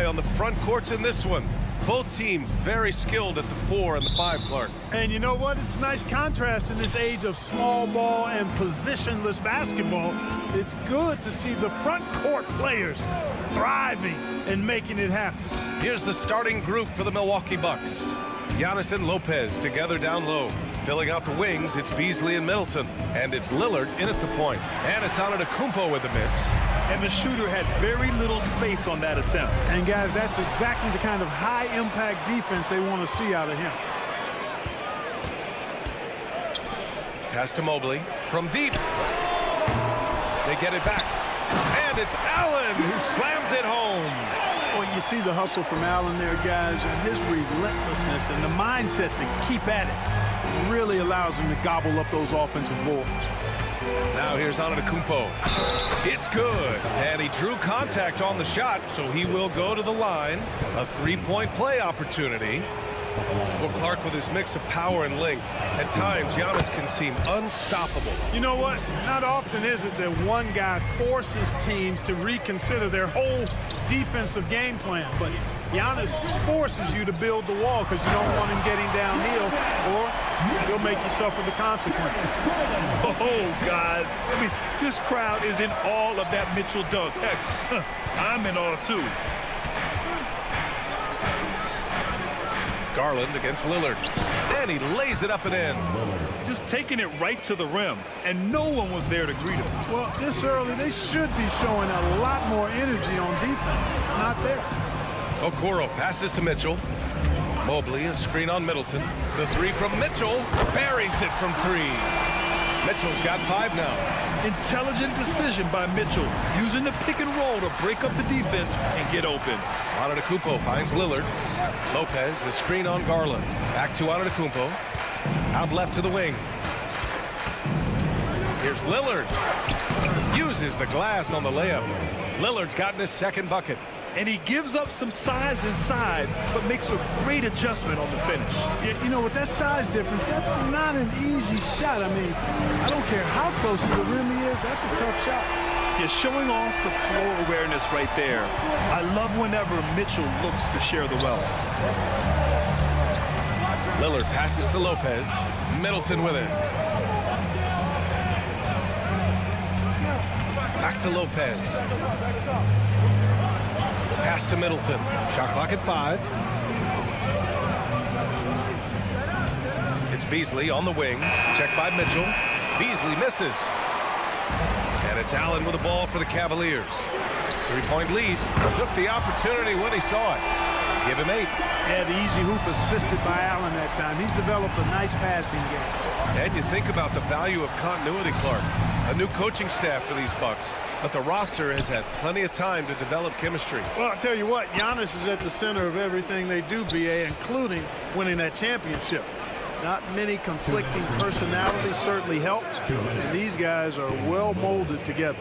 On the front courts in this one. Both teams very skilled at the 4 and the 5, Clark. And you know what? It's a nice contrast in this age of small ball and positionless basketball. It's good to see the front court players thriving and making it happen. Here's the starting group for the Milwaukee Bucks. Giannis and Lopez together down low. Filling out the wings, it's Beasley and Middleton. And it's Lillard in at the point. And it's Antetokounmpo with the miss. And the shooter had very little space on that attempt. And guys, that's exactly the kind of high-impact defense they want to see out of him. Pass to Mobley from deep. They get it back. And it's Allen who slams it home. Well, you see the hustle from Allen there, guys, and his relentlessness and the mindset to keep at it really allows him to gobble up those offensive boards. Now here's Antetokounmpo. It's good. And he drew contact on the shot, so he will go to the line. A three-point play opportunity. Well, Clark, with his mix of power and length, at times Giannis can seem unstoppable. You know what? Not often is it that one guy forces teams to reconsider their whole defensive game plan, but Giannis forces you to build the wall because you don't want him getting downhill, or he'll make you suffer the consequences. Oh, guys. I mean, this crowd is in all of that Mitchell dunk. Heck, I'm in all, too. Garland against Lillard. And he lays it up and in. Just taking it right to the rim, and no one was there to greet him. Well, this early, they should be showing a lot more energy on defense. It's not there. Okoro passes to Mitchell. Mobley, a screen on Middleton. The three from Mitchell. Buries it from 3. Mitchell's got 5 now. Intelligent decision by Mitchell, using the pick and roll to break up the defense and get open. Antetokounmpo finds Lillard. Lopez, the screen on Garland. Back to Antetokounmpo. Out left to the wing. Here's Lillard. Uses the glass on the layup. Lillard's gotten his second bucket. And he gives up some size inside, but makes a great adjustment on the finish. You know, with that size difference, that's not an easy shot. I mean, I don't care how close to the rim he is, that's a tough shot. You're showing off the floor awareness right there. I love whenever Mitchell looks to share the wealth. Lillard passes to Lopez. Middleton with it. Back to Lopez. Pass to Middleton. Shot clock at 5. It's Beasley on the wing. Checked by Mitchell. Beasley misses. And it's Allen with the ball for the Cavaliers. 3-point lead. Took the opportunity when he saw it. Give him 8. Yeah, the easy hoop assisted by Allen that time. He's developed a nice passing game. And you think about the value of continuity, Clark. A new coaching staff for these Bucks. But the roster has had plenty of time to develop chemistry. Well, I'll tell you what, Giannis is at the center of everything they do, BA, including winning that championship. Not many conflicting personalities certainly helps, and these guys are well molded together.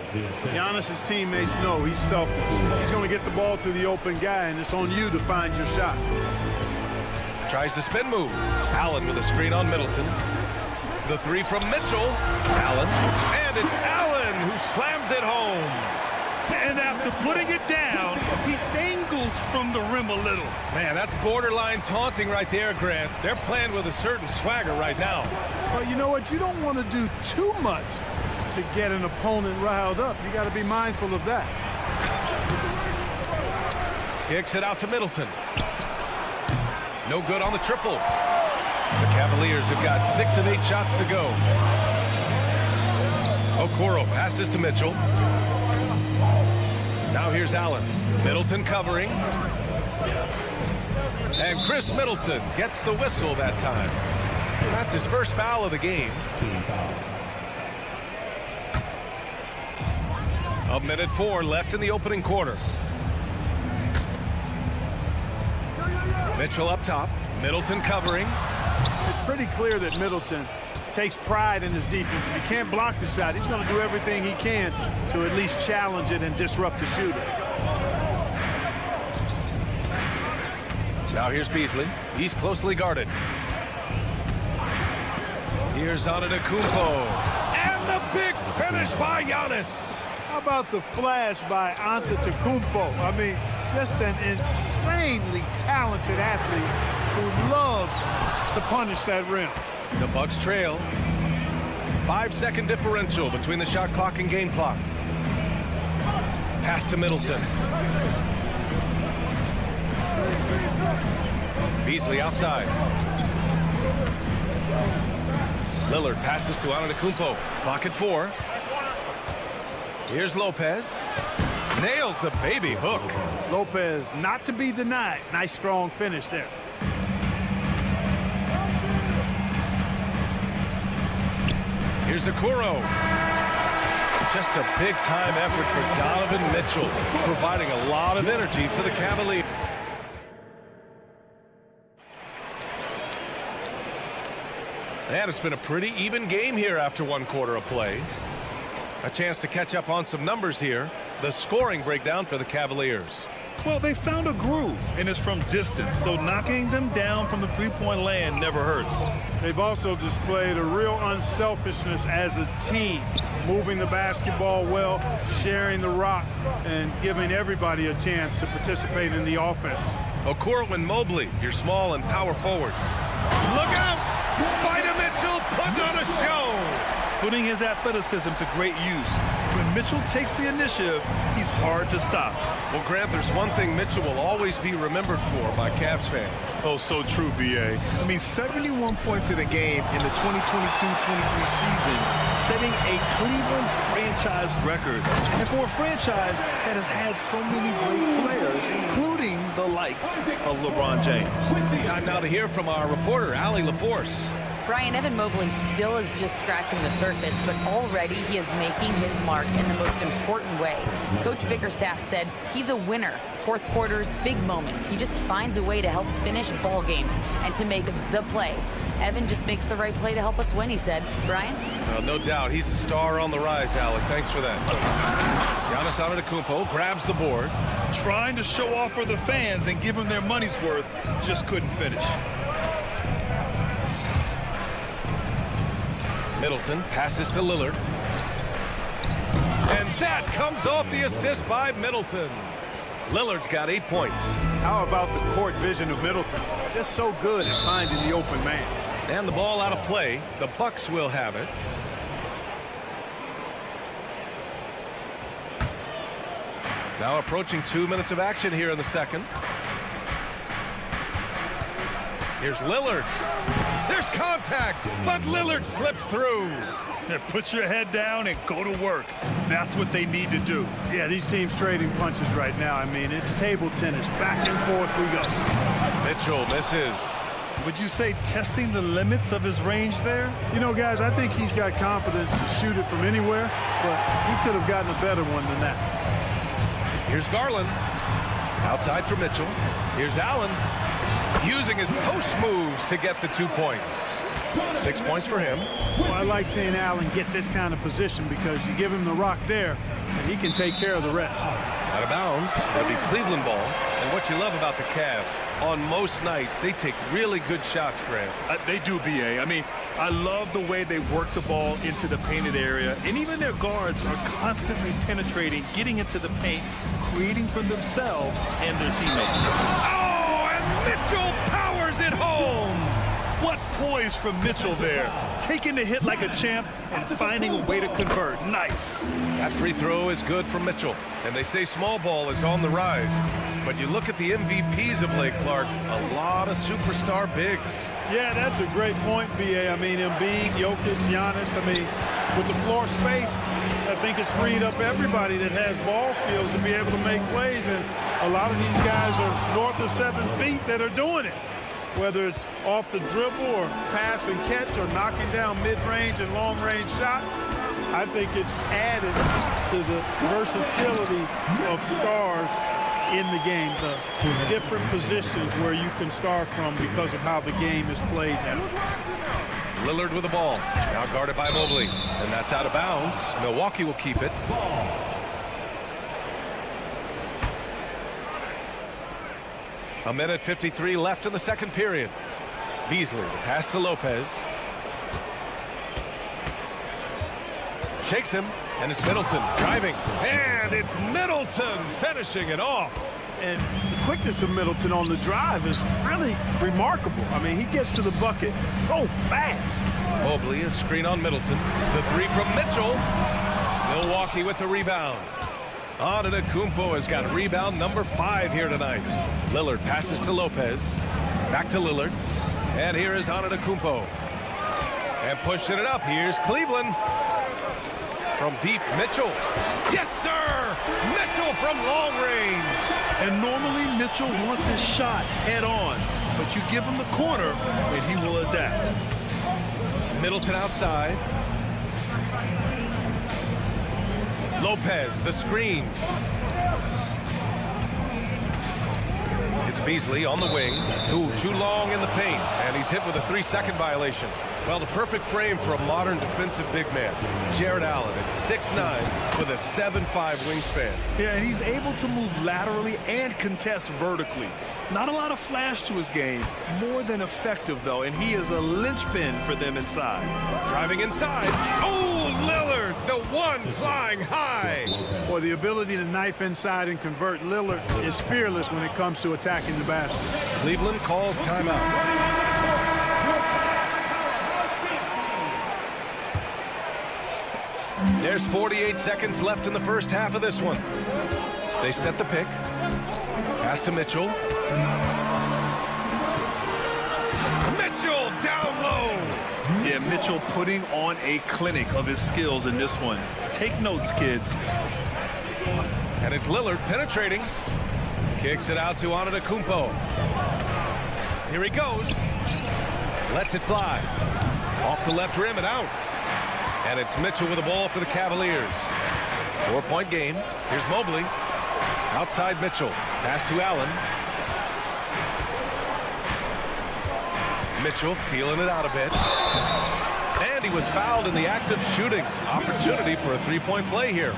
Giannis's teammates know he's selfless. He's going to get the ball to the open guy, and it's on you to find your shot. Tries the spin move. Allen with a screen on Middleton. The 3 from Mitchell. Allen. And it's Allen who slams it home. And after putting it down, he dangles from the rim a little. Man, that's borderline taunting right there, Grant. They're playing with a certain swagger right now. Well, you know what? You don't want to do too much to get an opponent riled up. You got to be mindful of that. Kicks it out to Middleton. No good on the triple. The Cavaliers have got 6 of 8 shots to go. Okoro passes to Mitchell. Now here's Allen. Middleton covering. And Chris Middleton gets the whistle that time. That's his first foul of the game. A minute 4 left in the opening quarter. Mitchell up top. Middleton covering. It's pretty clear that Middleton takes pride in his defense. If he can't block the shot, he's going to do everything he can to at least challenge it and disrupt the shooter. Now here's Beasley. He's closely guarded. Here's Antetokounmpo. And the big finish by Giannis. How about the flash by Antetokounmpo? I mean, just an insanely talented athlete who loves to punish that rim. The Bucks trail. 5-second differential between the shot clock and game clock. Pass to Middleton. Beasley outside. Lillard passes to Antetokounmpo. Clock at 4. Here's Lopez. Nails the baby hook. Lopez not to be denied. Nice strong finish there. Here's Okoro. Just a big-time effort for Donovan Mitchell, providing a lot of energy for the Cavaliers. And it's been a pretty even game here after 1 quarter of play. A chance to catch up on some numbers here. The scoring breakdown for the Cavaliers. Well, they found a groove, and it's from distance, so knocking them down from the three-point land never hurts. They've also displayed a real unselfishness as a team, moving the basketball well, sharing the rock, and giving everybody a chance to participate in the offense. Okoro and Mobley, your small and power forwards. Look out! Spider Mitchell putting on a show! Putting his athleticism to great use. When Mitchell takes the initiative, he's hard to stop. Well, Grant, there's one thing Mitchell will always be remembered for by Cavs fans. Oh, so true, B.A. I mean, 71 points in a game in the 2022-23 season, setting a Cleveland franchise record. And for a franchise that has had so many great players, including the likes of LeBron James. Time now to hear from our reporter, Allie LaForce. Brian, Evan Mobley still is just scratching the surface, but already he is making his mark in the most important way. Coach Bickerstaff said he's a winner. Fourth quarters, big moments. He just finds a way to help finish ball games and to make the play. Evan just makes the right play to help us win, he said. Brian? No doubt. He's the star on the rise, Alec. Thanks for that. Giannis Antetokounmpo grabs the board. Trying to show off for the fans and give them their money's worth, just couldn't finish. Middleton passes to Lillard. And that comes off the assist by Middleton. Lillard's got 8 points. How about the court vision of Middleton? Just so good at finding the open man. And the ball out of play. The Bucks will have it. Now approaching 2 minutes of action here in the second. Here's Lillard. There's contact, but Lillard slips through. Yeah, put your head down and go to work. That's what they need to do. Yeah, these teams trading punches right now. I mean, it's table tennis. Back and forth we go. Mitchell misses. Would you say testing the limits of his range there? You know, guys, I think he's got confidence to shoot it from anywhere, but he could have gotten a better one than that. Here's Garland. Outside for Mitchell. Here's Allen. Using his post moves to get the 2 points. 6 points for him. Well, I like seeing Allen get this kind of position because you give him the rock there, and he can take care of the rest. Out of bounds. That'll be Cleveland ball. And what you love about the Cavs, on most nights, they take really good shots, Grant. They do, B.A. I mean, I love the way they work the ball into the painted area, and even their guards are constantly penetrating, getting into the paint, creating for themselves and their teammates. Oh, and Mitchell powers it home. What poise from Mitchell there. Taking the hit like a champ and finding a way to convert. Nice. That free throw is good from Mitchell. And they say small ball is on the rise. But you look at the MVPs of late, Clark, a lot of superstar bigs. Yeah, that's a great point, B.A. I mean, Embiid, Jokic, Giannis. I mean, with the floor spaced, I think it's freed up everybody that has ball skills to be able to make plays. And a lot of these guys are north of 7 feet that are doing it. Whether it's off the dribble or pass and catch or knocking down mid-range and long-range shots, I think it's added to the versatility of stars in the game, the different positions where you can start from because of how the game is played now. Lillard with the ball, now guarded by Mobley, and that's out of bounds. Milwaukee will keep it. A minute 53 left in the second period. Beasley, the pass to Lopez. Shakes him, and it's Middleton driving. And it's Middleton finishing it off. And the quickness of Middleton on the drive is really remarkable. I mean, he gets to the bucket so fast. Mobley, a screen on Middleton. The three from Mitchell. Milwaukee with the rebound. Antetokounmpo has got rebound number 5 here tonight. Lillard passes to Lopez. Back to Lillard. And here is Antetokounmpo. And pushing it up. Here's Cleveland. From deep, Mitchell. Yes, sir! Mitchell from long range. And normally Mitchell wants his shot head on, but you give him the corner and he will adapt. Middleton outside. Lopez, the screen. It's Beasley on the wing. Ooh, too long in the paint, and he's hit with a 3-second violation. Well, the perfect frame for a modern defensive big man. Jared Allen at 6'9" with a 7'5" wingspan. Yeah, and he's able to move laterally and contest vertically. Not a lot of flash to his game, more than effective, though, and he is a linchpin for them inside. Driving inside. Oh, Lillard, the one flying high. Boy, the ability to knife inside and convert Lillard is fearless when it comes to attacking the basket. Cleveland calls timeout. There's 48 seconds left in the first half of this one. They set the pick. Pass to Mitchell. Mitchell down low. Yeah, Mitchell putting on a clinic of his skills in this one. Take notes, kids. And it's Lillard penetrating. Kicks it out to Antetokounmpo. Here he goes. Lets it fly. Off the left rim and out. And it's Mitchell with the ball for the Cavaliers. 4-point game. Here's Mobley. Outside Mitchell. Pass to Allen. Mitchell feeling it out a bit. And he was fouled in the act of shooting. Opportunity for a 3-point play here.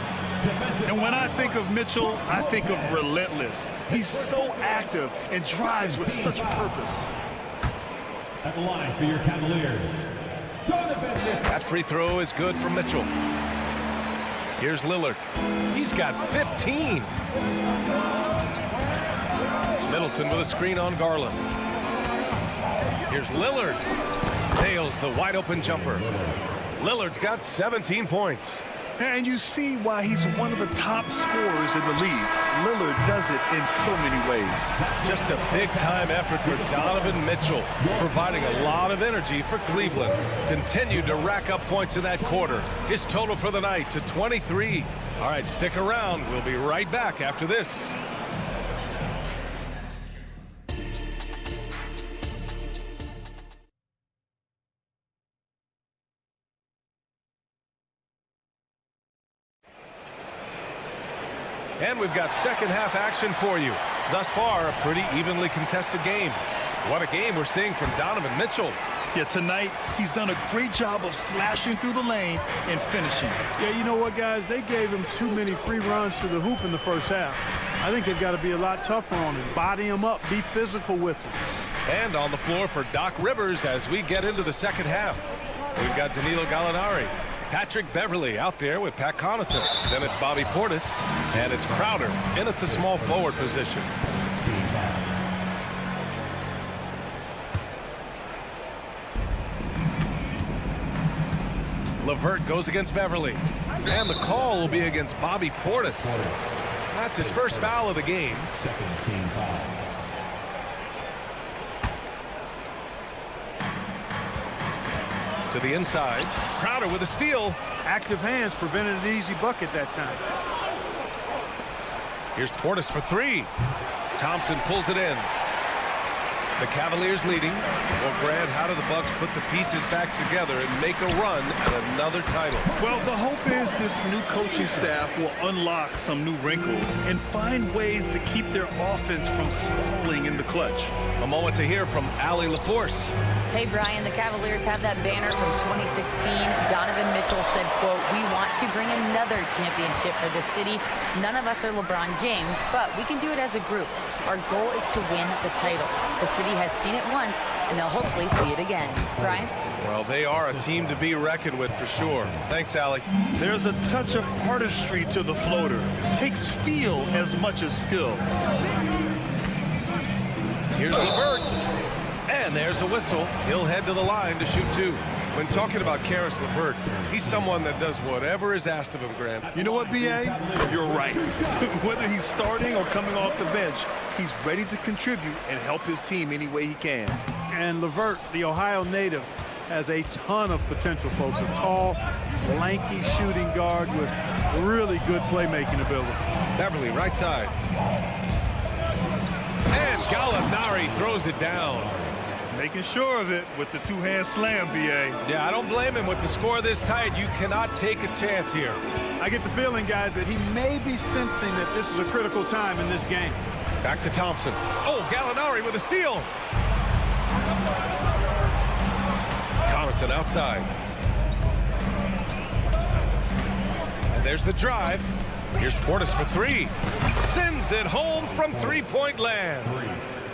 And when I think of Mitchell, I think of relentless. He's so active and drives with such purpose. At the line for your Cavaliers. That free throw is good for Mitchell. Here's Lillard. He's got 15. Middleton with a screen on Garland. Here's Lillard. Nails the wide open jumper. Lillard's got 17 points. And you see why he's one of the top scorers in the league. Lillard does it in so many ways. Just a big-time effort for Donovan Mitchell, providing a lot of energy for Cleveland. Continued to rack up points in that quarter. His total for the night to 23. All right, stick around. We'll be right back after this. And we've got second half action for you. Thus far, a pretty evenly contested game. What a game we're seeing from Donovan Mitchell. Yeah, tonight, he's done a great job of slashing through the lane and finishing. Yeah, you know what, guys? They gave him too many free runs to the hoop in the first half. I think they've got to be a lot tougher on him. Body him up. Be physical with him. And on the floor for Doc Rivers as we get into the second half. We've got Danilo Gallinari. Patrick Beverly out there with Pat Connaughton. Then it's Bobby Portis. And it's Crowder in at the small forward position. LeVert goes against Beverly. And the call will be against Bobby Portis. That's his first foul of the game. Second team foul. To the inside. Crowder with a steal. Active hands prevented an easy bucket that time. Here's Portis for 3. Thompson pulls it in. The Cavaliers leading. Well, Grant, how do the Bucks put the pieces back together and make a run at another title? Well, the hope is this new coaching staff will unlock some new wrinkles and find ways to keep their offense from stalling in the clutch. A moment to hear from Allie LaForce. Hey, Brian, the Cavaliers have that banner from 2016. Donovan Mitchell said, quote, "We want to bring another championship for this city. None of us are LeBron James, but we can do it as a group. Our goal is to win the title. The city has seen it once, and they'll hopefully see it again. Brian? Well, they are a team to be reckoned with for sure. Thanks, Allie. There's a touch of artistry to the floater. Takes feel as much as skill. Here's LeVert. And there's a whistle. He'll head to the line to shoot two. When talking about Caris LeVert, he's someone that does whatever is asked of him, Graham. You know what, B.A.? You're right. Whether he's starting or coming off the bench, he's ready to contribute and help his team any way he can. And LeVert, the Ohio native, has a ton of potential, folks. A tall, lanky shooting guard with really good playmaking ability. Beverly, right side. And Gallinari throws it down. Making sure of it with the two-hand slam, B.A. Yeah, I don't blame him. With the score this tight, you cannot take a chance here. I get the feeling, guys, that he may be sensing that this is a critical time in this game. Back to Thompson. Oh, Gallinari with a steal. Connaughton outside. And there's the drive. Here's Portis for three. Sends it home from three-point land.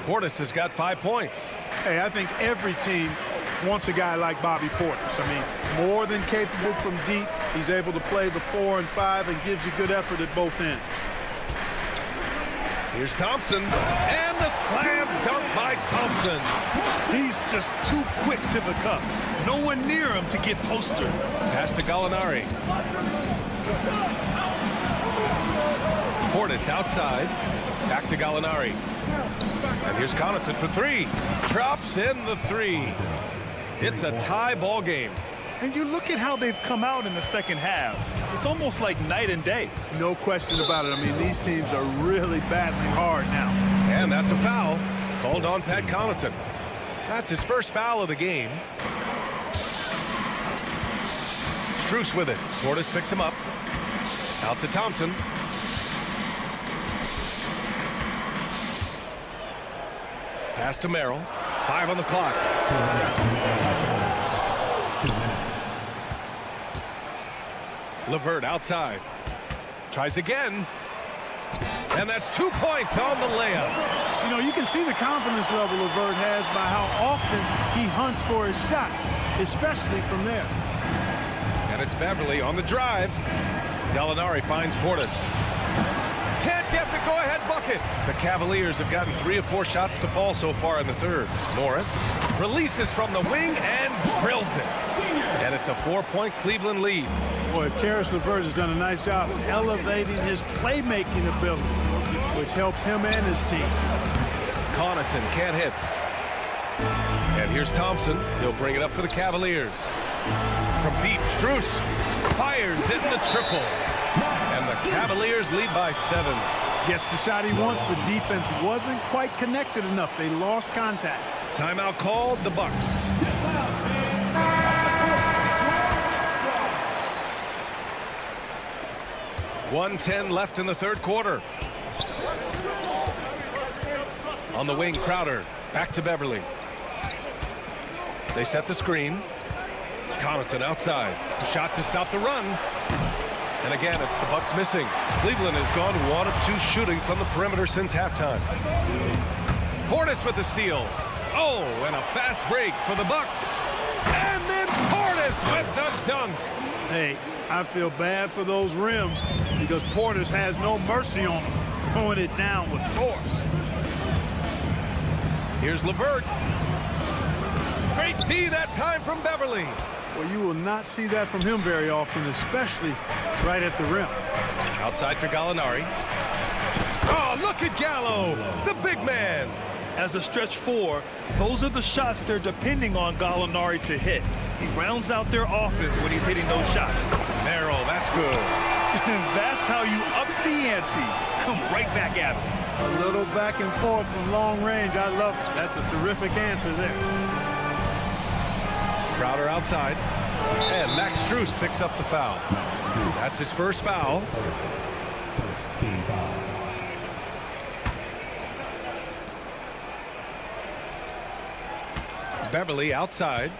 Portis has got 5 points. Hey, I think every team wants a guy like Bobby Portis. I mean, more than capable from deep. He's able to play the 4 and 5 and gives you good effort at both ends. Here's Thompson. And the slam dunk by Thompson. He's just too quick to the cup. No one near him to get postered. Pass to Gallinari. Portis outside. Back to Gallinari. And here's Connaughton for three. Drops in the three. It's a tie ball game. And you look at how they've come out in the second half. It's almost like night and day. No question about it. I mean, these teams are really battling hard now. And that's a foul called on Pat Connaughton. That's his first foul of the game. Strus with it. Portis picks him up. Out to Thompson. Pass to Merrill. 5 on the clock. 2 minutes. LeVert outside. Tries again. And that's 2 points on the layup. You know, you can see the confidence level LeVert has by how often he hunts for his shot, especially from there. And it's Beverly on the drive. Gallinari finds Portis. Can't get the go-ahead bucket. The Cavaliers have gotten 3 of 4 shots to fall so far in the third. Morris releases from the wing and drills it. And it's a 4-point Cleveland lead. Boy, Caris LeVert has done a nice job elevating his playmaking ability, which helps him and his team. Connaughton can't hit. And here's Thompson. He'll bring it up for the Cavaliers. From deep, Strus fires in the triple. And the Cavaliers lead by 7. Gets the shot he wants. The defense wasn't quite connected enough. They lost contact. Timeout called, the Bucks. .110 left in the third quarter. On the wing, Crowder. Back to Beverly. They set the screen. Connaughton outside. Shot to stop the run. And again, it's the Bucks missing. Cleveland has gone 1 of 2 shooting from the perimeter since halftime. Portis with the steal. Oh, and a fast break for the Bucks. And then Portis with the dunk. Hey, I feel bad for those rims because Portis has no mercy on them, throwing it down with force. Here's LeVert. Great D that time from Beverly. Well, you will not see that from him very often, especially right at the rim. Outside for Gallinari. Oh, look at Gallo, the big man. As a stretch 4, those are the shots they're depending on Gallinari to hit. He rounds out their offense when he's hitting those shots. Merrill, that's good. That's how you up the ante. Come right back at him. A little back and forth from long range. I love it. That's a terrific answer there. Crowder outside. And Max Strus picks up the foul. That's his first foul. Team foul. Beverly outside.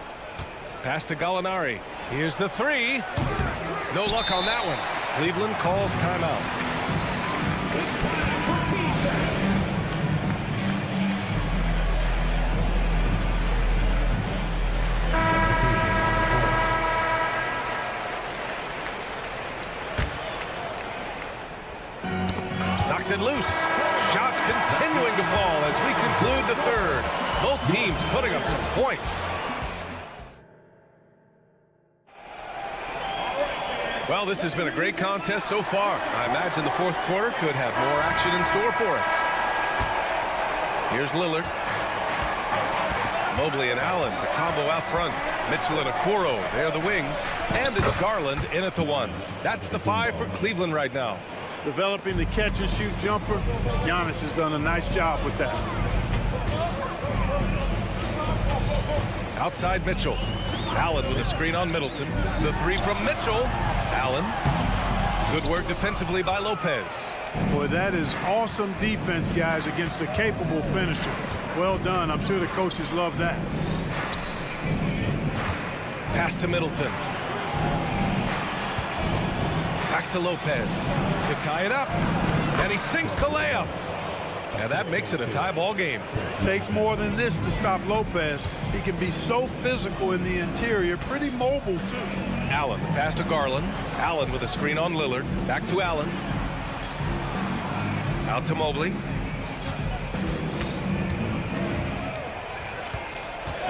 Pass to Gallinari. Here's the 3. No luck on that one. Cleveland calls timeout. Knocks it loose. Shots continuing to fall as we conclude the third. Both teams putting up some points. Well, this has been a great contest so far. I imagine the fourth quarter could have more action in store for us. Here's Lillard. Mobley and Allen, the combo out front. Mitchell and Okoro, they're the wings. And it's Garland in at the one. That's the 5 for Cleveland right now. Developing the catch-and-shoot jumper. Giannis has done a nice job with that. Outside Mitchell. Allen with a screen on Middleton. The 3 from Mitchell. Allen. Good work defensively by Lopez. Boy, that is awesome defense, guys, against a capable finisher. Well done. I'm sure the coaches love that. Pass to Middleton. Back to Lopez to tie it up. And he sinks the layup. And that makes it a tie ball game. Takes more than this to stop Lopez. He can be so physical in the interior, pretty mobile, too. Allen, the pass to Garland. Allen with a screen on Lillard. Back to Allen. Out to Mobley.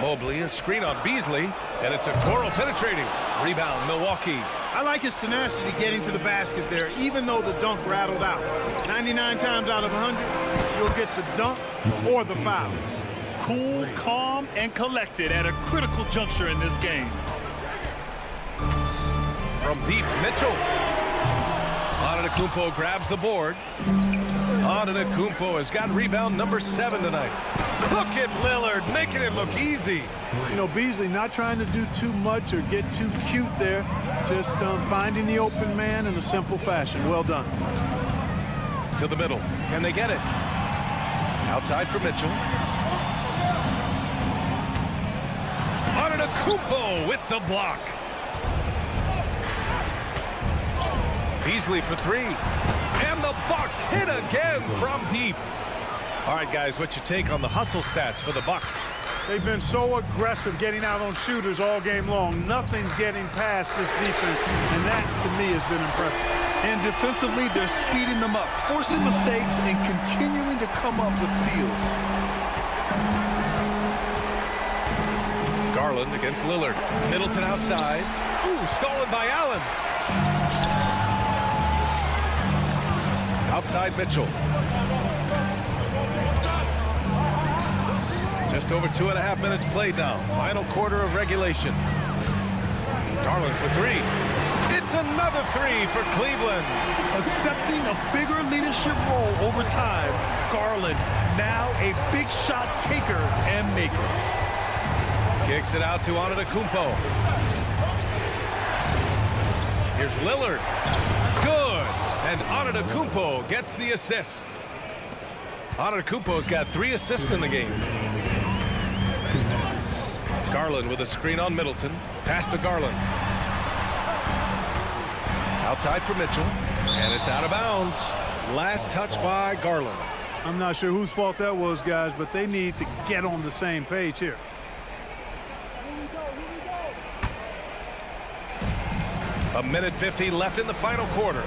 Mobley, a screen on Beasley. And it's Okoro penetrating. Rebound, Milwaukee. I like his tenacity getting to the basket there, even though the dunk rattled out. 99 times out of 100, you'll get the dunk or the foul. Cool, calm, and collected at a critical juncture in this game. From deep, Mitchell. Antetokounmpo grabs the board. Antetokounmpo has got rebound number 7 tonight. Look at Lillard making it look easy. You know, Beasley not trying to do too much or get too cute there. Just finding the open man in a simple fashion. Well done. To the middle. Can they get it? Outside for Mitchell. Antetokounmpo with the block. Beasley for 3. And the Bucks hit again from deep. All right, guys, what's your take on the hustle stats for the Bucks? They've been so aggressive getting out on shooters all game long. Nothing's getting past this defense, and that, to me, has been impressive. And defensively, they're speeding them up, forcing mistakes and continuing to come up with steals. Garland against Lillard. Middleton outside. Ooh, stolen by Allen. Outside Mitchell. Just over 2.5 minutes played now. Final quarter of regulation. Garland for 3. It's another 3 for Cleveland. Accepting a bigger leadership role over time, Garland now a big shot taker and maker. Kicks it out to Antetokounmpo. Here's Lillard. Good. And Antetokounmpo gets the assist. Antetokounmpo's got 3 assists in the game. Garland with a screen on Middleton. Pass to Garland. Outside for Mitchell. And it's out of bounds. Last touch by Garland. I'm not sure whose fault that was, guys, but they need to get on the same page here. A minute 15 left in the final quarter.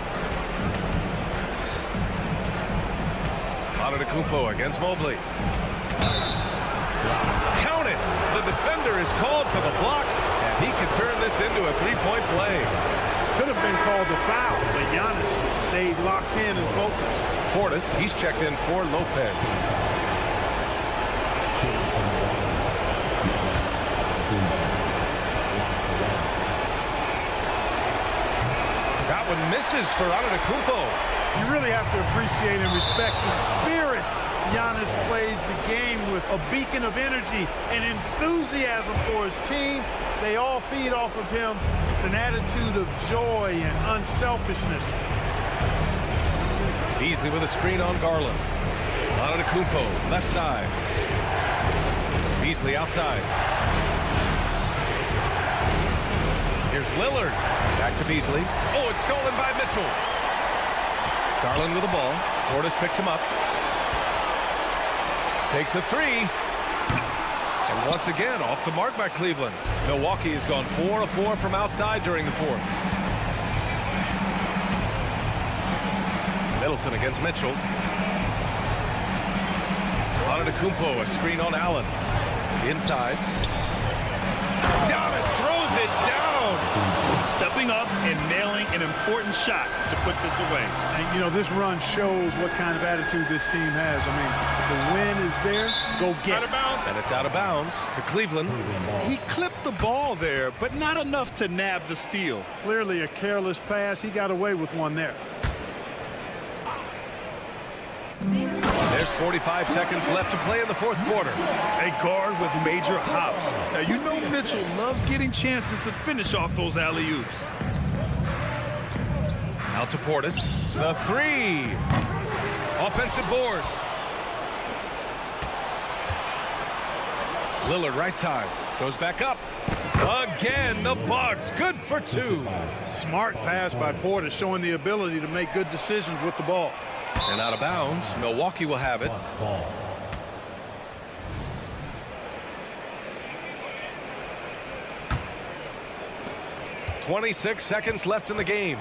Antetokounmpo against Mobley. Count it! The defender is called for the block, and he can turn this into a 3-point play. Could have been called a foul, but Giannis stayed locked in and focused. Portis, he's checked in for Lopez. That one misses for Antetokounmpo. You really have to appreciate and respect the spirit Giannis plays the game with, a beacon of energy and enthusiasm for his team. They all feed off of him, an attitude of joy and unselfishness. Beasley with a screen on Garland. Antetokounmpo, left side. Beasley outside. Here's Lillard. Back to Beasley. Oh, it's stolen by Mitchell. Garland with the ball. Portis picks him up. Takes a three. And once again, off the mark by Cleveland. Milwaukee has gone 4 of 4 from outside during the fourth. Middleton against Mitchell. Antetokounmpo, a screen on Allen. Inside. Giannis throws it down. Stepping up and nailing an important shot to put this away. And, you know, this run shows what kind of attitude this team has. I mean, the win is there. Go get Out it. of bounds. And it's out of bounds to Cleveland. He clipped the ball there, but not enough to nab the steal. Clearly a careless pass. He got away with one there. There's 45 seconds left to play in the fourth quarter. A guard with major hops. Now, you know Mitchell loves getting chances to finish off those alley-oops. Out to Portis. The three. Offensive board. Lillard right side. Goes back up. Again, the Bucks. Good for two. Smart pass by Portis, showing the ability to make good decisions with the ball. And out of bounds. Milwaukee will have it. Ball. 26 seconds left in the game.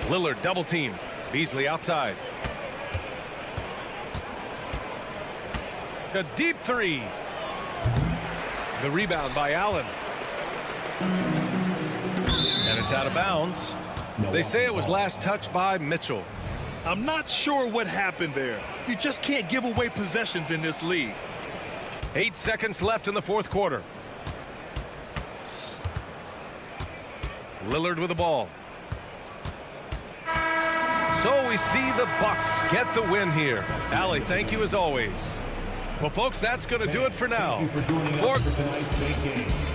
Lillard double teamed. Beasley outside. A deep three. The rebound by Allen. And it's out of bounds. They say it was last touched by Mitchell. I'm not sure what happened there. You just can't give away possessions in this league. 8 seconds left in the fourth quarter. Lillard with the ball. So we see the Bucks get the win here. Allie, thank you as always. Well, folks, that's going to do it for now. Thank you for joining us for tonight's big game.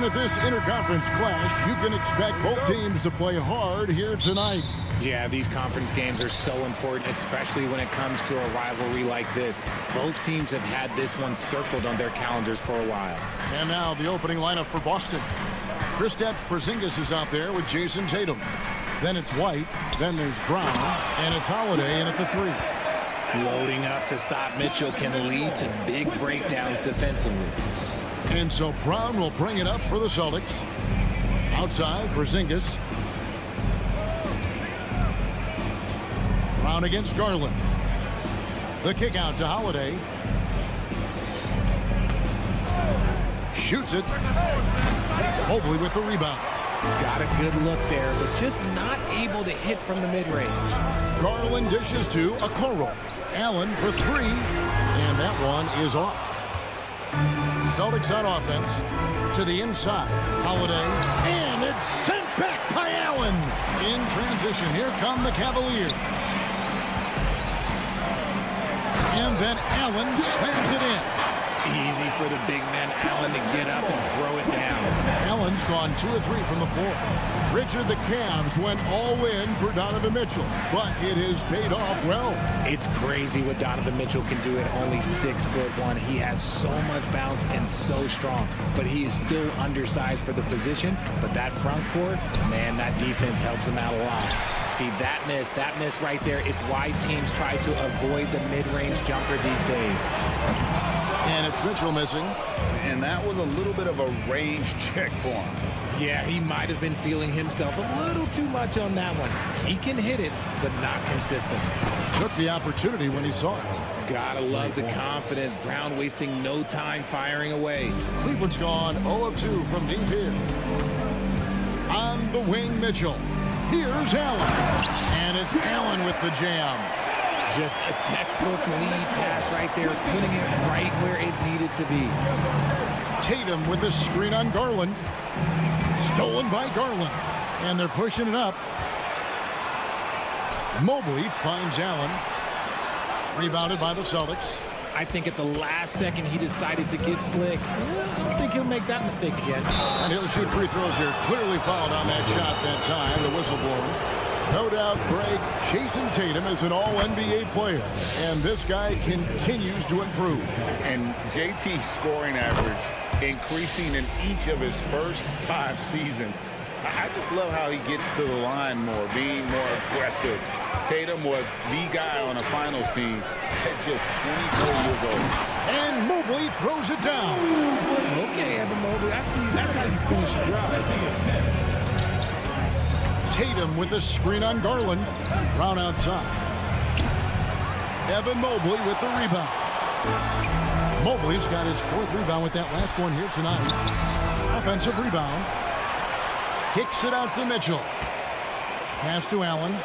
with this interconference clash, you can expect both teams to play hard here tonight. Yeah, these conference games are so important, especially when it comes to a rivalry like this. Both teams have had this one circled on their calendars for a while. And now the opening lineup for Boston. Kristaps Porzingis is out there with Jason Tatum. Then it's White, then there's Brown, and it's Holiday in at the 3. Loading up to stop Mitchell can lead to big breakdowns defensively. And so Brown will bring it up for the Celtics. Outside, Porzingis. Brown against Garland. The kick out to Holiday. Shoots it. Mobley with the rebound. Got a good look there, but just not able to hit from the mid-range. Garland dishes to Okoro. Allen for 3. And that one is off. Celtics on offense to the inside. Holiday, and it's sent back by Allen. In transition, here come the Cavaliers. And then Allen slams it in. Easy for the big man Allen to get up and throw it down. Allen's gone 2 of 3 from the floor. Richard, the Cavs went all in for Donovan Mitchell, but it has paid off well. It's crazy what Donovan Mitchell can do at only 6'1". He has so much bounce and so strong, but he is still undersized for the position. But that front court, man, that defense helps him out a lot. See, that miss right there, it's why teams try to avoid the mid-range jumper these days. And it's Mitchell missing. And that was a little bit of a range check for him. Yeah, he might have been feeling himself a little too much on that one. He can hit it, but not consistent. Took the opportunity when he saw it. Gotta love the confidence. Brown wasting no time firing away. Cleveland's gone 0 of 2 from deep here. On the wing, Mitchell. Here's Allen. And it's Allen with the jam. Just a textbook lead pass right there, putting it right where it needed to be. Tatum with the screen on Garland. Stolen by Garland. And they're pushing it up. Mobley finds Allen. Rebounded by the Celtics. I think at the last second he decided to get slick. I don't think he'll make that mistake again. And he'll shoot free throws here. Clearly fouled on that shot that time. The whistle blown. No doubt, Greg, Jason Tatum is an all-NBA player, and this guy continues to improve. And JT's scoring average increasing in each of his first 5 seasons. I just love how he gets to the line more, being more aggressive. Tatum was the guy on a finals team at just 24 years old. And Mobley throws it down. Okay, Evan Mobley, I see. That's how you finish a drive. Tatum with the screen on Garland. Brown outside. Evan Mobley with the rebound. Mobley's got his 4th rebound with that last one here tonight. Offensive rebound. Kicks it out to Mitchell. Pass to Allen.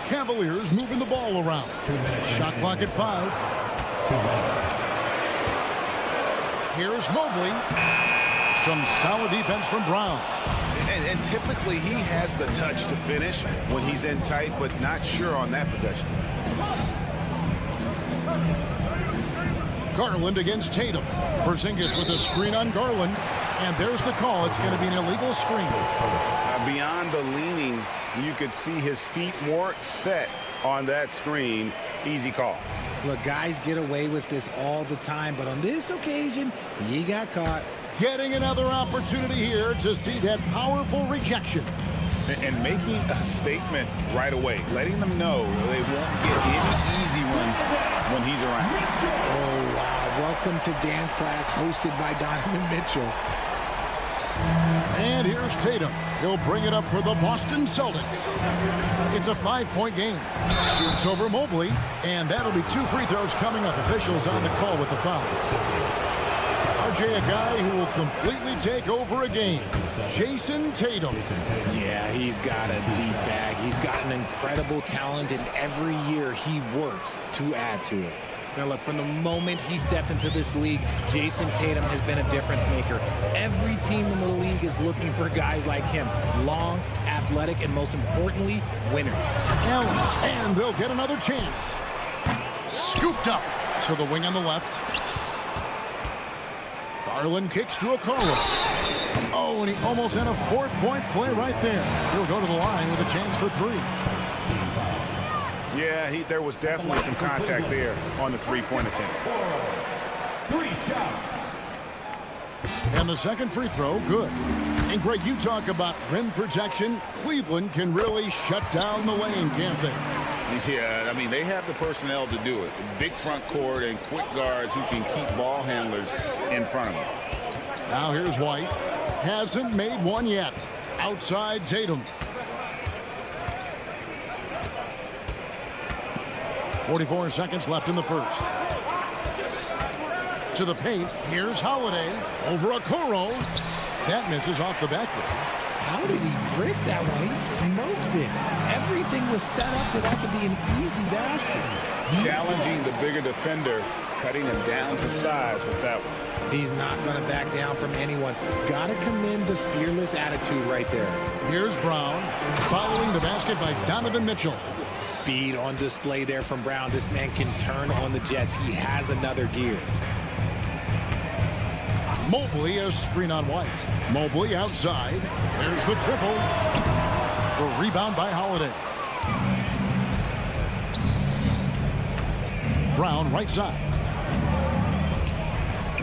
Cavaliers moving the ball around. Shot clock at 5. Here's Mobley. Some solid defense from Brown. And typically he has the touch to finish when he's in tight, but not sure on that possession. Garland against Tatum. Porzingis with a screen on Garland. And there's the call. It's going to be an illegal screen. Beyond the leaning, you could see his feet weren't set on that screen. Easy call. Look, guys get away with this all the time, but on this occasion, he got caught. Getting another opportunity here to see that powerful rejection. And making a statement right away, letting them know they won't get any easy ones when he's around. Oh, wow. Welcome to dance class hosted by Donovan Mitchell. And here's Tatum. He'll bring it up for the Boston Celtics. It's a 5-point game. Shoots over Mobley, and that'll be 2 free throws coming up. Officials on the call with the foul. RJ, a guy who will completely take over a game. Jason Tatum. Yeah, he's got a deep bag. He's got an incredible talent, and every year he works to add to it. Now, look, from the moment he stepped into this league, Jason Tatum has been a difference maker. Every team in the league is looking for guys like him. Long, athletic, and most importantly, winners. Allen, and they'll get another chance. Scooped up to the wing on the left. Garland kicks to Okoro. Oh, and he almost had a 4-point play right there. He'll go to the line with a chance for 3. Yeah, there was definitely some contact there on the three-point attempt. 3 shots. And the second free throw, good. And Greg, you talk about rim protection. Cleveland can really shut down the lane, can't they? Yeah, I mean, they have the personnel to do it. Big front court and quick guards who can keep ball handlers in front of them. Now here's White. Hasn't made one yet. Outside Tatum. 44 seconds left in the first. To the paint. Here's Holiday. Over Okoro. That misses off the backboard. How did he break that one? He smoked it. Everything was set up for that to be an easy basket. Challenging the bigger defender, cutting him down to size with that one. He's not going to back down from anyone. Got to commend the fearless attitude right there. Here's Brown. Following the basket by Donovan Mitchell. Speed on display there from Brown. This man can turn on the Jets. He has another gear. Mobley a screen on White. Mobley outside. There's the triple. The rebound by Holiday. Brown right side.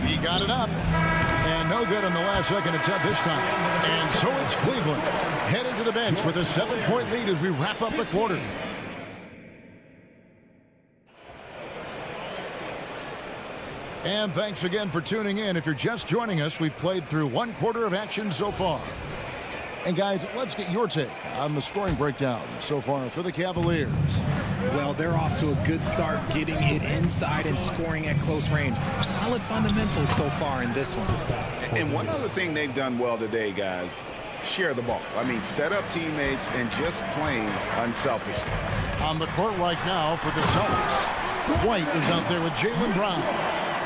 He got it up. And no good on the last second attempt this time. And so it's Cleveland headed to the bench with a 7-point lead as we wrap up the quarter. And thanks again for tuning in. If you're just joining us, we've played through 1 quarter of action so far. And guys, let's get your take on the scoring breakdown so far for the Cavaliers. Well, they're off to a good start getting it inside and scoring at close range. Solid fundamentals so far in this one. And one other thing they've done well today, guys, share the ball. I mean, set up teammates and just playing unselfishly. On the court right now for the Celtics. White is out there with Jaylen Brown.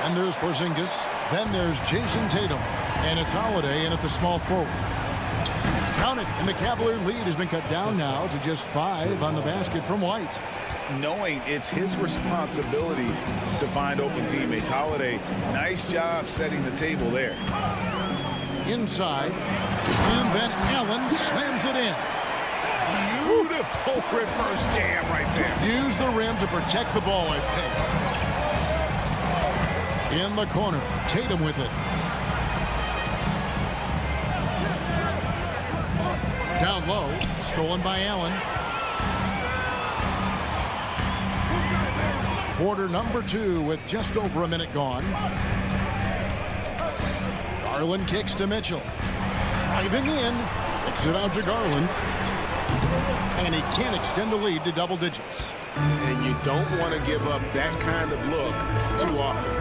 And there's Porzingis. Then there's Jason Tatum. And it's Holiday in at the small forward. Count it. And the Cavalier lead has been cut down now to just 5 on the basket from White. Knowing it's his responsibility to find open teammates. Holiday, nice job setting the table there. Inside. And then Allen slams it in. Beautiful reverse jam right there. Use the rim to protect the ball, I think. In the corner, Tatum with it. Down low, stolen by Allen. Quarter number 2 with just over a minute gone. Garland kicks to Mitchell. Driving in, kicks it out to Garland. And he can't extend the lead to double digits. And you don't want to give up that kind of look too often.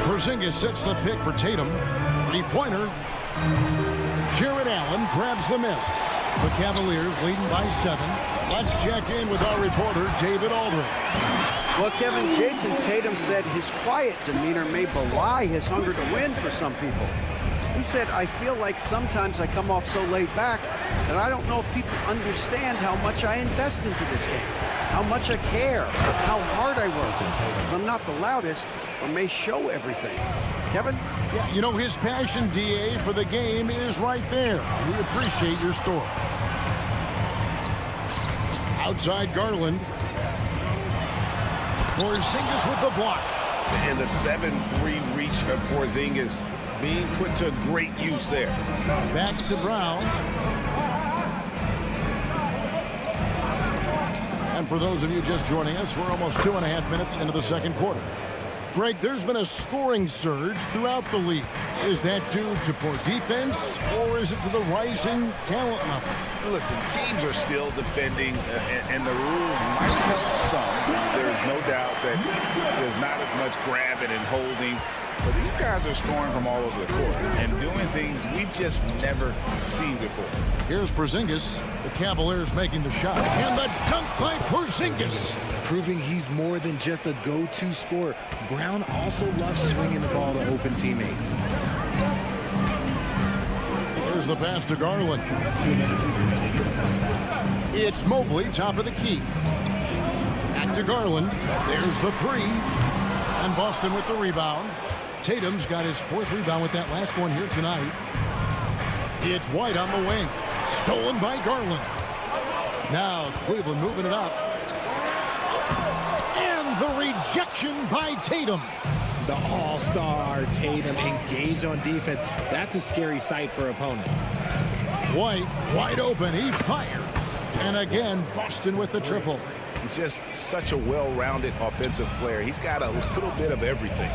Porzingis sets the pick for Tatum. 3-pointer. Jared Allen grabs the miss. The Cavaliers leading by 7. Let's check in with our reporter, David Aldridge. Well, Kevin, Jason Tatum said his quiet demeanor may belie his hunger to win for some people. He said, I feel like sometimes I come off so laid back that I don't know if people understand how much I invest into this game, how much I care, how hard I work, because I'm not the loudest or may show everything. Kevin? Yeah, you know, his passion, DA, for the game is right there. We appreciate your story. Outside Garland. Porzingis with the block. And the 7-3 reach of Porzingis being put to great use there. Back to Brown. And for those of you just joining us, we're almost 2.5 minutes into the second quarter. Greg, there's been a scoring surge throughout the league. Is that due to poor defense, or is it to the rising talent level? Listen, teams are still defending, and the rules might help some. There's no doubt that there's not as much grabbing and holding. But these guys are scoring from all over the court and doing things we've just never seen before. Here's Porzingis. The Cavaliers making the shot. And the dunk by Porzingis. Proving he's more than just a go-to scorer. Brown also loves swinging the ball to open teammates. There's the pass to Garland. It's Mobley, top of the key. Back to Garland. There's the 3. And Boston with the rebound. Tatum's got his 4th rebound with that last one here tonight. It's White on the wing. Stolen by Garland. Now Cleveland moving it up. And the rejection by Tatum. The all-star Tatum engaged on defense. That's a scary sight for opponents. White wide open. He fires. And again, Boston with the triple. Just such a well-rounded offensive player. He's got a little bit of everything.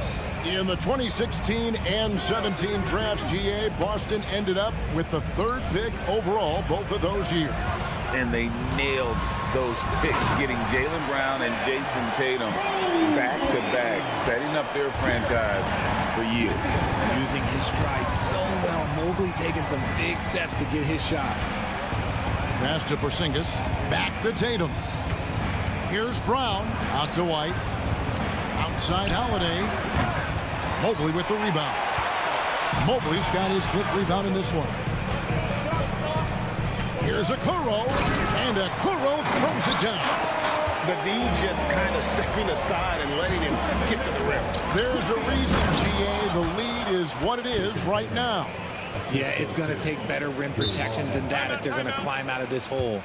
In the 2016 and 17 drafts, GA, Boston ended up with the 3rd pick overall both of those years. And they nailed those picks, getting Jaylen Brown and Jason Tatum back-to-back, setting up their franchise for years. Using his stride so well. Mobley taking some big steps to get his shot. Pass to Porzingis. Back to Tatum. Here's Brown. Out to White. Outside Holiday. Mobley with the rebound. Mobley's got his 5th rebound in this one. Here's Okoro. And Okoro throws it down. The D just kind of stepping aside and letting him get to the rim. There's a reason, GA. The lead is what it is right now. Yeah, it's going to take better rim protection than that if they're going to climb out of this hole.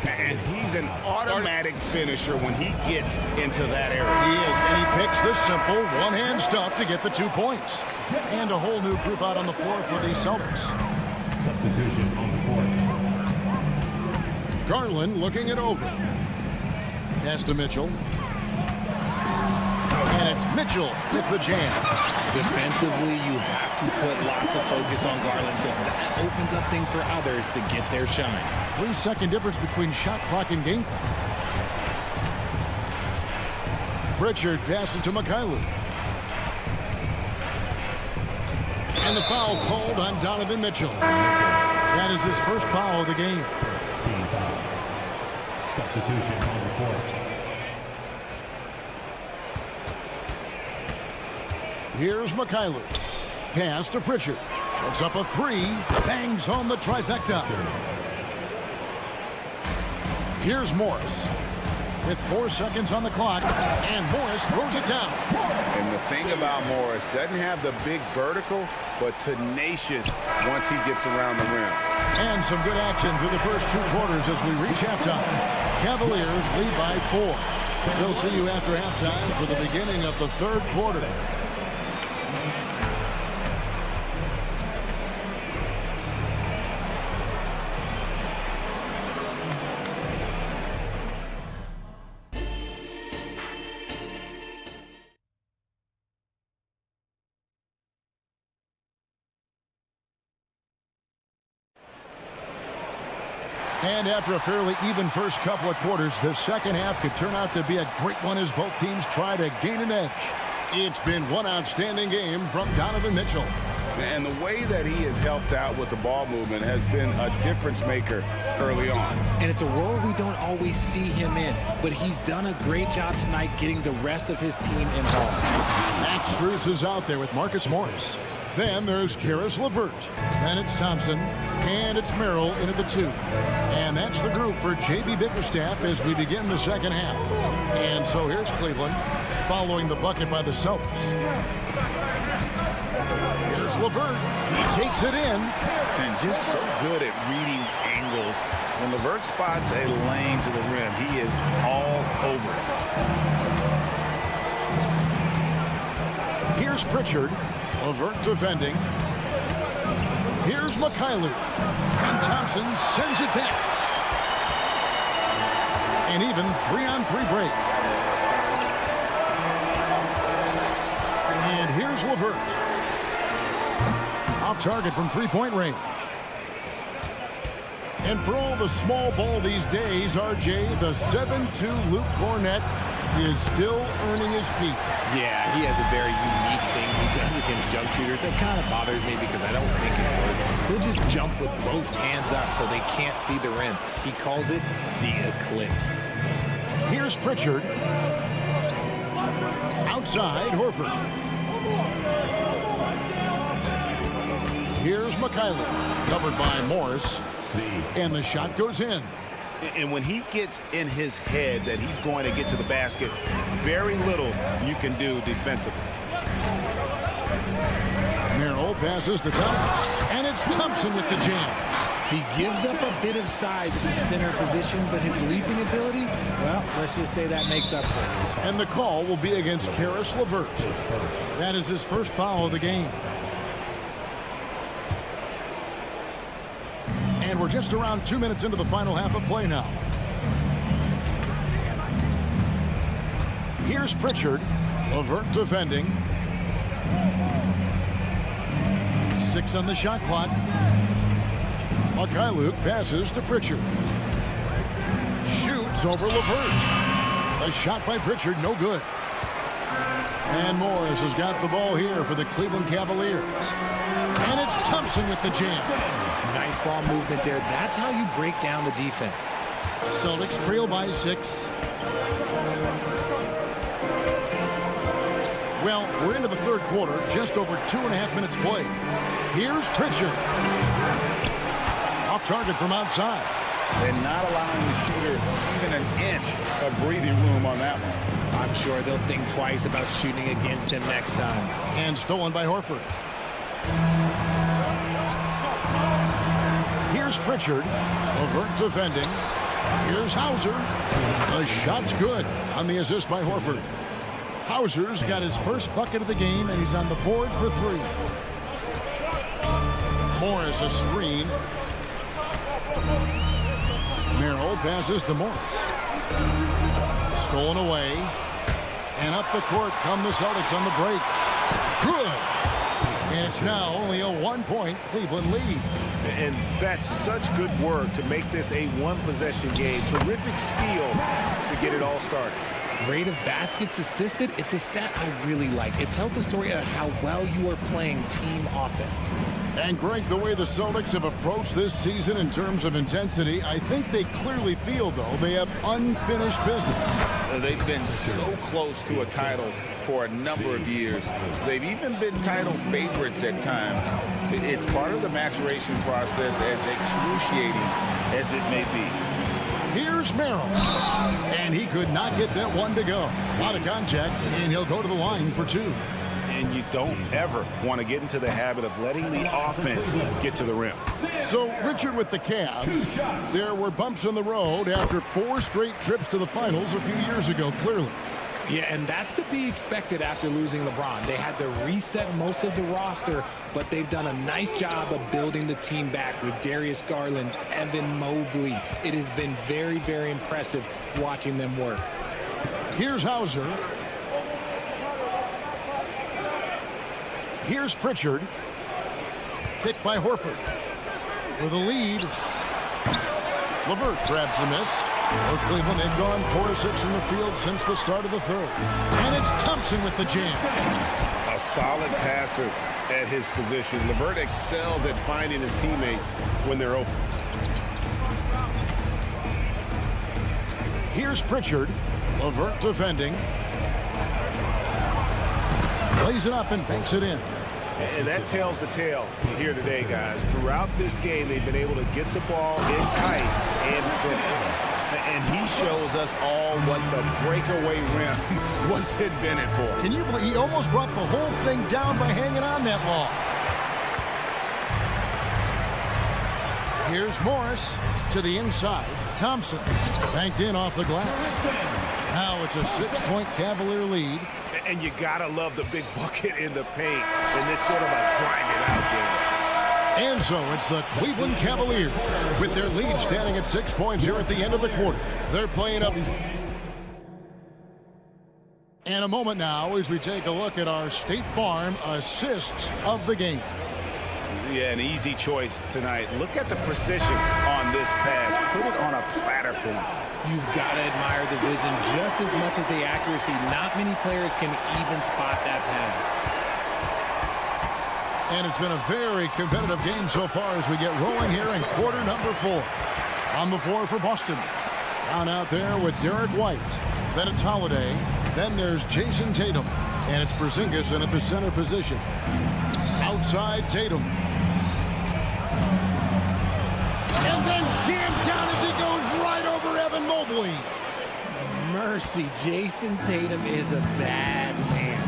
And he's an automatic finisher when he gets into that area. He is, and he picks the simple one-hand stuff to get the 2 points. And a whole new group out on the floor for the Celtics. Substitution on the court. Garland looking it over. Pass to Mitchell. And it's Mitchell with the jam. Defensively, you have to put lots of focus on Garland, so that opens up things for others to get their shine. 3-second difference between shot clock and game clock. Pritchard passes to Mikhailuk. And the foul called on Donovan Mitchell. That is his first foul of the game. Team foul. Substitution on the court. Here's Mikhailuk. Pass to Pritchard. Puts up a 3. Bangs home the trifecta. Here's Morris. With 4 seconds on the clock. And Morris throws it down. And the thing about Morris, doesn't have the big vertical, but tenacious once he gets around the rim. And some good action through the first 2 quarters as we reach halftime. Cavaliers lead by 4. They'll see you after halftime for the beginning of the 3rd quarter. And after a fairly even first couple of quarters, the second half could turn out to be a great one as both teams try to gain an edge. It's been one outstanding game from Donovan Mitchell. And the way that he has helped out with the ball movement has been a difference maker early on. And it's a role we don't always see him in, but he's done a great job tonight getting the rest of his team involved. Max Strus is out there with Marcus Morris. Then there's Karis LeVert. Then it's Thompson. And it's Merrill in at the 2. And that's the group for J.B. Bickerstaff as we begin the second half. And so here's Cleveland following the bucket by the Celtics. Here's LeVert. He takes it in. And just so good at reading angles. When LeVert spots a lane to the rim, he is all over it. Here's Pritchard. LeVert defending. Here's Mikhailuk. And Thompson sends it back. An even 3-on-3 break. And here's LeVert. Off target from 3-point range. And for all the small ball these days, RJ, the 7'2" Luke Cornett is still earning his keep. Yeah, he has a very unique thing he does against jump shooters. That kind of bothers me because I don't think it works. He'll just jump with both hands up so they can't see the rim. He calls it the eclipse. Here's Pritchard. Outside, Horford. Here's Mikhailuk. Covered by Morris. And the shot goes in. And when he gets in his head that he's going to get to the basket, very little you can do defensively. passes to Thompson, and it's Thompson with the jam. He gives up a bit of size at the center position, but his leaping ability, well, let's just say that makes up for it. And the call will be against Caris LeVert. That is his first foul of the game. And we're just around 2 minutes into the final half of play now. Here's Pritchard. LeVert defending. 6 on the shot clock. Luke passes to Pritchard. Shoots over LeVert. A shot by Pritchard, no good. And Morris has got the ball here for the Cleveland Cavaliers. And it's Thompson with the jam. Nice ball movement there. That's how you break down the defense. Celtics trail by 6. Well, we're into the third quarter, just over 2.5 minutes played. Here's Pritchard. Off target from outside. And not allowing the shooter even an inch of breathing room on that one. I'm sure they'll think twice about shooting against him next time. And stolen by Horford. Here's Pritchard. LeVert defending. Here's Hauser. The shot's good on the assist by Horford. Hauser's got his first bucket of the game, and he's on the board for 3. Morris a screen. Merrill passes to Morris. Stolen away. And up the court come the Celtics on the break. Good. And it's now only a 1-point Cleveland lead. And that's such good work to make this a one-possession game. Terrific steal to get it all started. Rate of baskets assisted, it's a stat I really like. It tells the story of how well you are playing team offense. And Greg, the way the Celtics have approached this season in terms of intensity, I think they clearly feel, though, they have unfinished business. They've been so close to a title for a number of years. They've even been title favorites at times. It's part of the maturation process, as excruciating as it may be. Here's Merrill. And he could not get that one to go. A lot of contact, and he'll go to the line for 2. And you don't ever want to get into the habit of letting the offense get to the rim. So, Richard, with the Cavs, there were bumps in the road after 4 straight trips to the finals a few years ago, clearly. Yeah, and that's to be expected after losing LeBron. They had to reset most of the roster, but they've done a nice job of building the team back with Darius Garland, Evan Mobley. It has been very, very impressive watching them work. Here's Hauser. Here's Pritchard. Picked by Horford. For the lead. LeVert grabs the miss. For Cleveland, they've gone 4 of 6 from the field since the start of the third. And it's Thompson with the jam. A solid passer at his position. LeVert excels at finding his teammates when they're open. Here's Pritchard. LeVert defending. Plays it up and banks it in. And that tells the tale here today, guys. Throughout this game, they've been able to get the ball in tight and finish. And he shows us all what the breakaway rim was invented for. Can you believe he almost brought the whole thing down by hanging on that long? Here's Morris to the inside. Thompson banked in off the glass. Now it's a 6-point Cavalier lead. And you gotta love the big bucket in the paint in this sort of a grind-it-out game. And so it's the Cleveland Cavaliers with their lead standing at 6 points here at the end of the quarter. They're playing up. And a moment now as we take a look at our State Farm assists of the game. Yeah, an easy choice tonight. Look at the precision on this pass. Put it on a platter for him. You've got to admire the vision just as much as the accuracy. Not many players can even spot that pass. And it's been a very competitive game so far as we get rolling here in quarter number 4. On the floor for Boston. Down out there with Derek White. Then it's Holiday. Then there's Jason Tatum. And it's Porzingis in at the center position. Outside Tatum. And then jammed down as he goes right over Evan Mobley. Mercy, Jason Tatum is a bad man.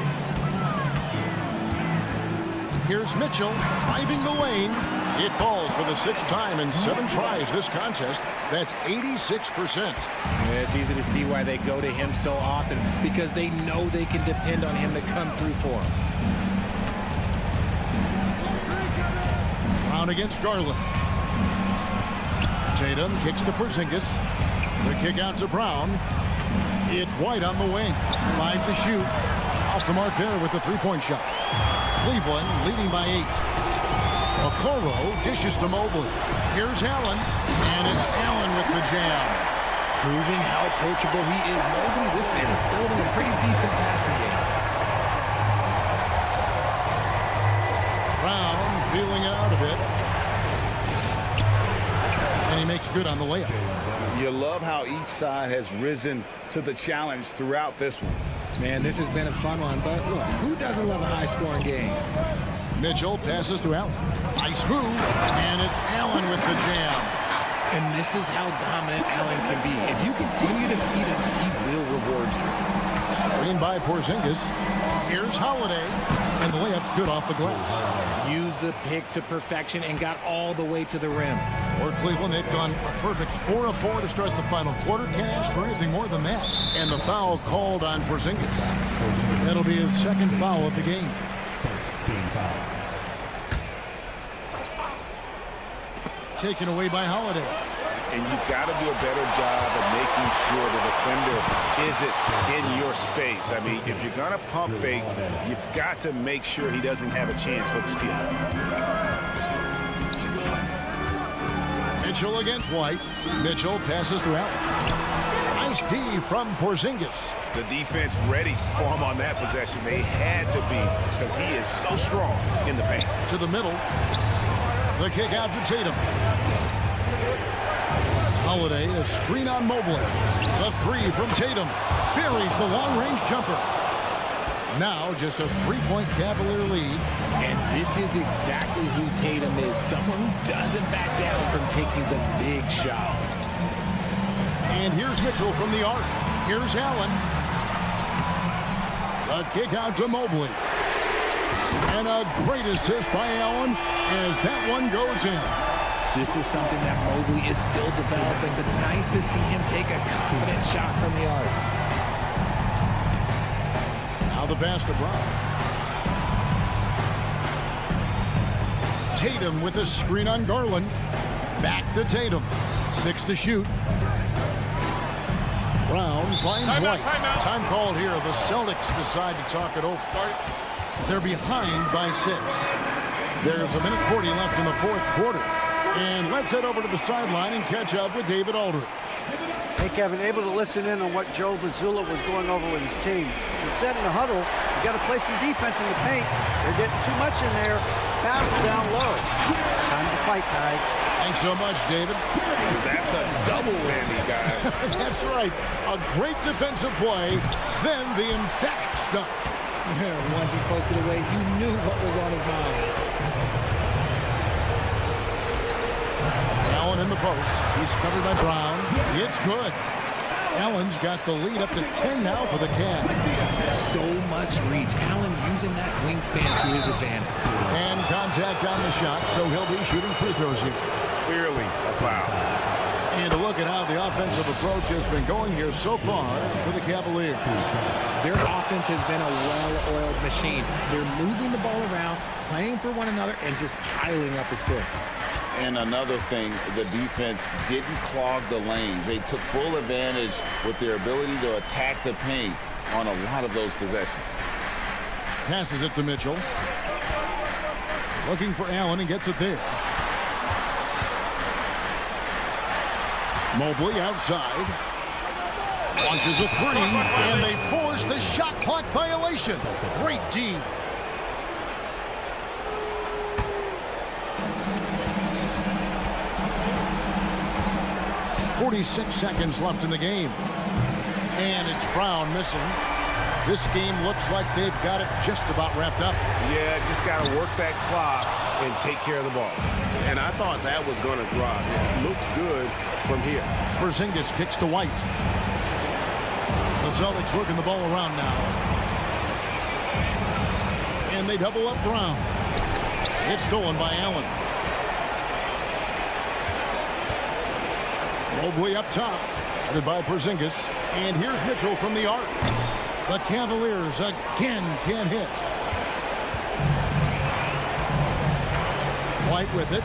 Here's Mitchell driving the lane. It falls for the 6th time in 7 tries this contest. That's 86%. Yeah, it's easy to see why they go to him so often, because they know they can depend on him to come through for them. Brown against Garland. Tatum kicks to Porzingis. The kick out to Brown. It's White on the wing. 5 to shoot. Off the mark there with the 3-point shot. Cleveland leading by 8. Okoro dishes to Mobley. Here's Allen. And it's Allen with the jam. Proving how coachable he is. Mobley, this man is building a pretty decent passing game. Brown feeling it out a bit. And he makes good on the layup. You love how each side has risen to the challenge throughout this one. Man, this has been a fun one, but look, who doesn't love a high-scoring game? Mitchell passes to Allen. Nice move, and it's Allen with the jam. And this is how dominant Allen can be. If you continue to feed him, he will reward you. Screen by Porzingis. Here's Holiday, and the layup's good off the glass. Used the pick to perfection and got all the way to the rim. For Cleveland, they've gone a perfect 4 of 4 to start the final quarter. Can't ask for anything more than that. And the foul called on Porzingis. That'll be his 2nd foul of the game. Taken away by Holiday. And you've got to do a better job of making sure the defender isn't in your space. I mean, if you're going to pump fake, you've got to make sure he doesn't have a chance for the steal. Mitchell against White. Mitchell passes to Allen. Nice D from Porzingis. The defense ready for him on that possession. They had to be, because he is so strong in the paint. To the middle. The kick out to Tatum. Holiday, a screen on Mobley. The 3 from Tatum. Buries the long-range jumper. Now just a 3-point Cavalier lead. And this is exactly who Tatum is. Someone who doesn't back down from taking the big shots. And here's Mitchell from the arc. Here's Allen. A kick out to Mobley. And a great assist by Allen as that one goes in. This is something that Mobley is still developing, but nice to see him take a confident shot from the arc. Now the pass to Brown. Tatum with a screen on Garland. Back to Tatum. 6 to shoot. Brown finds White. Time called here. The Celtics decide to talk it over. They're behind by 6. There's 1:40 left in the 4th quarter. And let's head over to the sideline and catch up with David Aldridge. Hey, Kevin, able to listen in on what Joe Mazzulla was going over with his team. He said in the huddle, you got to play some defense in the paint. They're getting too much in there. Pass down low. Time to fight, guys. Thanks so much, David. That's a double whammy, guys. That's right. A great defensive play, then the emphatic stuff. Once he poked it away, you knew what was on his mind. Allen in the post. He's covered by Brown. It's good. Allen's got the lead up to 10 now for the Cavs. So much reach. Allen using that wingspan to his advantage. And contact on the shot, so he'll be shooting free throws here. Clearly a foul. And to look at how the offensive approach has been going here so far for the Cavaliers. Their offense has been a well-oiled machine. They're moving the ball around, playing for one another, and just piling up assists. And another thing, the defense didn't clog the lanes. They took full advantage with their ability to attack the paint on a lot of those possessions. Passes it to Mitchell. Looking for Allen and gets it there. Mobley outside. Launches a 3, and they force the shot clock violation. Great team. .46 seconds left in the game. And it's Brown missing. This game looks like they've got it just about wrapped up. Yeah, just got to work that clock and take care of the ball. And I thought that was going to drop. It looked good from here. Porzingis kicks to White. The Celtics working the ball around now. And they double up Brown. It's stolen by Allen. Mobley up top. Headed by Porzingis. And here's Mitchell from the arc. The Cavaliers again can't hit. White with it.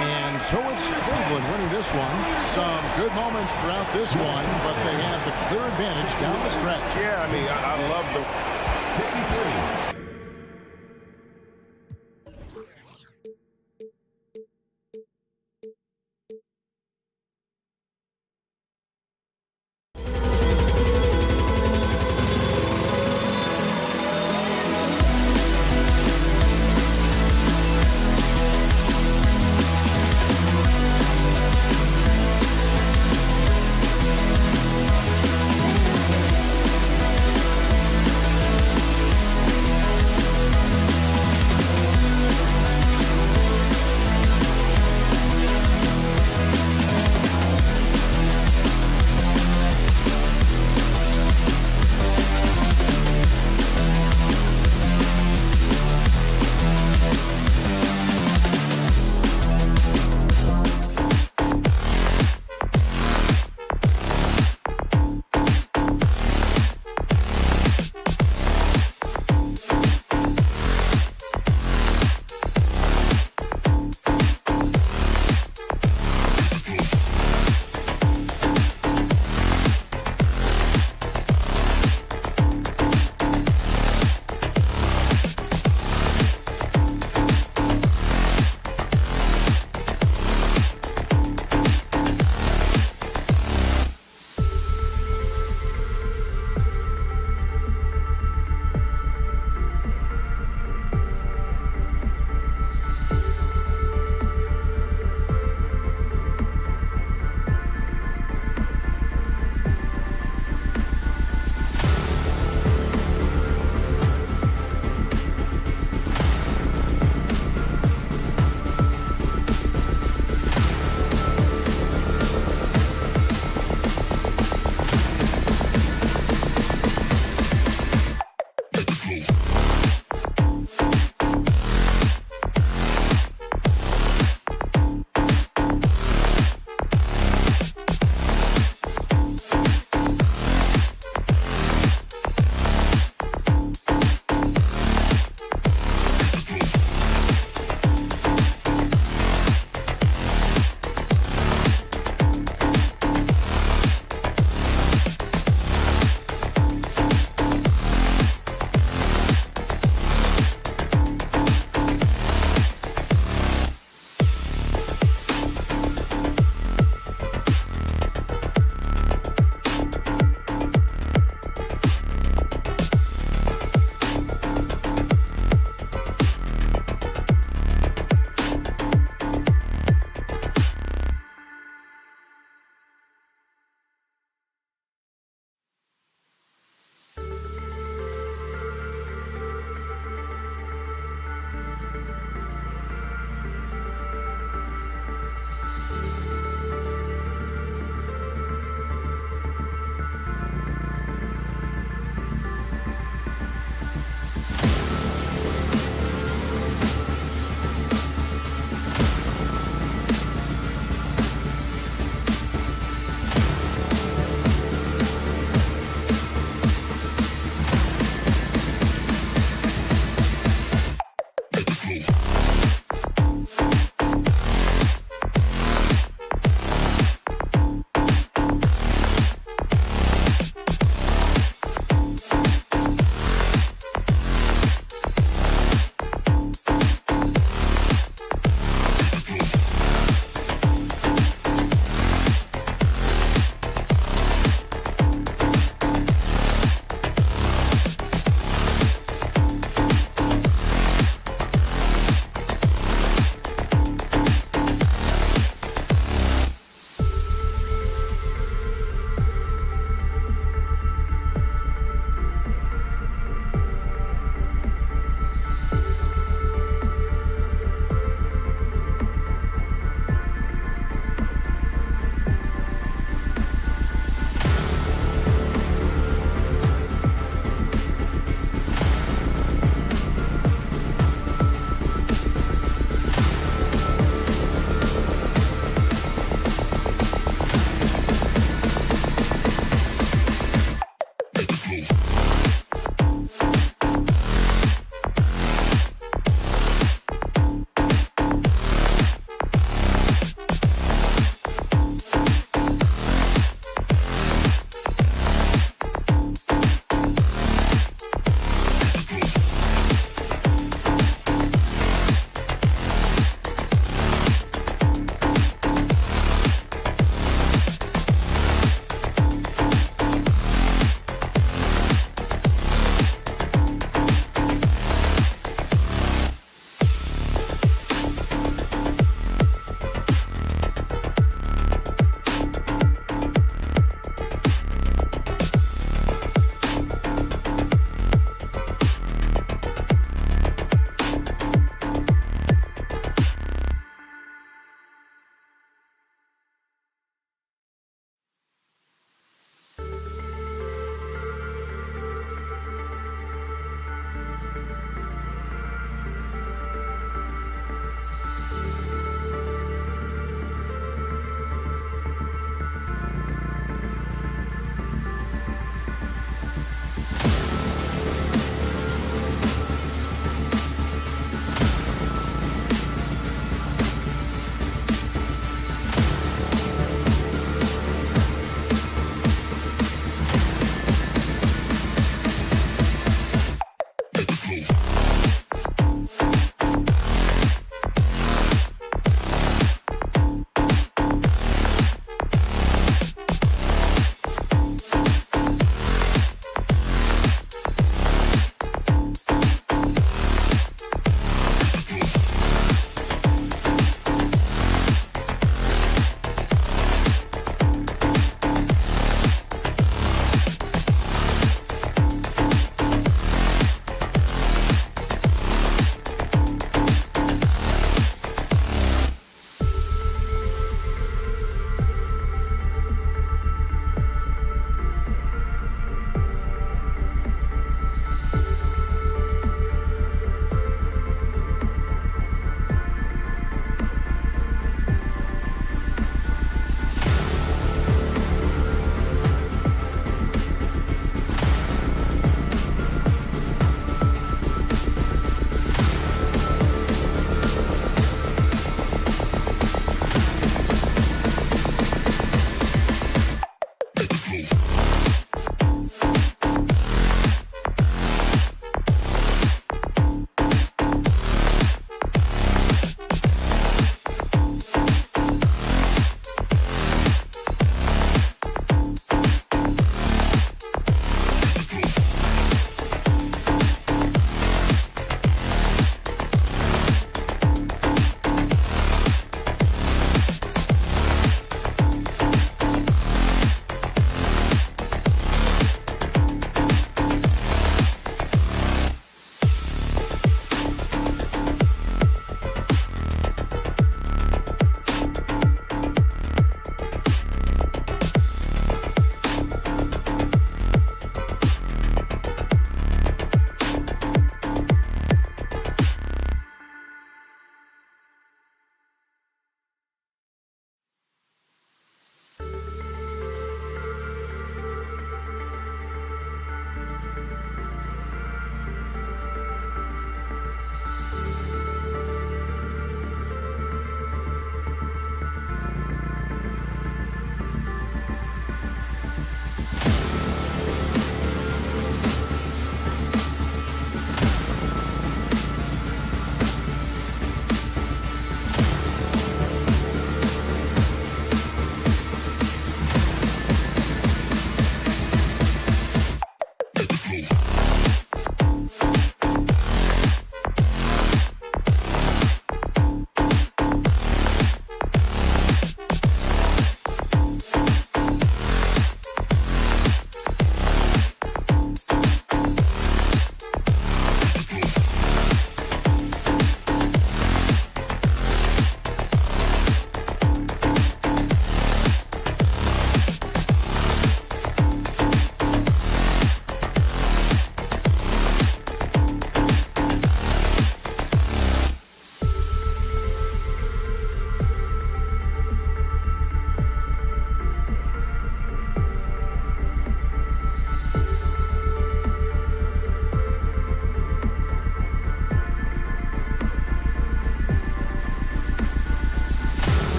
And so it's Cleveland winning this one. Some good moments throughout this one, but they have the clear advantage down the stretch. Yeah, I mean, I love the 53.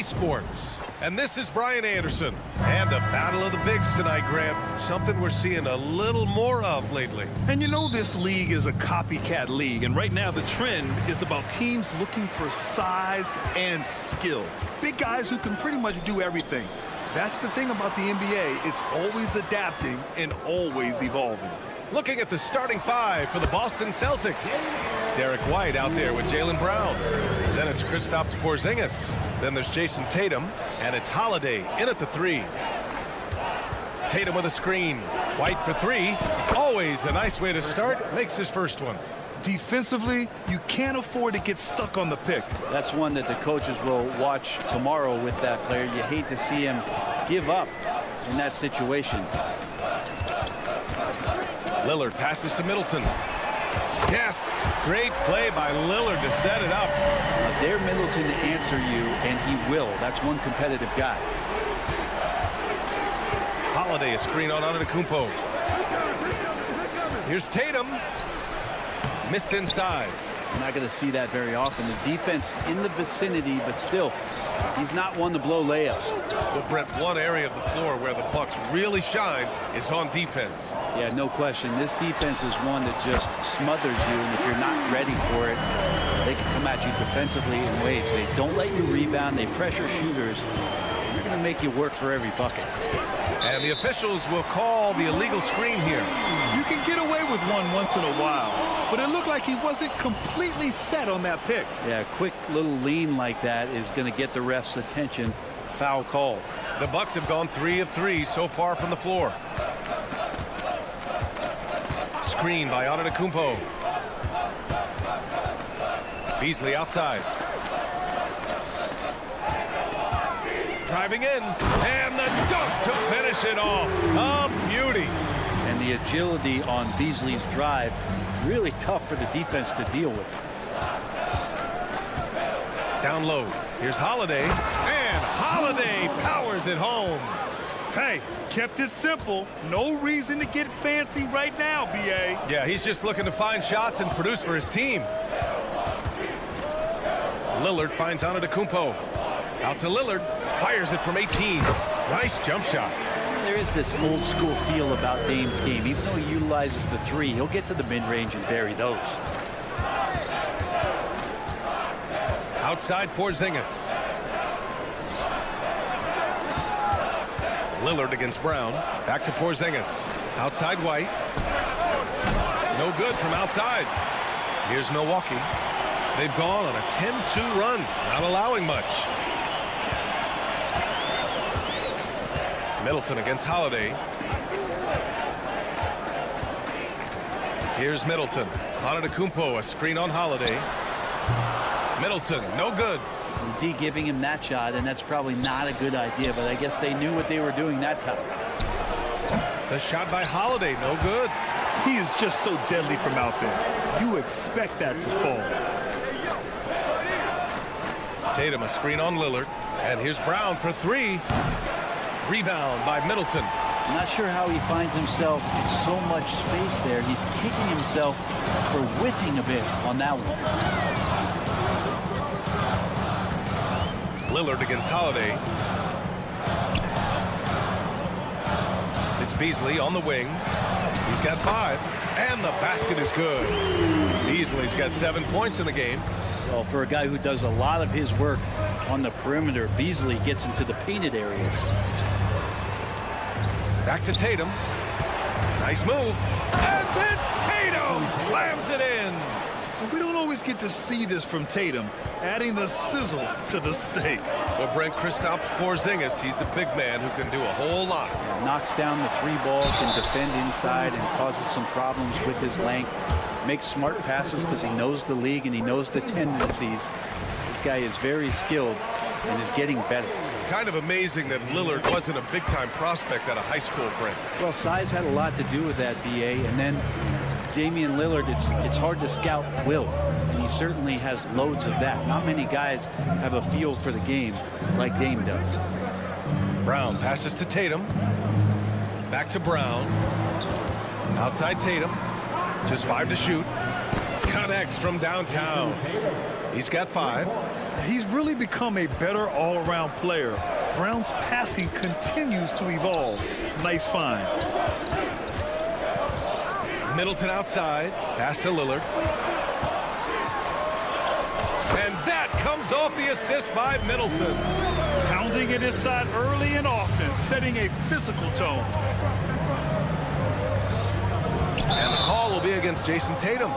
Sports. And this is Brian Anderson. And a battle of the bigs tonight, Grant. Something we're seeing a little more of lately. And you know this league is a copycat league, and right now the trend is about teams looking for size and skill. Big guys who can pretty much do everything. That's the thing about the NBA. It's always adapting and always evolving. Looking at the starting five for the Boston Celtics. Derek White out there with Jaylen Brown. Then it's Kristaps Porzingis. Then there's Jason Tatum. And it's Holiday in at the 3. Tatum with a screen. White for three. Always a nice way to start. Makes his first one. Defensively, you can't afford to get stuck on the pick. That's one that the coaches will watch tomorrow with that player. You hate to see him give up in that situation. Lillard passes to Middleton. Yes, great play by Lillard to set it up. Dare Middleton to answer you, and he will. That's one competitive guy. Holiday, a screen on Antetokounmpo. Here's Tatum. Missed inside. I'm not going to see that very often. The defense in the vicinity, but still, he's not one to blow layups. Well, Brett, one area of the floor where the Bucks really shine is on defense. Yeah, no question. This defense is one that just smothers you, and if you're not ready for it, they can come at you defensively in waves. They don't let you rebound. They pressure shooters. They're going to make you work for every bucket. And the officials will call the illegal screen here. You can get away with one once in a while, but it looked like he wasn't completely set on that pick. Yeah, a quick little lean like that is going to get the ref's attention. Foul call. The Bucks have gone 3 of 3 so far from the floor. Screen by Antetokounmpo. Beasley outside. Driving in, and the dunk to finish it off. A beauty. And the agility on Beasley's drive, really tough for the defense to deal with. Down low. Here's Holiday, and Holiday powers it home. Hey, kept it simple. No reason to get fancy right now, B.A. Yeah, he's just looking to find shots and produce for his team. Lillard finds Antetokounmpo. Out to Lillard. Fires it from 18. Nice jump shot. There is this old school feel about Dame's game. Even though he utilizes the three, he'll get to the mid-range and bury those. Outside Porzingis. Lillard against Brown. Back to Porzingis. Outside White. No good from outside. Here's Milwaukee. They've gone on a 10-2 run, not allowing much. Middleton against Holiday. Here's Middleton. Antetokounmpo, a screen on Holiday. Middleton, no good. D giving him that shot, and that's probably not a good idea, but I guess they knew what they were doing that time. The shot by Holiday, no good. He is just so deadly from out there. You expect that to fall. Tatum, a screen on Lillard. And here's Brown for three. Rebound by Middleton. I'm not sure how he finds himself in so much space there. He's kicking himself for whiffing a bit on that one. Lillard against Holiday. It's Beasley on the wing. He's got 5. And the basket is good. Beasley's got 7 points in the game. Well, for a guy who does a lot of his work on the perimeter, Beasley gets into the painted area. Back to Tatum. Nice move. And then Tatum slams it in. We don't always get to see this from Tatum, adding the sizzle to the steak. Well, Brent, Kristaps Porzingis, he's a big man who can do a whole lot. Knocks down the 3 ball, can defend inside, and causes some problems with his length. Makes smart passes because he knows the league and he knows the tendencies. This guy is very skilled and is getting better. Kind of amazing that Lillard wasn't a big-time prospect out of high school, Brent. Well, size had a lot to do with that, B.A. And then Damian Lillard, it's hard to scout will. And he certainly has loads of that. Not many guys have a feel for the game like Dame does. Brown passes to Tatum. Back to Brown. Outside Tatum. Just 5 to shoot. Connects from downtown. He's got 5. He's really become a better all-around player. Brown's passing continues to evolve. Nice find. Middleton outside. Pass to Lillard. And that comes off the assist by Middleton. Pounding it inside early and often, setting a physical tone. And the call will be against Jason Tatum.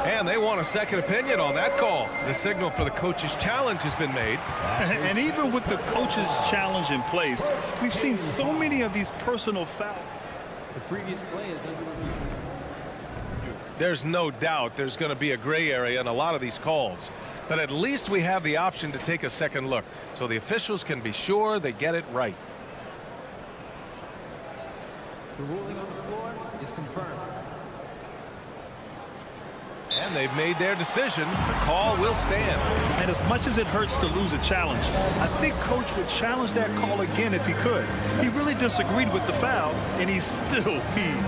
And they want a second opinion on that call. The signal for the coach's challenge has been made. And even with the coach's challenge in place, we've seen so many of these personal fouls. The previous play is under review. There's no doubt there's going to be a gray area in a lot of these calls. But at least we have the option to take a second look, so the officials can be sure they get it right. The ruling on the floor is confirmed. And they've made their decision. The call will stand. And as much as it hurts to lose a challenge, I think Coach would challenge that call again if he could. He really disagreed with the foul, and he's still peeved.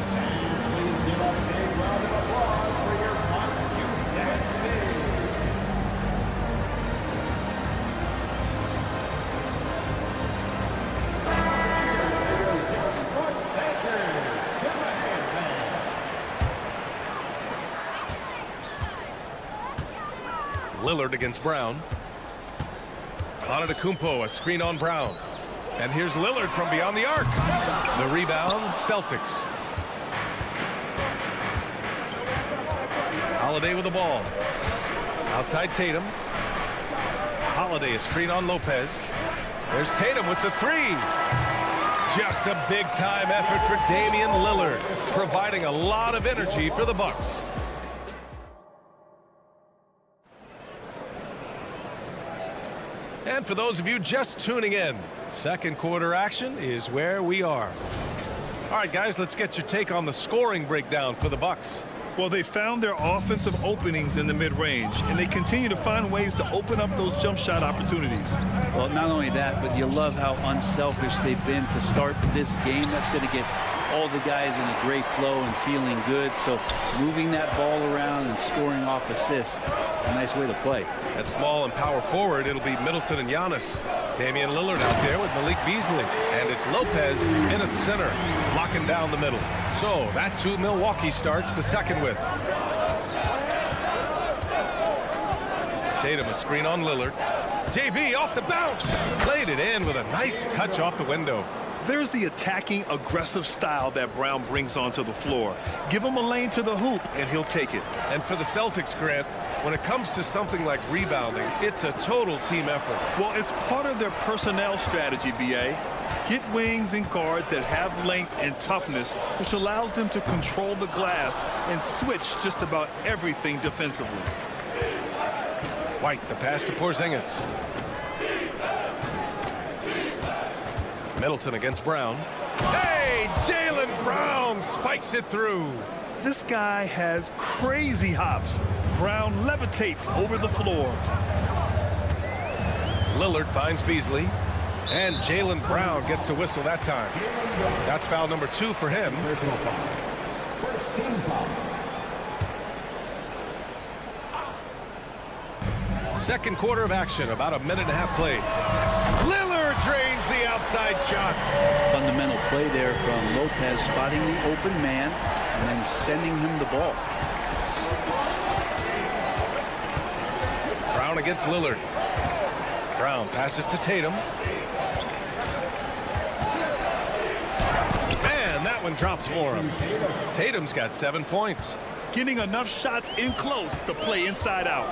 Lillard against Brown. Antetokounmpo, a screen on Brown. And here's Lillard from beyond the arc. The rebound, Celtics. Holiday with the ball. Outside Tatum. Holiday, a screen on Lopez. There's Tatum with the three. Just a big-time effort for Damian Lillard, providing a lot of energy for the Bucks. And for those of you just tuning in, second quarter action is where we are. All right, guys, let's get your take on the scoring breakdown for the Bucks. Well, they found their offensive openings in the mid-range, and they continue to find ways to open up those jump shot opportunities. Well, not only that, but you love how unselfish they've been to start this game. That's going to get all the guys in a great flow and feeling good. So moving that ball around and scoring off assists, it's a nice way to play. At small and power forward, it'll be Middleton and Giannis. Damian Lillard out there with Malik Beasley. And it's Lopez in at center, locking down the middle. So that's who Milwaukee starts the second with. Tatum, a screen on Lillard. JB off the bounce. Played it in with a nice touch off the window. There's the attacking, aggressive style that Brown brings onto the floor. Give him a lane to the hoop, and he'll take it. And for the Celtics, Grant, when it comes to something like rebounding, it's a total team effort. Well, it's part of their personnel strategy, B.A. Get wings and guards that have length and toughness, which allows them to control the glass and switch just about everything defensively. White, the pass to Porzingis. Middleton against Brown. Hey, Jaylen Brown spikes it through. This guy has crazy hops. Brown levitates over the floor. Lillard finds Beasley. And Jaylen Brown gets a whistle that time. That's foul number 2 for him. First team foul. Second quarter of action, about a minute and a half played. Lillard drains the outside shot. Fundamental play there from Lopez, spotting the open man and then sending him the ball. Brown against Lillard. Brown passes to Tatum. And that one drops for him. Tatum's got 7 points. Getting enough shots in close to play inside out.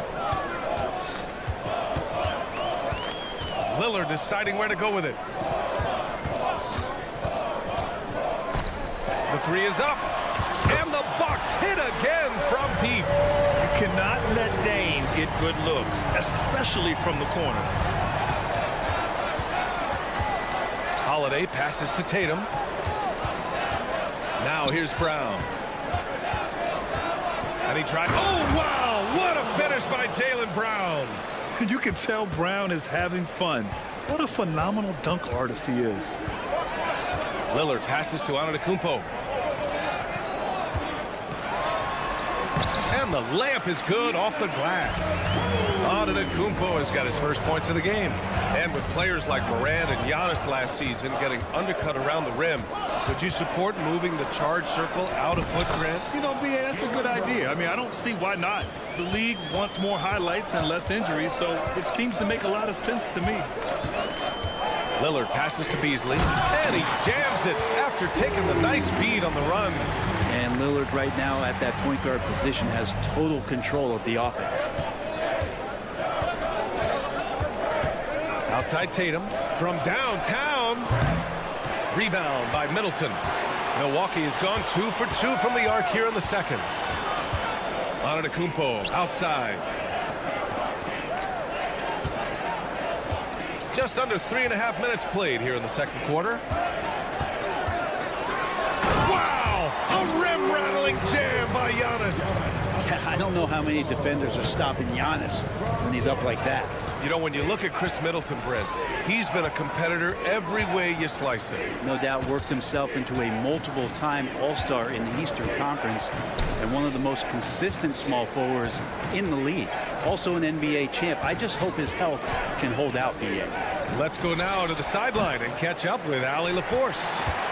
Lillard deciding where to go with it. The three is up. And the Bucks hit again from deep. You cannot let Dame get good looks, especially from the corner. Holiday passes to Tatum. Now here's Brown. And he tries. Oh, wow. What a finish by Jaylen Brown. You can tell Brown is having fun. What a phenomenal dunk artist he is. Lillard passes to Antetokounmpo. And the layup is good off the glass. Antetokounmpo has got his first points of the game. And with players like Morant and Giannis last season getting undercut around the rim, would you support moving the charge circle out of foot, Grant? You know, B.A., that's a good idea. I mean, I don't see why not. The league wants more highlights and less injuries, so it seems to make a lot of sense to me. Lillard passes to Beasley, and he jams it after taking the nice feed on the run. And Lillard right now at that point guard position has total control of the offense. Outside Tatum from downtown. Rebound by Middleton. Milwaukee has gone 2 for 2 from the arc here in the second. Antetokounmpo outside. Just under 3.5 minutes played here in the second quarter. Wow! A rim-rattling jam by Giannis. Yeah, I don't know how many defenders are stopping Giannis when he's up like that. You know, when you look at Chris Middleton, Brent, he's been a competitor every way you slice it. No doubt worked himself into a multiple-time All-Star in the Eastern Conference and one of the most consistent small forwards in the league. Also an NBA champ. I just hope his health can hold out, B.A. Let's go now to the sideline and catch up with Allie LaForce.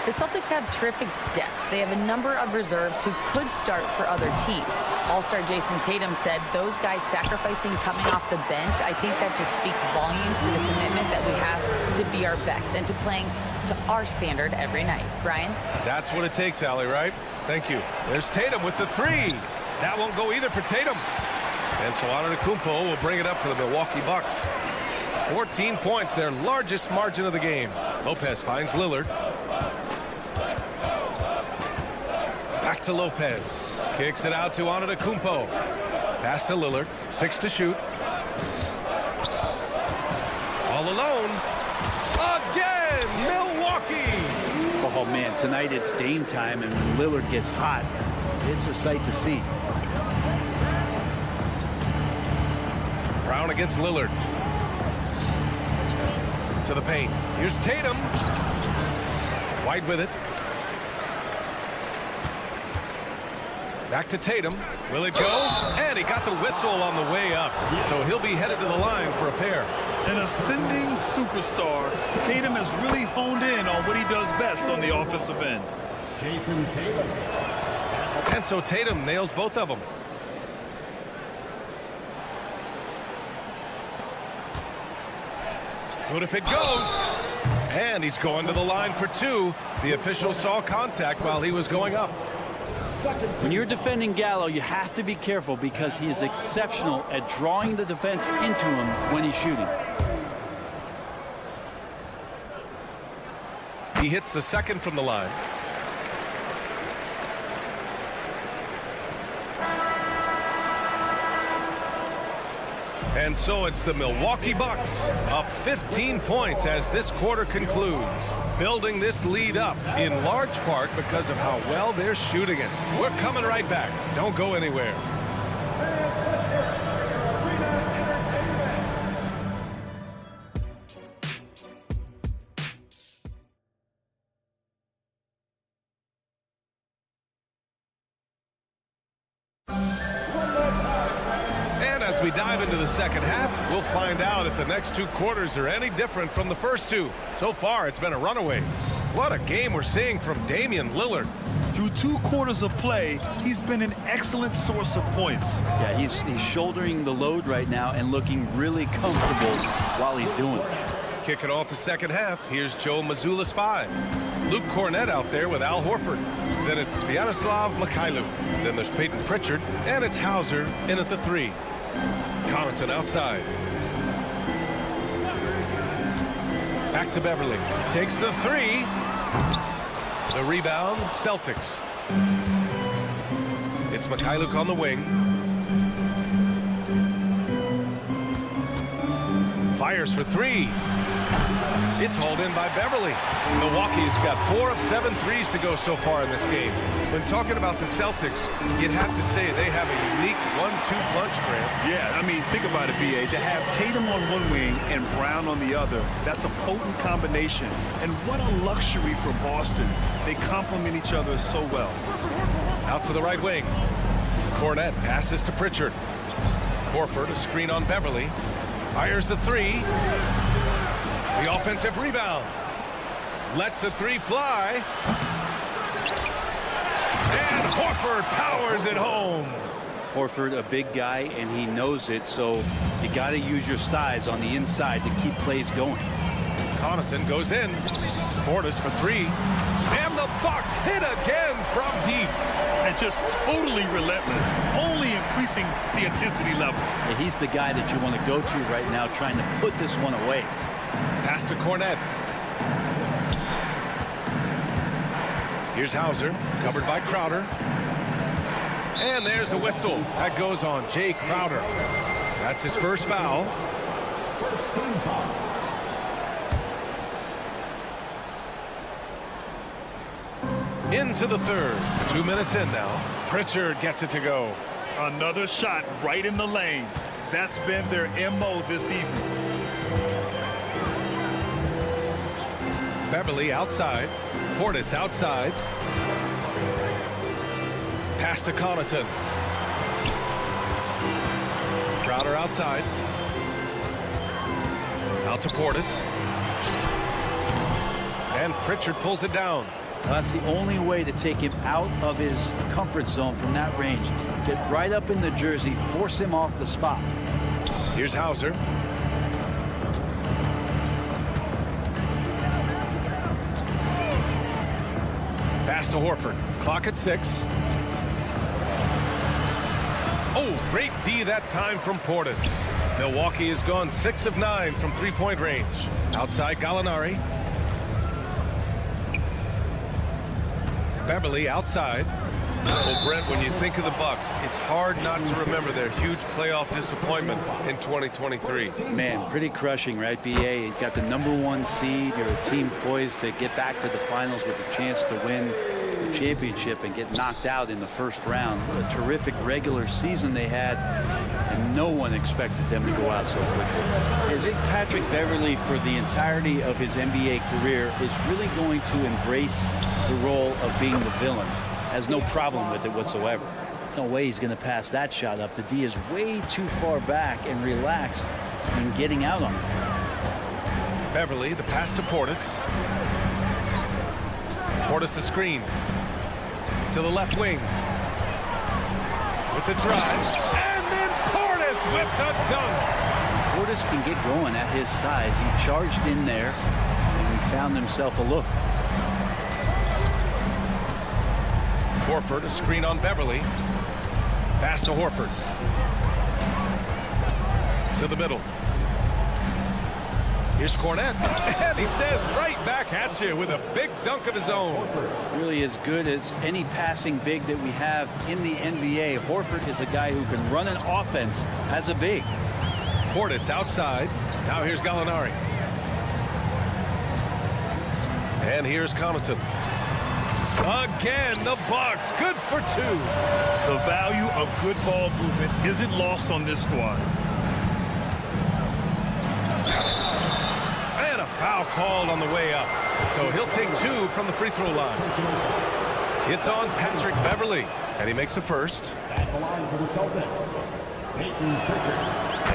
The Celtics have terrific depth. They have a number of reserves who could start for other teams. All-star Jason Tatum said those guys sacrificing coming off the bench, I think that just speaks volumes to the commitment that we have to be our best and to playing to our standard every night. Brian? That's what it takes, Allie, right? Thank you. There's Tatum with the three. That won't go either for Tatum. And so Antetokounmpo will bring it up for the Milwaukee Bucks. 14 points, their largest margin of the game. Lopez finds Lillard. Back to Lopez. Kicks it out to Antetokounmpo. Pass to Lillard. 6 to shoot. All alone. Again, Milwaukee. Oh, man, tonight it's Dame time, and when Lillard gets hot, it's a sight to see. Brown against Lillard. To the paint. Here's Tatum. White with it. Back to Tatum. Will it go? And he got the whistle on the way up. So he'll be headed to the line for a pair. An ascending superstar, Tatum has really honed in on what he does best on the offensive end. Jason Tatum. And so Tatum nails both of them. Good if it goes. And he's going to the line for 2. The official saw contact while he was going up. When you're defending Gallo, you have to be careful because he is exceptional at drawing the defense into him when he's shooting. He hits the second from the line. And so it's the Milwaukee Bucks up 15 points as this quarter concludes, building this lead up in large part because of how well they're shooting it. We're coming right back. Don't go anywhere. As we dive into the second half, we'll find out if the next 2 quarters are any different from the first 2. So far, it's been a runaway. What a game we're seeing from Damian Lillard. Through 2 quarters of play, he's been an excellent source of points. Yeah, he's shouldering the load right now and looking really comfortable while he's doing it. Kicking off the second half, here's Joe Mazzulla's 5. Luke Cornett out there with Al Horford. Then it's Sviatoslav Mikhailuk. Then there's Peyton Pritchard, and it's Hauser in at the 3. Connaughton outside. Back to Beverly. Takes the 3. The rebound, Celtics. It's Mikhailuk on the wing. Fires for 3. It's hauled in by Beverly. Milwaukee's got 4 of 7 threes to go so far in this game. When talking about the Celtics, you'd have to say they have a unique 1-2 punch, Grant. Yeah, I mean, think about it, B.A. To have Tatum on one wing and Brown on the other, that's a potent combination. And what a luxury for Boston. They complement each other so well. Out to the right wing. Cornett passes to Pritchard. Horford, a screen on Beverly. Fires the 3. The offensive rebound. Lets the 3 fly. And Horford powers it home. Horford, a big guy, and he knows it, so you got to use your size on the inside to keep plays going. Connaughton goes in. Portis for 3. And the Bucks hit again from deep. and just totally relentless, only increasing the intensity level. Yeah, he's the guy that you want to go to right now, trying to put this one away. Pass to Cornette. Here's Hauser, covered by Crowder. And there's a whistle. That goes on Jay Crowder. That's his first foul. First team foul. Into the third. 2 minutes in now. Pritchard gets it to go. Another shot right in the lane. That's been their MO this evening. Beverly outside. Portis outside. Pass to Connaughton. Crowder outside. Out to Portis. And Pritchard pulls it down. Well, that's the only way to take him out of his comfort zone from that range. Get right up in the jersey, force him off the spot. Here's Hauser. Pass to Horford. Clock at 6. Oh, great D that time from Portis. Milwaukee has gone 6 of 9 from three-point range. Outside Gallinari. Beverly outside. Well, Brent, when you think of the Bucks, it's hard not to remember their huge playoff disappointment in 2023. Man, pretty crushing, right, BA? You got the #1 seed. You're a team poised to get back to the finals with a chance to win the championship and get knocked out in the first round. What a terrific regular season they had, and no one expected them to go out so quickly. I think Patrick Beverly, for the entirety of his NBA career, is really going to embrace the role of being the villain. Has no problem with it whatsoever. No way he's going to pass that shot up. The D is way too far back and relaxed in getting out on it. Beverly, the pass to Portis. Portis a screen. To the left wing. With the drive. And then Portis with the dunk. Portis can get going at his size. He charged in there and he found himself a look. Horford, a screen on Beverly. Pass to Horford. To the middle. Here's Cornette. And he says right back at you with a big dunk of his own. Really as good as any passing big that we have in the NBA. Horford is a guy who can run an offense as a big. Portis outside. Now here's Gallinari. And here's Connaughton. Again, the Bucks, good for 2. The value of good ball movement isn't lost on this squad. And a foul called on the way up. So he'll take 2 from the free throw line. It's on Patrick Beverly, and he makes a first. At the line for the Celtics, Peyton Pritchard.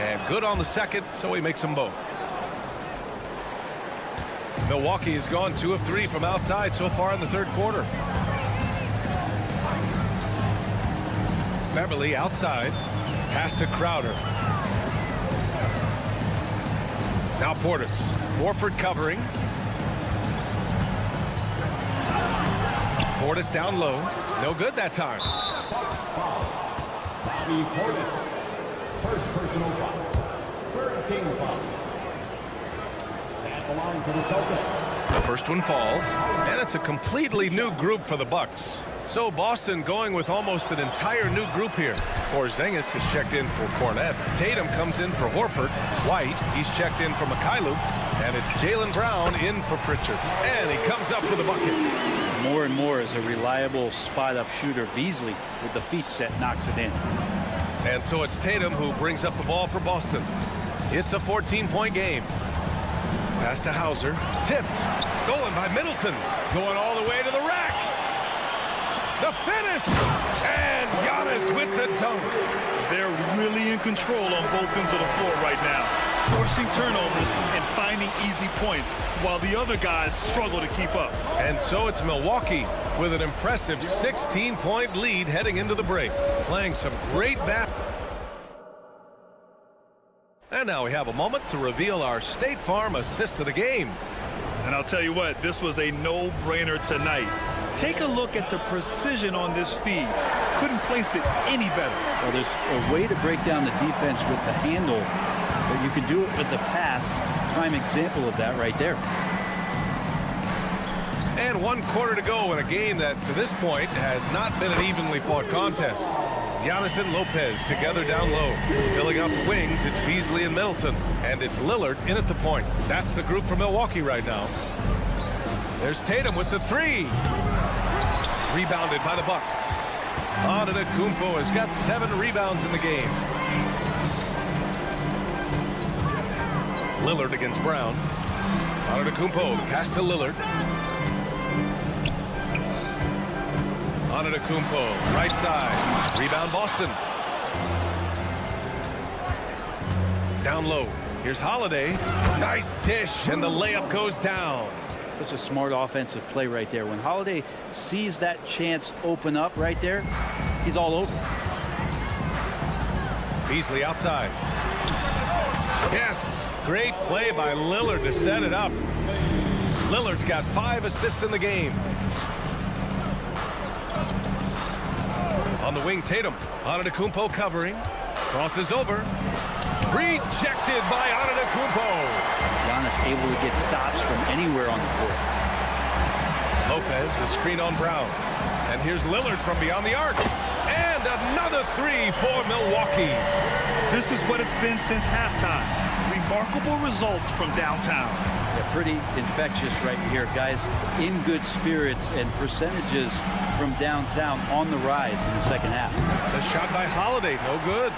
And good on the second, so he makes them both. Milwaukee has gone 2 of 3 from outside so far in the third quarter. Beverly outside. Pass to Crowder. Now Portis. Horford covering. Portis down low. No good that time. Bobby Portis. First personal foul. Third team foul. At the line for the Celtics. The first one falls, and it's a completely new group for the Bucks. So Boston going with almost an entire new group here. Porzingis has checked in for Cornette. Tatum comes in for Horford. White, he's checked in for Mikhailuk. And it's Jaylen Brown in for Pritchard. And he comes up with a bucket. More and more as a reliable spot-up shooter. Beasley, with the feet set, knocks it in. And so it's Tatum who brings up the ball for Boston. It's a 14-point game. Pass to Hauser. Tipped. Stolen by Middleton. Going all the way to the rack. The finish. And Giannis with the dunk. They're really in control on both ends of the floor right now, forcing turnovers and finding easy points while the other guys struggle to keep up. And so it's Milwaukee with an impressive 16-point lead heading into the break. Playing some great basketball. And now we have a moment to reveal our State Farm assist of the game. And I'll tell you what, this was a no-brainer tonight. Take a look at the precision on this feed. Couldn't place it any better. Well, there's a way to break down the defense with the handle, but you can do it with the pass. Prime example of that right there. And 1 quarter to go in a game that, to this point, has not been an evenly fought contest. Giannis and Lopez together down low. Filling out the wings, it's Beasley and Middleton. And it's Lillard in at the point. That's the group from Milwaukee right now. There's Tatum with the 3. Rebounded by the Bucks. Antetokounmpo has got 7 rebounds in the game. Lillard against Brown. Antetokounmpo, the pass to Lillard. Antetokounmpo, right side. Rebound Boston. Down low. Here's Holiday. Nice dish, and the layup goes down. Such a smart offensive play right there. When Holiday sees that chance open up right there, he's all over. Beasley outside. Yes, great play by Lillard to set it up. Lillard's got 5 assists in the game. On the wing, Tatum. Antetokounmpo covering. Crosses over. Rejected by Antetokounmpo. Giannis able to get stops from anywhere on the court. Lopez, the screen on Brown. And here's Lillard from beyond the arc. And another 3 for Milwaukee. This is what it's been since halftime. Remarkable results from downtown. Yeah, pretty infectious right here. Guys in good spirits, and percentages from downtown on the rise in the second half. The shot by Holiday, no good.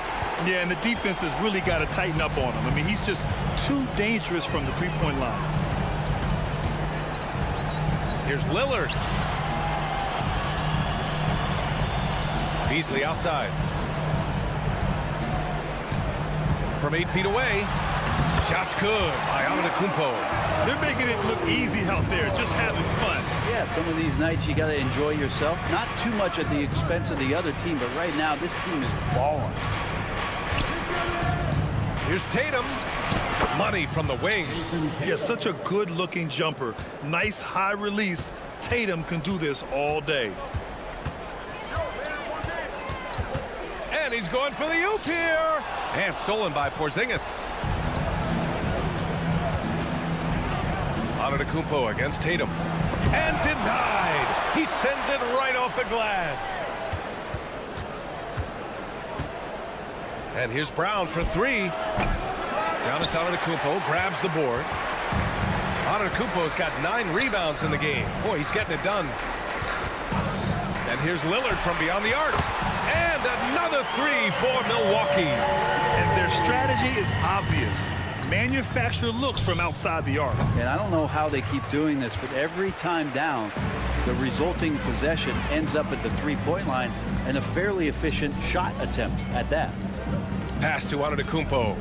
Yeah, and the defense has really got to tighten up on him. I mean, he's just too dangerous from the three-point line. Here's Lillard. Beasley outside. From 8 feet away. Shot's good by Antetokounmpo. They're making it look easy out there, just having fun. Yeah, some of these nights you got to enjoy yourself. Not too much at the expense of the other team, but right now this team is balling. Here's Tatum. Money from the wing. Yeah, such a good-looking jumper. Nice high release. Tatum can do this all day. And he's going for the oop here. And stolen by Porzingis. Antetokounmpo against Tatum. And denied. He sends it right off the glass. And here's Brown for 3. Giannis Antetokounmpo grabs the board. Antetokounmpo's got 9 rebounds in the game. Boy, he's getting it done. And here's Lillard from beyond the arc. And another 3 for Milwaukee. And their strategy is obvious. Manufacture looks from outside the arc. And I don't know how they keep doing this, but every time down, the resulting possession ends up at the three-point line, and a fairly efficient shot attempt at that. Pass to Antetokounmpo.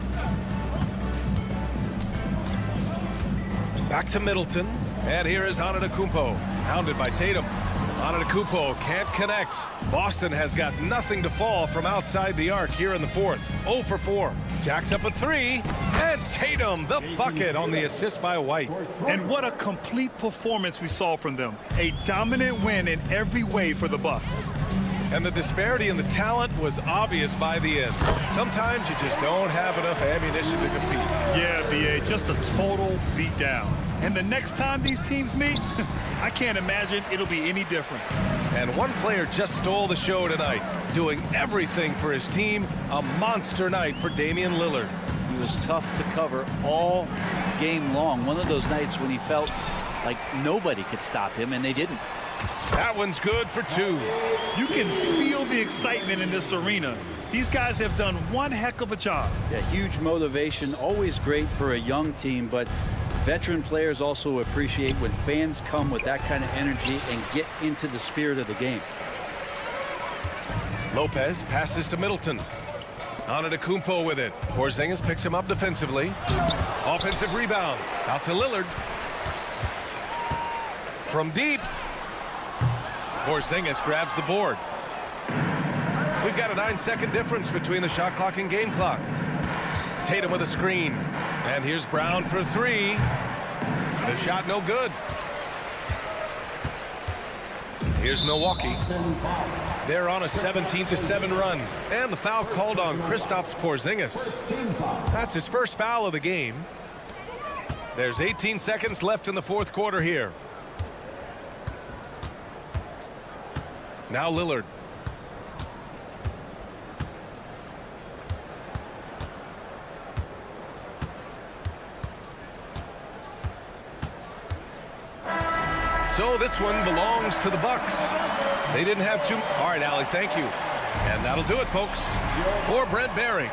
Back to Middleton. And here is Antetokounmpo. Hounded by Tatum. Antetokounmpo can't connect. Boston has got nothing to fall from outside the arc here in the 4th. 0 for 4. Jacks up a 3. And Tatum, the bucket on the assist by White. And what a complete performance we saw from them. A dominant win in every way for the Bucks. And the disparity in the talent was obvious by the end. Sometimes you just don't have enough ammunition to compete. Yeah, B.A., just a total beatdown. And the next time these teams meet, I can't imagine it'll be any different. And one player just stole the show tonight, doing everything for his team. A monster night for Damian Lillard. He was tough to cover all game long. One of those nights when he felt like nobody could stop him, and they didn't. That one's good for 2. You can feel the excitement in this arena. These guys have done one heck of a job. Yeah, huge motivation, always great for a young team, but veteran players also appreciate when fans come with that kind of energy and get into the spirit of the game. Lopez passes to Middleton. Antetokounmpo with it. Porzingis picks him up defensively. Offensive rebound. Out to Lillard. From deep. Porzingis grabs the board. We've got a 9-second difference between the shot clock and game clock. Tatum with a screen. And here's Brown for 3. The shot no good. Here's Milwaukee. They're on a 17-7 run. And the foul called on Kristaps Porzingis. That's his first foul of the game. There's 18 seconds left in the fourth quarter here. Now Lillard. So this one belongs to the Bucks. They didn't have too. All right, Allie, thank you. And that'll do it, folks. For Brent Barry.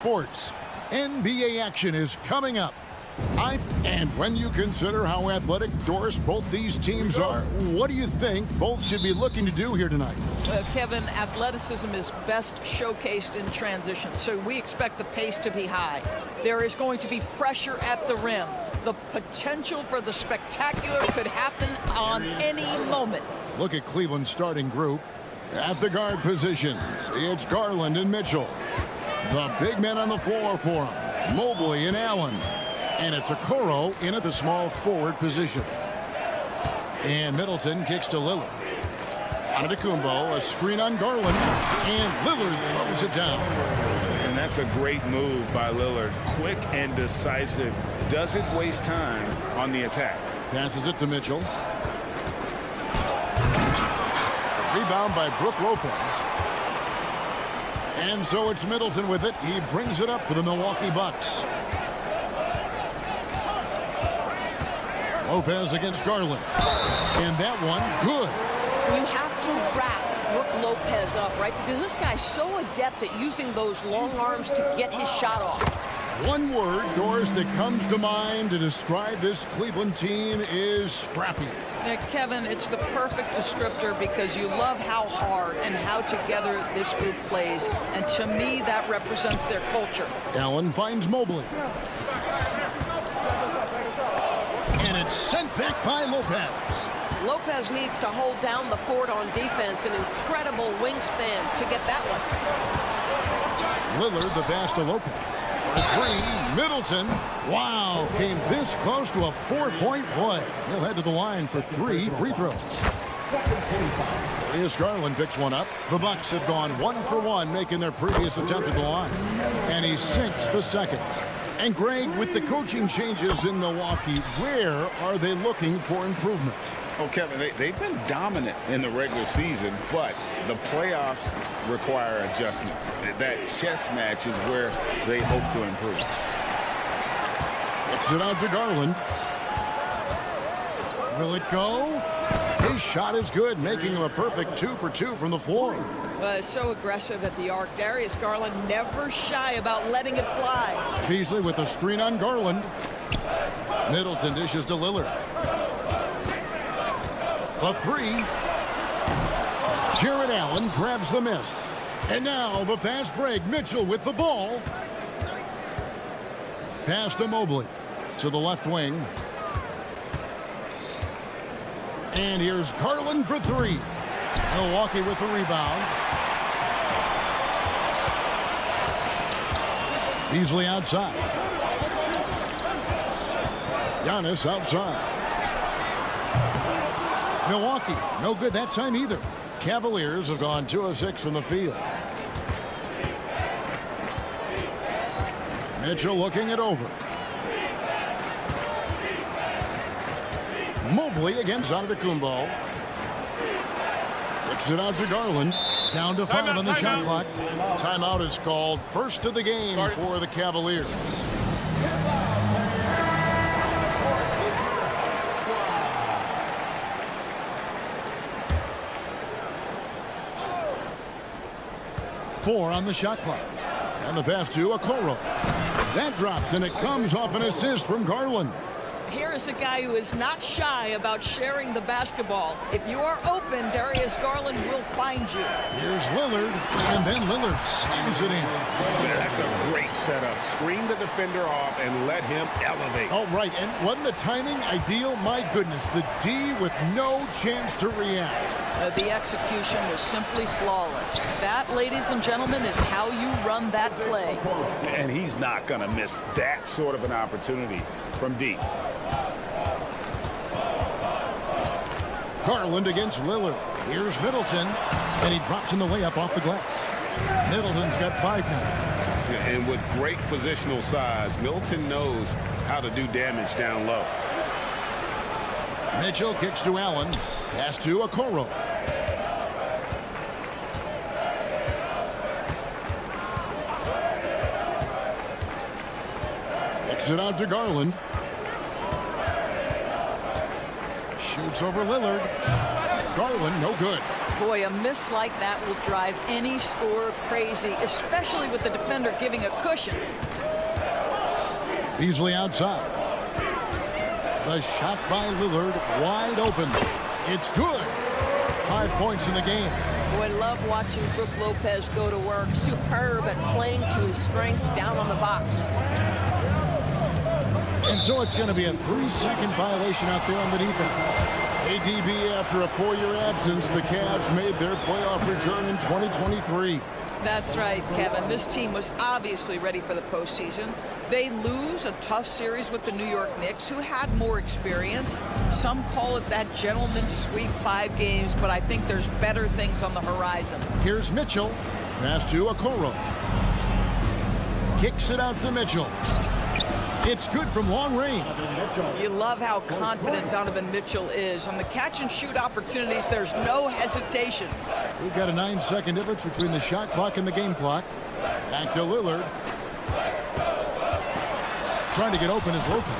Sports. NBA action is coming up. And when you consider how athletic, Doris, both these teams are, what do you think both should be looking to do here tonight? Kevin, athleticism is best showcased in transition, so we expect the pace to be high. There is going to be pressure at the rim. The potential for the spectacular could happen on any moment. Look at Cleveland's starting group. At the guard positions, it's Garland and Mitchell. The big men on the floor for him, Mobley and Allen. And it's Okoro in at the small forward position. And Middleton kicks to Lillard. Antetokounmpo, a screen on Garland, and Lillard throws it down. And that's a great move by Lillard. Quick and decisive. Doesn't waste time on the attack. Passes it to Mitchell. Rebound by Brook Lopez. And so it's Middleton with it. He brings it up for the Milwaukee Bucks. Lopez against Garland. And that one, good. You have to wrap Brook Lopez up, right? Because this guy's so adept at using those long arms to get his shot off. One word, Doris, that comes to mind to describe this Cleveland team is scrappy. Kevin, it's the perfect descriptor because you love how hard and how together this group plays. And to me, that represents their culture. Allen finds Mobley. And it's sent back by Lopez. Lopez needs to hold down the fort on defense. An incredible wingspan to get that one. Lillard, the pass to Lopez. For three, Middleton. Wow, came this close to a 4-point play. He'll head to the line for 3 free throws. Here's Garland picks one up. The Bucks have gone 1 for 1, making their previous attempt at the line. And he sinks the second. And Greg, with the coaching changes in Milwaukee, where are they looking for improvement? Oh, Kevin, they've been dominant in the regular season, but the playoffs require adjustments. That chess match is where they hope to improve. Kicks it out to Garland. Will it go? His shot is good, making him a perfect 2 for 2 from the floor. So aggressive at the arc. Darius Garland never shy about letting it fly. Beasley with a screen on Garland. Middleton dishes to Lillard. The three. Jared Allen grabs the miss. And now the fast break. Mitchell with the ball. Pass to Mobley. To the left wing. And here's Garland for three. Milwaukee with the rebound. Beasley outside. Giannis outside. Milwaukee, no good that time either. Cavaliers have gone 2 of 6 from the field. Mitchell looking it over. Mobley against Antetokounmpo. Kicks it out to Garland. Down to 5 on the shot clock. Timeout is called. First of the game for the Cavaliers. Four on the shot clock. And the pass to Okoro. That drops, and it comes off an assist from Garland. Here is a guy who is not shy about sharing the basketball. If you are open, Darius Garland will find you. Here's Lillard, and then Lillard slams it in. That's a great setup. Screen the defender off and let him elevate. Oh, right, and wasn't the timing ideal? My goodness, the D with no chance to react. The execution was simply flawless. That, ladies and gentlemen, is how you run that play. And he's not going to miss that sort of an opportunity from deep. Garland against Lillard. Here's Middleton, and he drops in the layup off the glass. Middleton's got 5 now. And with great positional size, Middleton knows how to do damage down low. Mitchell kicks to Allen. Pass to Okoro. Kicks it out to Garland. Shoots over Lillard. Garland, no good. Boy, a miss like that will drive any scorer crazy, especially with the defender giving a cushion. Beasley outside. The shot by Lillard, wide open. It's good. 5 points in the game. Boy, love watching Brook Lopez go to work. Superb at playing to his strengths down on the box. And so it's going to be a 3-second violation out there on the defense. ADB, after a 4-year absence, the Cavs made their playoff return in 2023. That's right, Kevin. This team was obviously ready for the postseason. They lose a tough series with the New York Knicks, who had more experience. Some call it that gentleman's sweep, 5 games, but I think there's better things on the horizon. Here's Mitchell. Pass to Okoro. Kicks it out to Mitchell. It's good from long range. You love how confident Donovan Mitchell is. On the catch-and-shoot opportunities, there's no hesitation. We've got a 9-second difference between the shot clock and the game clock. Back to Lillard. Trying to get open is Lopez.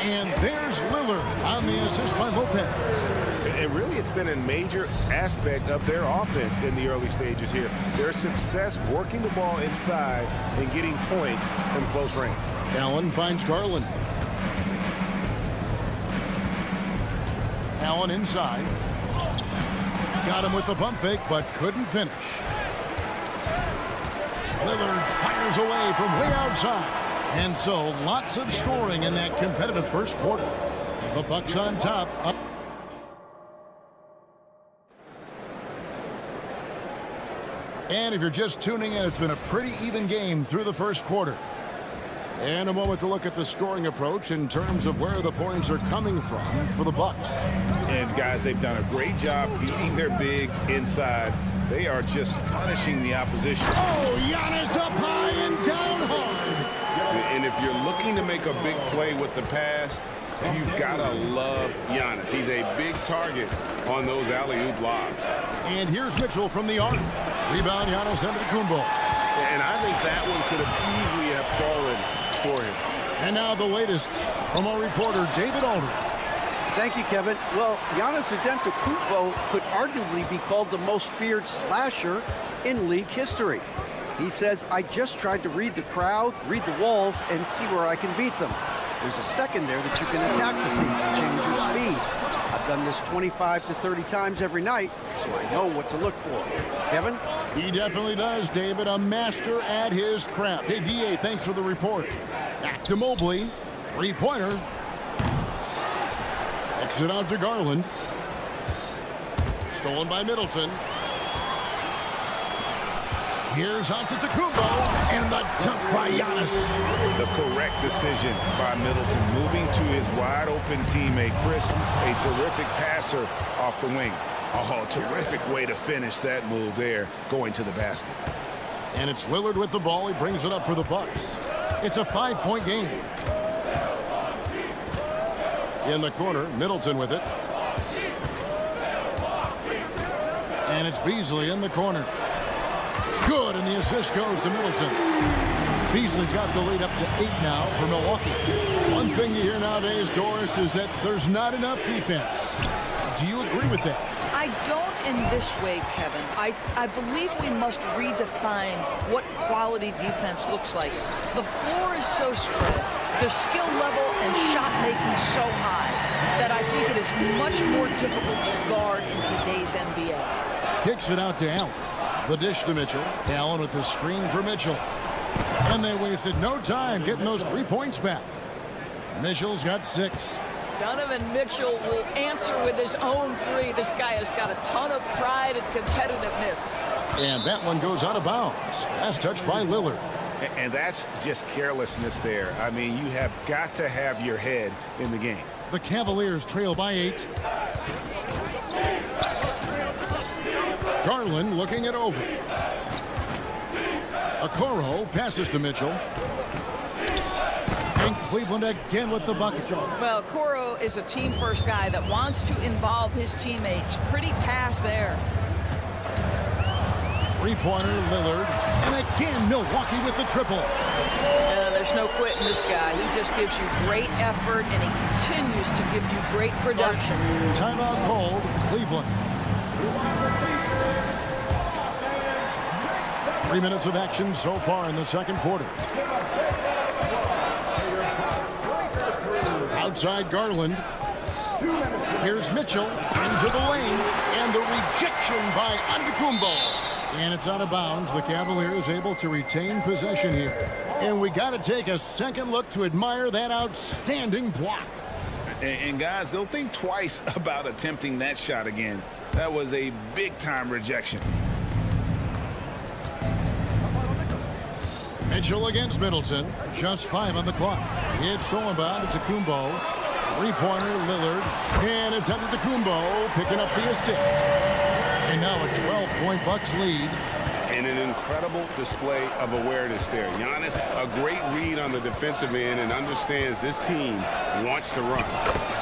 And there's Lillard on the assist by Lopez. And really, it's been a major aspect of their offense in the early stages here. Their success working the ball inside and getting points from close range. Allen finds Garland. Allen inside. Got him with the pump fake, but couldn't finish. Lillard fires away from way outside. And so, lots of scoring in that competitive first quarter. The Bucks on top. And if you're just tuning in, it's been a pretty even game through the first quarter. And a moment to look at the scoring approach in terms of where the points are coming from for the Bucks. And guys, they've done a great job feeding their bigs inside. They are just punishing the opposition. Oh, Giannis up high and down hard. And if you're looking to make a big play with the pass, you've got to love Giannis. He's a big target on those alley-oop lobs. And here's Mitchell from the arc. Rebound, Giannis Antetokounmpo. And I think that one could have easily have fallen for him. And now the latest from our reporter, David Aldridge. Thank you, Kevin. Well, Giannis Antetokounmpo could arguably be called the most feared slasher in league history. He says, I just tried to read the crowd, read the walls, and see where I can beat them. There's a second there that you can attack the seams and change your speed. I've done this 25 to 30 times every night, so I know what to look for. Kevin? He definitely does, David. A master at his craft. Hey, D.A., thanks for the report. Back to Mobley. Three-pointer. Exit out to Garland. Stolen by Middleton. Here's Antetokounmpo, and the dunk by Giannis. The correct decision by Middleton, moving to his wide-open teammate, Chris, a terrific passer off the wing. Oh, terrific way to finish that move there, going to the basket. And it's Lillard with the ball. He brings it up for the Bucks. It's a 5-point game. In the corner, Middleton with it. And it's Beasley in the corner. Good, and the assist goes to Middleton. Beasley's got the lead up to 8 now for Milwaukee. One thing you hear nowadays, Doris, is that there's not enough defense. Do you agree with that? I don't in this way, Kevin. I believe we must redefine what quality defense looks like. The floor is so spread, the skill level and shot making so high that I think it is much more difficult to guard in today's NBA. Kicks it out to Allen. The dish to Mitchell. Allen with the screen for Mitchell. And they wasted no time getting those 3 points back. Mitchell's got 6. Donovan Mitchell will answer with his own 3. This guy has got a ton of pride and competitiveness. And that one goes out of bounds. That's touched by Lillard. And that's just carelessness there. I mean, you have got to have your head in the game. The Cavaliers trail by 8. Garland looking it over. Okoro passes to Mitchell. And Cleveland again with the bucket. Well, Okoro is a team-first guy that wants to involve his teammates. Pretty pass there. Three-pointer, Lillard. And again, Milwaukee with the triple. There's no quitting this guy. He just gives you great effort, and he continues to give you great production. Timeout called, Cleveland. 3 minutes of action so far in the second quarter. Outside Garland. Here's Mitchell into the lane, and the rejection by Antetokounmpo. And it's out of bounds. The Cavaliers able to retain possession here. And we got to take a second look to admire that outstanding block. And guys, they'll think twice about attempting that shot again. That was a big-time rejection. Mitchell against Middleton. Just 5 on the clock. It's stolen by Antetokounmpo. Three-pointer, Lillard. And it's Antetokounmpo picking up the assist. And now a 12-point Bucks lead. And an incredible display of awareness there. Giannis, a great read on the defensive end and understands this team wants to run.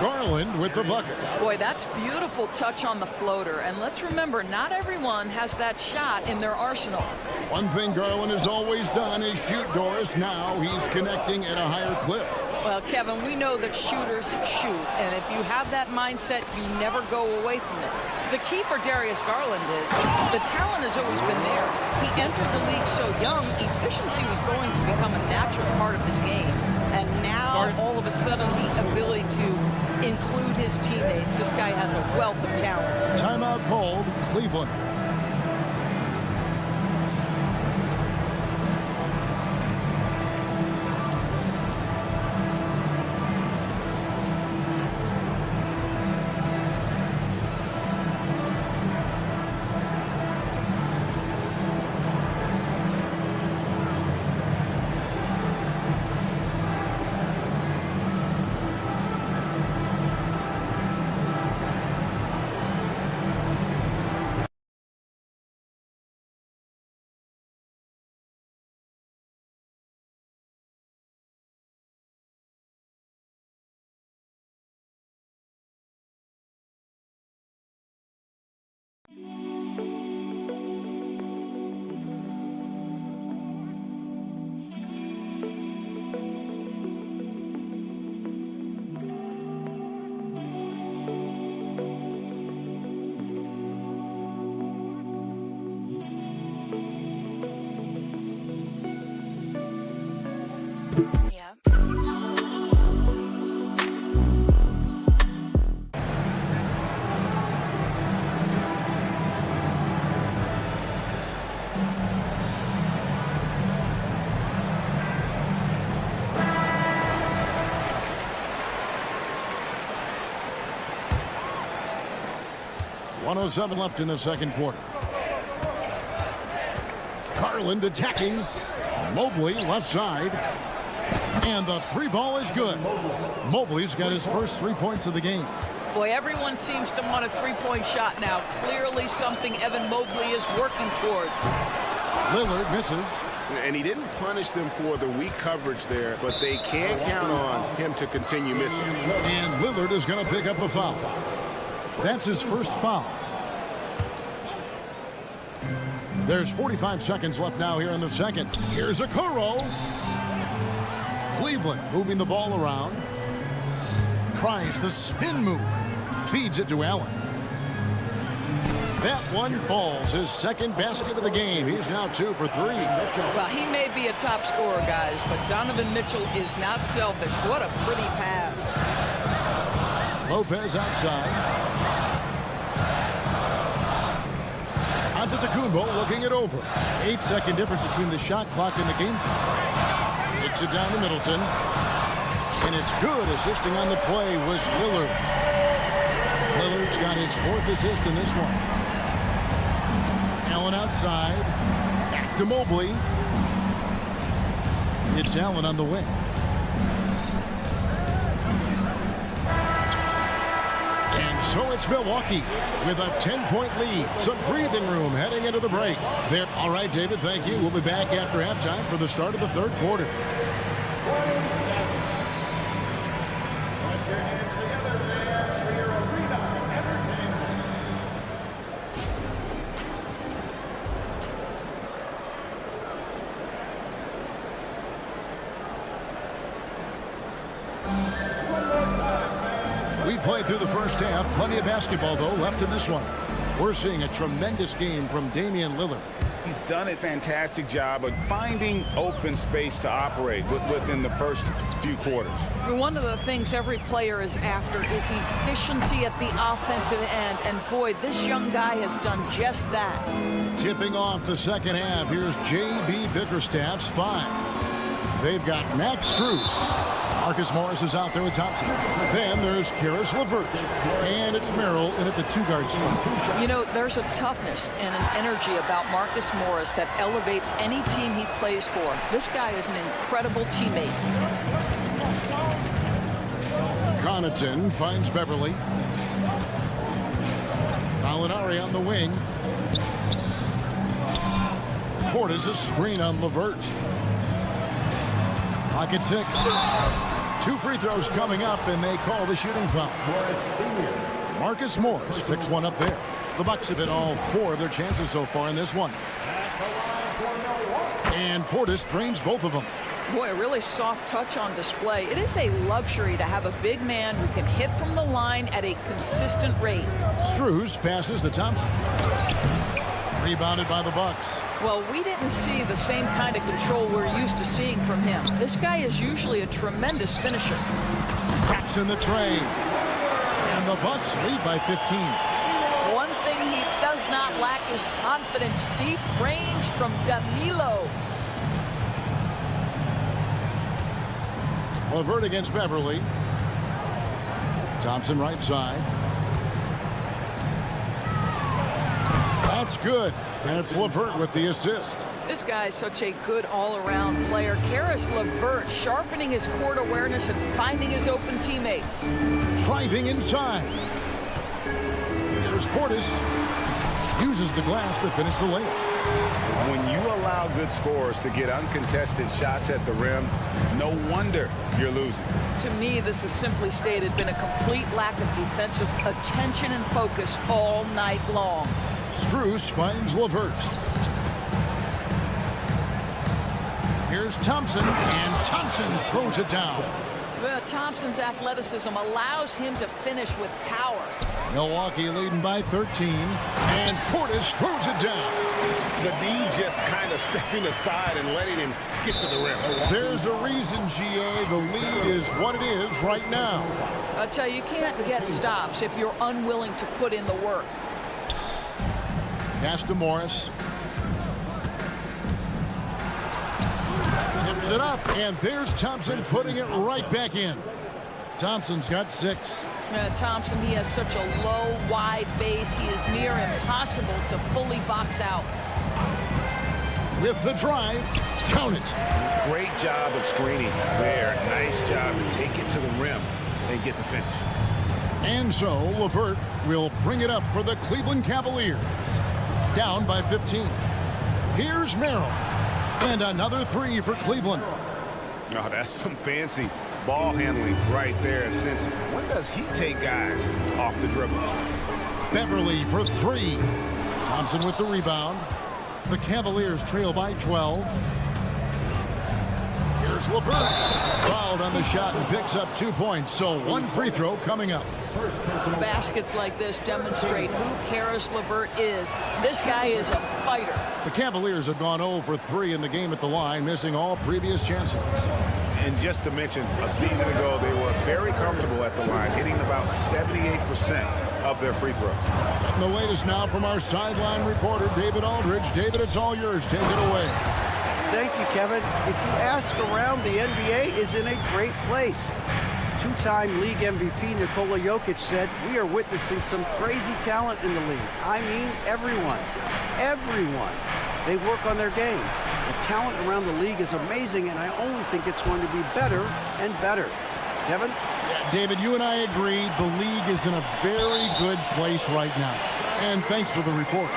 Garland with the bucket. Boy, that's beautiful touch on the floater. And let's remember, not everyone has that shot in their arsenal. One thing Garland has always done is shoot, Doris. Now he's connecting at a higher clip. Well, Kevin, we know that shooters shoot, and if you have that mindset, you never go away from it. The key for Darius Garland is the talent has always been there. He entered the league so young, efficiency was going to become a natural part of his game. And now, all of a sudden, the ability to include his teammates. This guy has a wealth of talent. Timeout called, Cleveland. .107 left in the second quarter. Garland attacking. Mobley left side. And the three ball is good. Mobley's got his first 3 points of the game. Boy, everyone seems to want a three-point shot now. Clearly something Evan Mobley is working towards. Lillard misses. And he didn't punish them for the weak coverage there, but they can't count on him to continue missing. And Lillard is going to pick up a foul. That's his first foul. There's 45 seconds left now here in the second. Here's Okoro. Cleveland moving the ball around. Tries the spin move. Feeds it to Allen. That one falls. His second basket of the game. He's now 2 for 3. Well, he may be a top scorer, guys, but Donovan Mitchell is not selfish. What a pretty pass. Lopez outside. Antetokounmpo looking it over. 8-second difference between the shot clock and the game clock. Takes it down to Middleton. And it's good. Assisting on the play was Lillard. Lillard's got his 4th assist in this one. Allen outside. Back to Mobley. It's Allen on the wing. So it's Milwaukee with a 10-point lead. Some breathing room heading into the break. There. All right, David, thank you. We'll be back after halftime for the start of the third quarter. play through the first half. Plenty of basketball, though, left in this one. We're seeing a tremendous game from Damian Lillard. He's done a fantastic job of finding open space to operate within the first few quarters. One of the things every player is after is efficiency at the offensive end. And boy, this young guy has done just that. Tipping off the second half, here's J.B. Bickerstaff's 5. They've got Max Strus. Marcus Morris is out there with Thompson. Then there's Karis LeVert. And it's Merrill in at the 2-guard spot. You know, there's a toughness and an energy about Marcus Morris that elevates any team he plays for. This guy is an incredible teammate. Connaughton finds Beverly. Gallinari on the wing. Portis a screen on LeVert. Pocket 6. 2 free throws coming up, and they call the shooting foul. Marcus Morris picks one up there. The Bucks have hit all 4 of their chances so far in this one. And Portis drains both of them. Boy, a really soft touch on display. It is a luxury to have a big man who can hit from the line at a consistent rate. Strus passes to Thompson. Rebounded by the Bucks. Well, we didn't see the same kind of control we're used to seeing from him. This guy is usually a tremendous finisher. Taps in the tray. And the Bucks lead by 15. One thing he does not lack is confidence. Deep range from Danilo. LeVert against Beverly. Thompson right side. That's good. And it's LeVert with the assist. This guy is such a good all-around player. Karis LeVert sharpening his court awareness and finding his open teammates. Driving inside. Here's Portis. Uses the glass to finish the layup. When you allow good scorers to get uncontested shots at the rim, no wonder you're losing. To me, this has simply stated been a complete lack of defensive attention and focus all night long. Strus finds LeVert. Here's Thompson, and Thompson throws it down. Well, Thompson's athleticism allows him to finish with power. Milwaukee leading by 13, and Portis throws it down. The D just kind of stepping aside and letting him get to the rim. There's a reason, GA, the lead is what it is right now. I'll tell you, you can't get stops if you're unwilling to put in the work. Pass to Morris. Tips it up, and there's Thompson putting it right back in. Thompson's got 6. Thompson, he has such a low, wide base. He is near impossible to fully box out. With the drive, count it. Great job of screening there. Nice job to take it to the rim and get the finish. And so LeVert will bring it up for the Cleveland Cavaliers. Down by 15. Here's Merrill. And another 3 for Cleveland. Oh, that's some fancy ball handling right there. Since when does he take guys off the dribble? Beverly for 3. Thompson with the rebound. The Cavaliers trail by 12. Here's LeVert. Fouled on the shot and picks up 2 points. So 1 free throw coming up. Baskets like this demonstrate who Karis LeVert is. This guy is a fighter. The Cavaliers have gone 0 for 3 in the game at the line, missing all previous chances. And just to mention, a season ago, they were very comfortable at the line, hitting about 78% of their free throws. And the latest now from our sideline reporter, David Aldridge. David, it's all yours. Take it away. Thank you, Kevin. If you ask around, the NBA is in a great place. 2-time league MVP Nikola Jokic said, "We are witnessing some crazy talent in the league." I mean, everyone. Everyone. They work on their game. The talent around the league is amazing, and I only think it's going to be better and better. Kevin? David, you and I agree the league is in a very good place right now. And thanks for the report.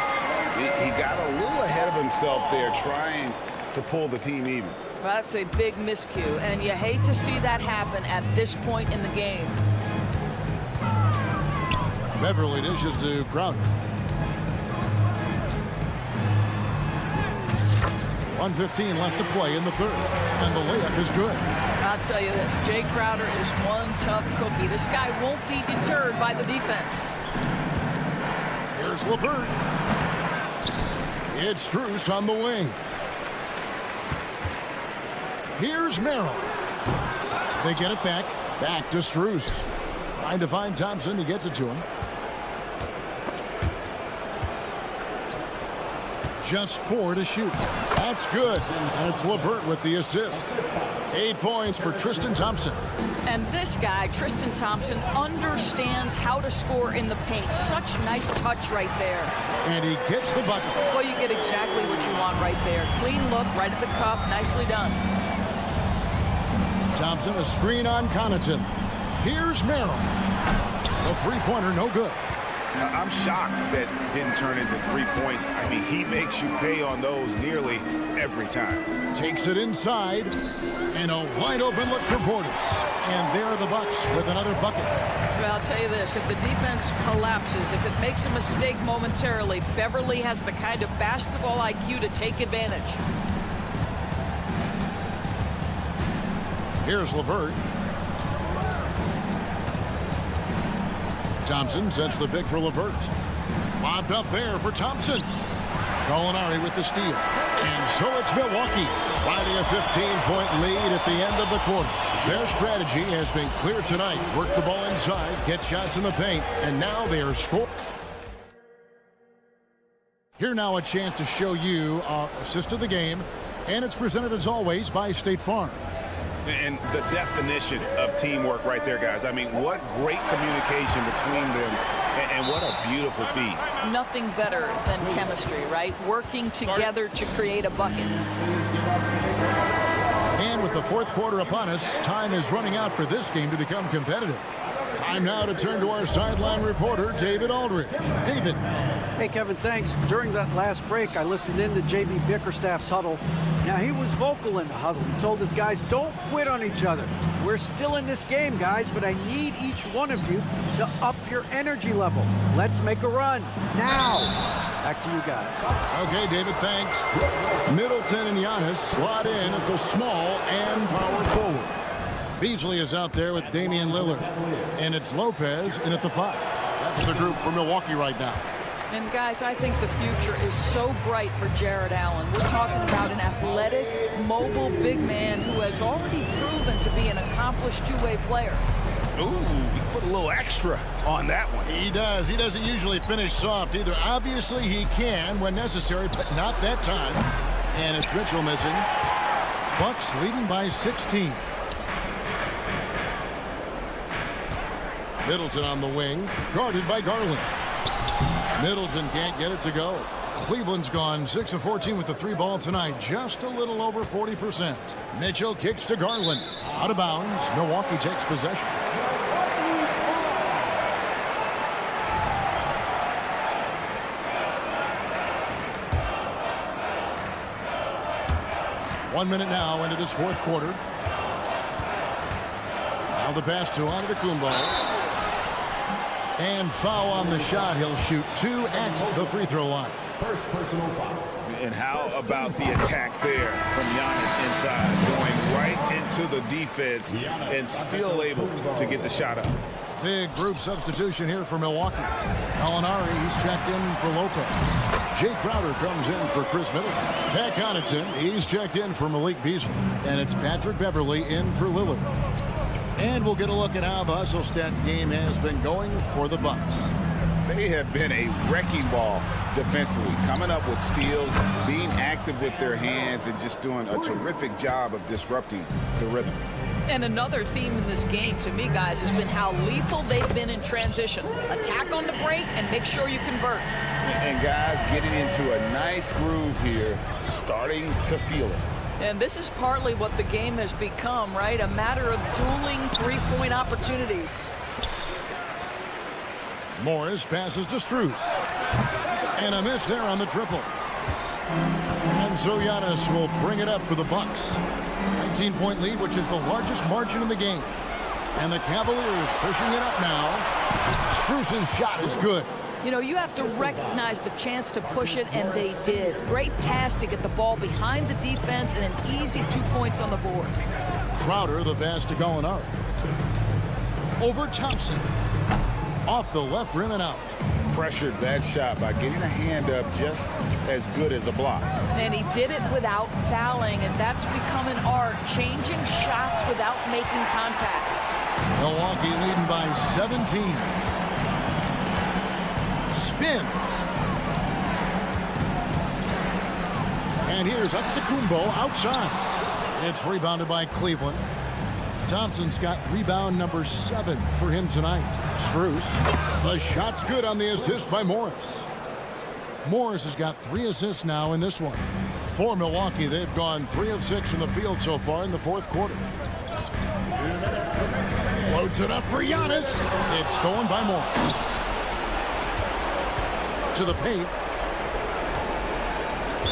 He got a little ahead of himself there trying to pull the team even. That's a big miscue, and you hate to see that happen at this point in the game. Beverly dishes to Crowder. 1:15 left to play in the third, and the layup is good. I'll tell you this, Jay Crowder is one tough cookie. This guy won't be deterred by the defense. Here's LeVert. It's Strus on the wing. Here's Merrill. They get it back. Back to Strus. Trying to find Thompson. He gets it to him. Just 4 to shoot. That's good. And it's LeVert with the assist. 8 points for Tristan Thompson. And this guy, Tristan Thompson, understands how to score in the paint. Such nice touch right there. And he gets the bucket. Well, you get exactly what you want right there. Clean look, right at the cup. Nicely done. Thompson, a screen on Connaughton. Here's Merrill. The three-pointer, no good. I'm shocked that didn't turn into 3 points. I mean, he makes you pay on those nearly every time. Takes it inside, and a wide-open look for Portis. And there are the Bucks with another bucket. Well, I'll tell you this, if the defense collapses, if it makes a mistake momentarily, Beverly has the kind of basketball IQ to take advantage. Here's LeVert. Thompson sets the pick for LeVert. Lobbed up there for Thompson. Gallinari with the steal. And so it's Milwaukee finding a 15-point lead at the end of the quarter. Their strategy has been clear tonight. Work the ball inside, get shots in the paint, and now they are scoring. Here now a chance to show you our assist of the game, and it's presented as always by State Farm. And the definition of teamwork right there, guys. I mean, what great communication between them, and what a beautiful feed. Nothing better than chemistry, right? Working together to create a bucket. And with the fourth quarter upon us, time is running out for this game to become competitive. Time now to turn to our sideline reporter, David Aldridge. David. Hey, Kevin, thanks. During that last break, I listened in to J.B. Bickerstaff's huddle. Now, he was vocal in the huddle. He told his guys, don't quit on each other. We're still in this game, guys, but I need each one of you to up your energy level. Let's make a run. Now. Back to you guys. Okay, David, thanks. Middleton and Giannis slot in at the small and power forward. Beasley is out there with Damian Lillard. And it's Lopez in at the 5. That's the group for Milwaukee right now. And guys, I think the future is so bright for Jared Allen. We're talking about an athletic, mobile big man who has already proven to be an accomplished two-way player. Ooh, he put a little extra on that one. He does. He doesn't usually finish soft either. Obviously, he can when necessary, but not that time. And it's Mitchell missing. Bucks leading by 16. Middleton on the wing, guarded by Garland. Middleton can't get it to go. Cleveland's gone 6 of 14 with the 3-ball tonight, just a little over 40%. Mitchell kicks to Garland. Out of bounds, Milwaukee takes possession. One minute now into this fourth quarter. Now the pass to Antetokounmpo. And foul on the shot. He'll shoot 2 at the free throw line. First personal foul. And how about the attack there from Giannis inside, going right into the defense and still able to get the shot up. Big group substitution here for Milwaukee. Gallinari, he's checked in for Lopez. Jay Crowder comes in for Chris Middleton. Pat Connaughton, he's checked in for Malik Beasley. And it's Patrick Beverly in for Lillard. And we'll get a look at how the hustle stat game has been going for the Bucks. They have been a wrecking ball defensively, coming up with steals, being active with their hands, and just doing a terrific job of disrupting the rhythm. And another theme in this game, to me, guys, has been how lethal they've been in transition. Attack on the break and make sure you convert. And guys getting into a nice groove here, starting to feel it. And this is partly what the game has become, right? A matter of dueling three-point opportunities. Morris passes to Strus. And a miss there on the triple. And so Giannis will bring it up for the Bucks. 19-point lead, which is the largest margin in the game. And the Cavaliers pushing it up now. Strus's shot is good. You know, you have to recognize the chance to push it, and they did. Great pass to get the ball behind the defense and an easy 2 points on the board. Crowder, the pass to Gallinari. Over Thompson. Off the left rim and out. Pressured that shot by getting a hand up just as good as a block. And he did it without fouling, and that's become an art, changing shots without making contact. Milwaukee leading by 17. Spins. And here's Antetokounmpo outside. It's rebounded by Cleveland. Thompson's got rebound number 7 for him tonight. Strus. The shot's good on the assist by Morris. Morris has got 3 assists now in this one. For Milwaukee, they've gone 3 of 6 from the field so far in the fourth quarter. Loads it up for Giannis. It's stolen by Morris. To the paint.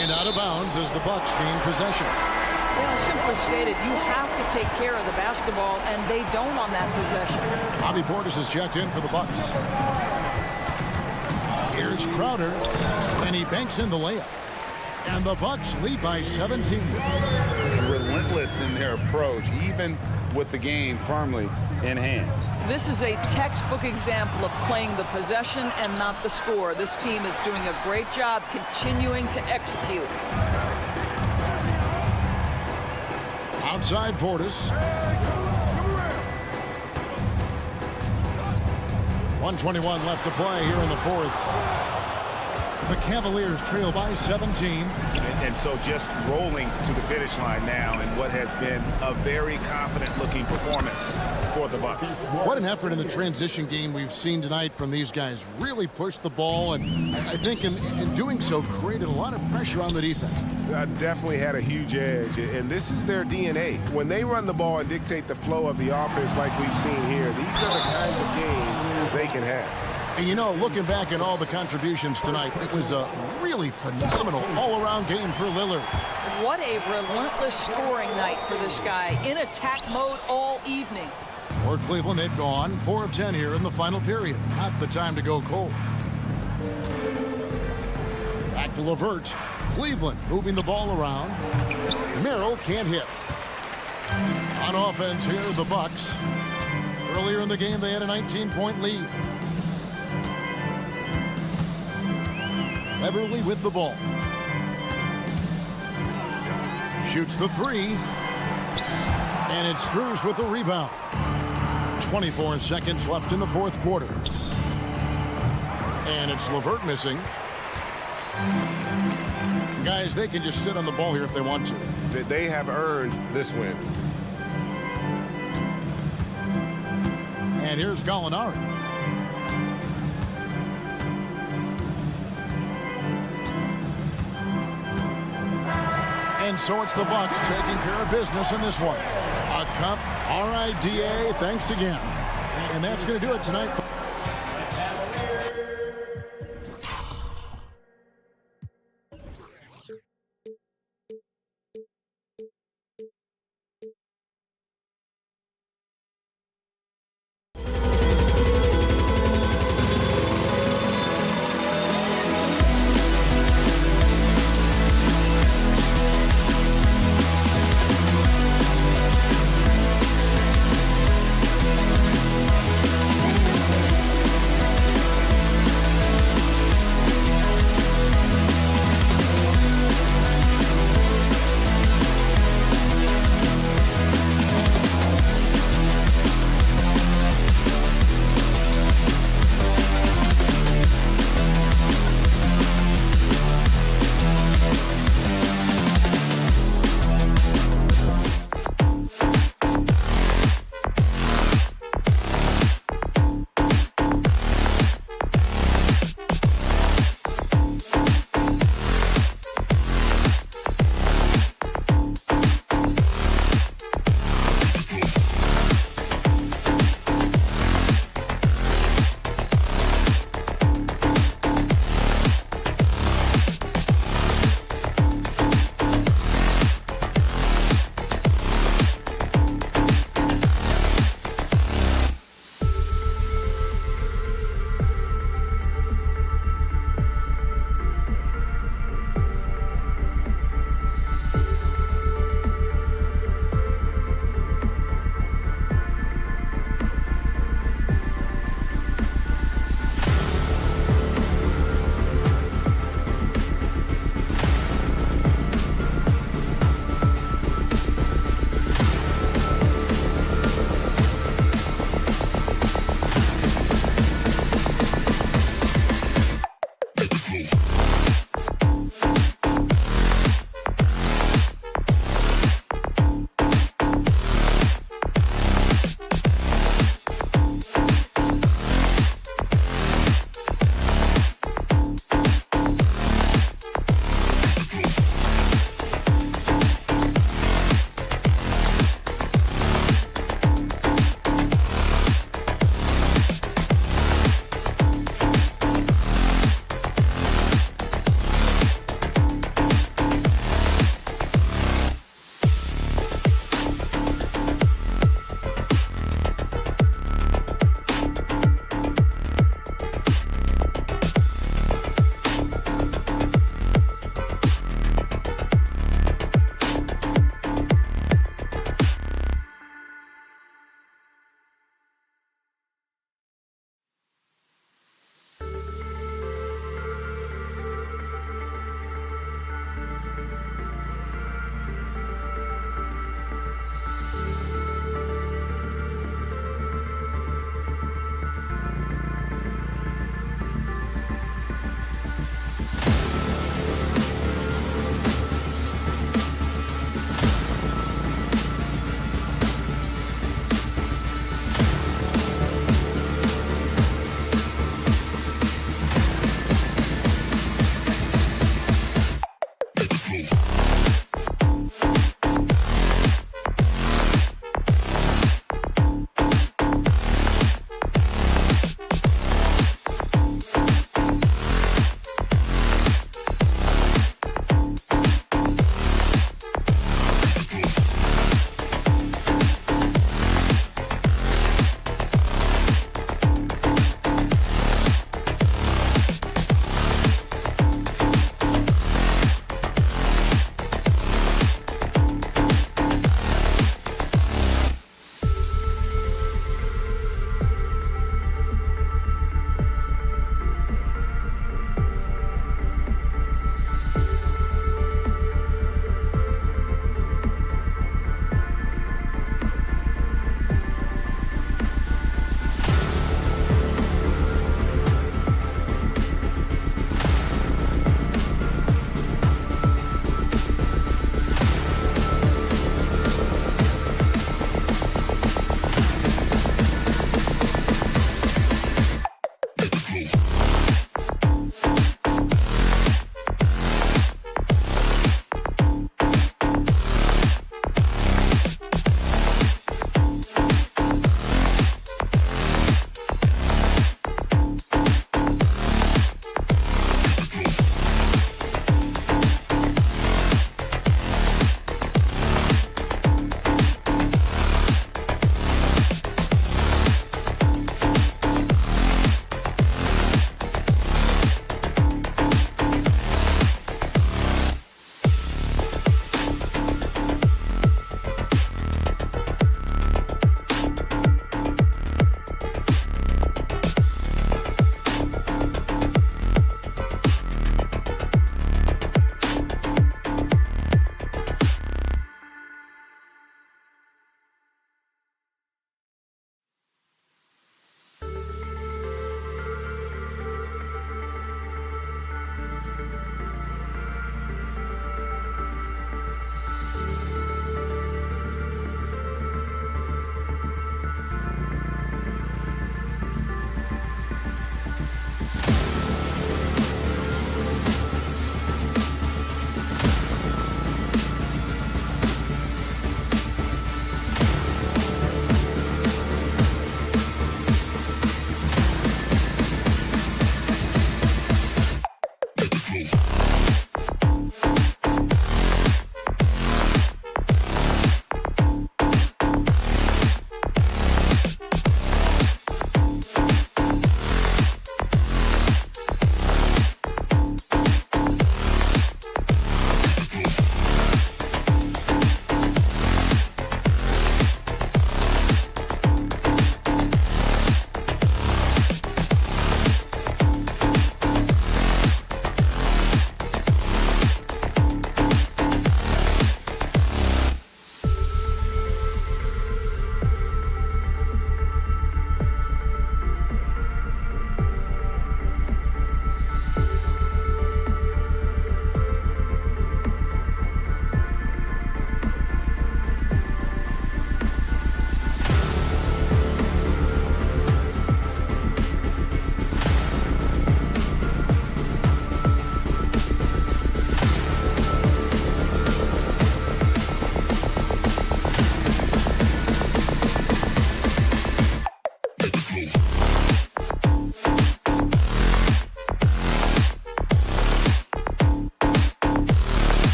And out of bounds as the Bucks gain possession. Well, simply stated, you have to take care of the basketball, and they don't on that possession. Bobby Portis has checked in for the Bucks. Here's Crowder, and he banks in the layup. And the Bucks lead by 17. Relentless in their approach, even with the game firmly in hand. This is a textbook example of playing the possession and not the score. This team is doing a great job continuing to execute. Outside Portis. 1:21 left to play here in the fourth. The Cavaliers trail by 17. And so just rolling to the finish line now in what has been a very confident-looking performance for the Bucks. What an effort in the transition game we've seen tonight from these guys. Really pushed the ball, and I think in doing so created a lot of pressure on the defense. Definitely had a huge edge, and this is their DNA. When they run the ball and dictate the flow of the offense like we've seen here, these are the kinds of games they can have. And you know, looking back at all the contributions tonight, it was a really phenomenal all-around game for Lillard. What a relentless scoring night for this guy, in attack mode all evening. For Cleveland, they've gone 4 of 10 here in the final period. Not the time to go cold. Back to LeVert. Cleveland moving the ball around. Merrill can't hit. On offense here, the Bucks. Earlier in the game, they had a 19-point lead. Beverly with the ball. Shoots the 3. And it's Strus with the rebound. 24 seconds left in the fourth quarter. And it's LeVert missing. Guys, they can just sit on the ball here if they want to. They have earned this win. And here's Gallinari. And so it's the Bucks taking care of business in this one. A cup, RIDA, thanks again. And that's going to do it tonight.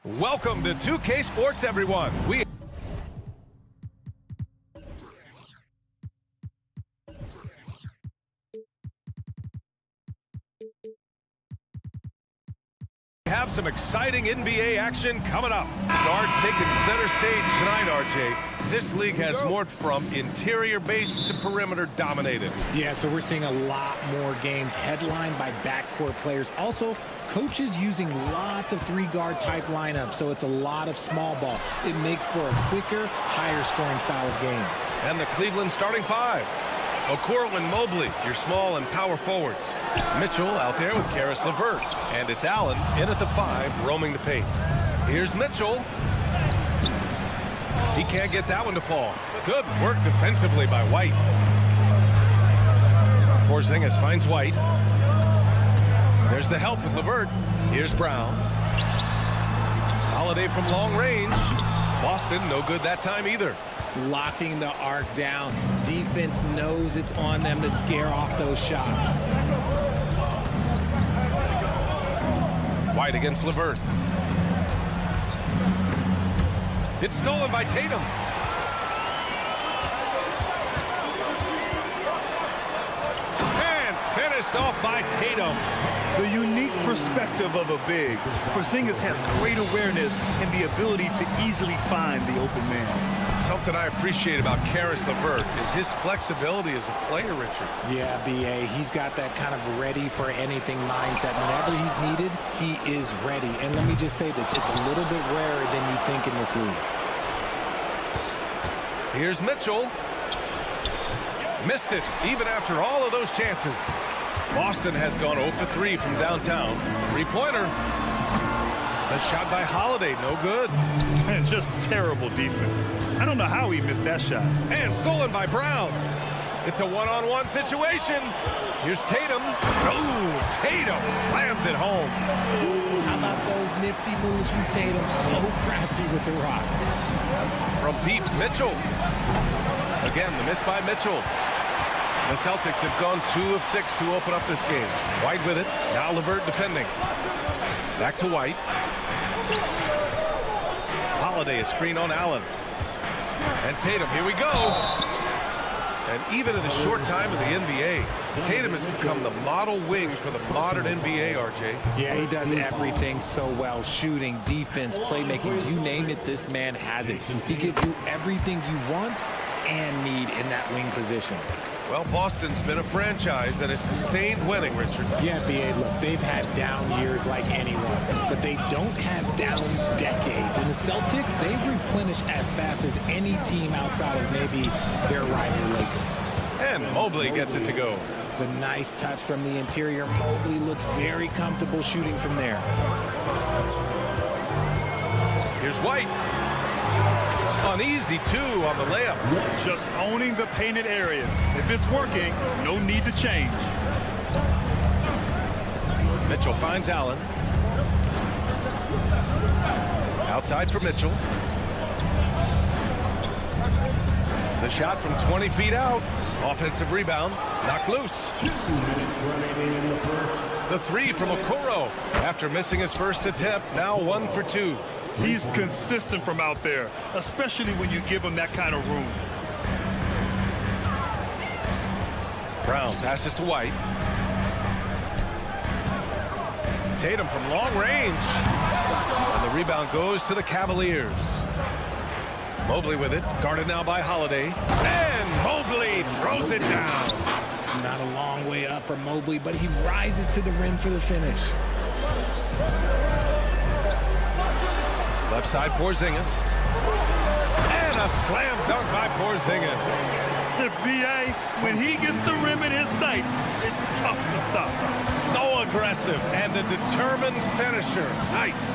Welcome to 2K Sports, everyone. We have some exciting NBA action coming up. Guards taking center stage tonight, RJ. This league has morphed from interior base to perimeter dominated. Yeah, so we're seeing a lot more games headlined by backcourt players. Also, coaches using lots of three-guard type lineups, so it's a lot of small ball. It makes for a quicker, higher-scoring style of game. And the Cleveland starting five. Okoro and Mobley, your small and power forwards. Mitchell out there with Caris LeVert. And it's Allen in at the 5, roaming the paint. Here's Mitchell. He can't get that one to fall. Good work defensively by White. Porzingis finds White. There's the help with LeVert. Here's Brown. Holiday from long range. Boston, no good that time either. Locking the arc down. Defense knows it's on them to scare off those shots. White against LeVert. It's stolen by Tatum. And finished off by Tatum. The unique perspective of a big. Porzingis has great awareness and the ability to easily find the open man. Something I appreciate about Caris LeVert is his flexibility as a player, Richard. Yeah, B.A., he's got that kind of ready-for-anything mindset. Whenever he's needed, he is ready. And let me just say this, it's a little bit rarer than you think in this league. Here's Mitchell. Missed it, even after all of those chances. Boston has gone 0 for 3 from downtown. Three-pointer. A shot by Holiday, no good. And just terrible defense. I don't know how he missed that shot. And stolen by Brown. It's a one-on-one situation. Here's Tatum. Oh, Tatum slams it home. How about those nifty moves from Tatum? So crafty with the rock. From deep, Mitchell. Again, the miss by Mitchell. The Celtics have gone 2 of 6 to open up this game. White with it. Now LeVert defending. Back to White. Holiday, a screen on Allen. And Tatum, here we go. And even in a short time in the NBA, Tatum has become the model wing for the modern NBA, RJ. Yeah, he does everything so well. Shooting, defense, playmaking, you name it, this man has it. He gives you everything you want and need in that wing position. Well, Boston's been a franchise that has sustained winning, Richard. Yeah, B.A., look, they've had down years like anyone, but they don't have down decades. And the Celtics, they replenish as fast as any team outside of maybe their rival Lakers. And Mobley gets it to go. The nice touch from the interior. Mobley looks very comfortable shooting from there. Here's White. Uneasy, too, on the layup. Just owning the painted area. If it's working, no need to change. Mitchell finds Allen. Outside for Mitchell. The shot from 20 feet out. Offensive rebound. Knocked loose. The 3 from Okoro. After missing his first attempt, now 1 for 2. He's consistent from out there, especially when you give him that kind of room. Brown passes to White. Tatum from long range. And the rebound goes to the Cavaliers. Mobley with it, guarded now by Holiday. And Mobley throws it down. Not a long way up for Mobley, but he rises to the rim for the finish. Left side, Porzingis. And a slam dunk by Porzingis. The BA, when he gets the rim in his sights, it's tough to stop. So aggressive and a determined finisher. Nice.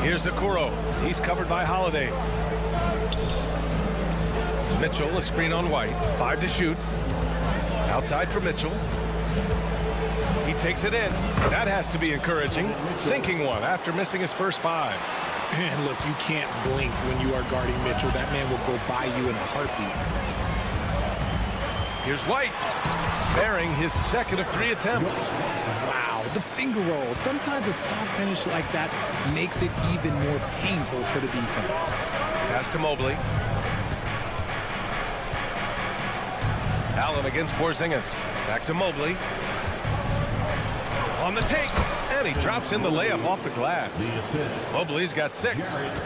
Here's Okoro. He's covered by Holiday. Mitchell, a screen on White. 5 to shoot. Outside for Mitchell. He takes it in. That has to be encouraging. Sinking one after missing his first 5. And look, you can't blink when you are guarding Mitchell. That man will go by you in a heartbeat. Here's White, bearing his second of 3 attempts. Wow, the finger roll. Sometimes a soft finish like that makes it even more painful for the defense. Pass to Mobley. Allen against Porzingis. Back to Mobley. On the take. And he drops in the layup off the glass. Mobley's got 6.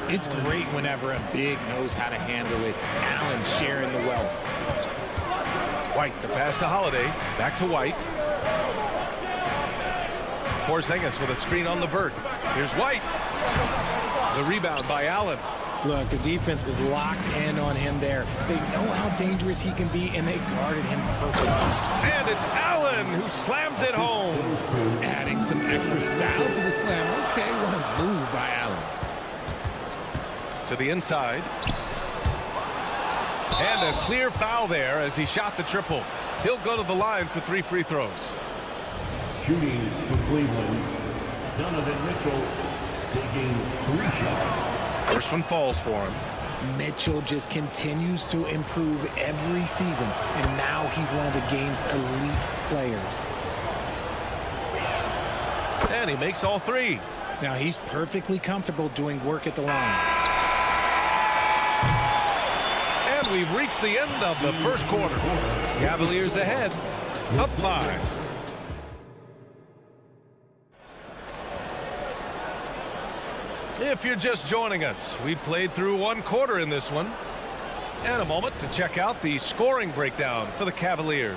It's great whenever a big knows how to handle it. Allen sharing the wealth. White, the pass to Holiday. Back to White. Porzingis with a screen on the vert. Here's White. The rebound by Allen. Look, the defense was locked in on him there. They know how dangerous he can be, and they guarded him perfectly. And it's Allen who slams it home. Adding some extra style to the slam. Okay, what a move by Allen. To the inside. And a clear foul there as he shot the triple. He'll go to the line for 3 free throws. Shooting for Cleveland, Donovan Mitchell taking 3 shots. First one falls for him. Mitchell just continues to improve every season, and now he's one of the game's elite players. And he makes all 3. Now he's perfectly comfortable doing work at the line. And we've reached the end of the first quarter. Cavaliers ahead, up 5. If you're just joining us, we played through 1 quarter in this one. And a moment to check out the scoring breakdown for the Cavaliers.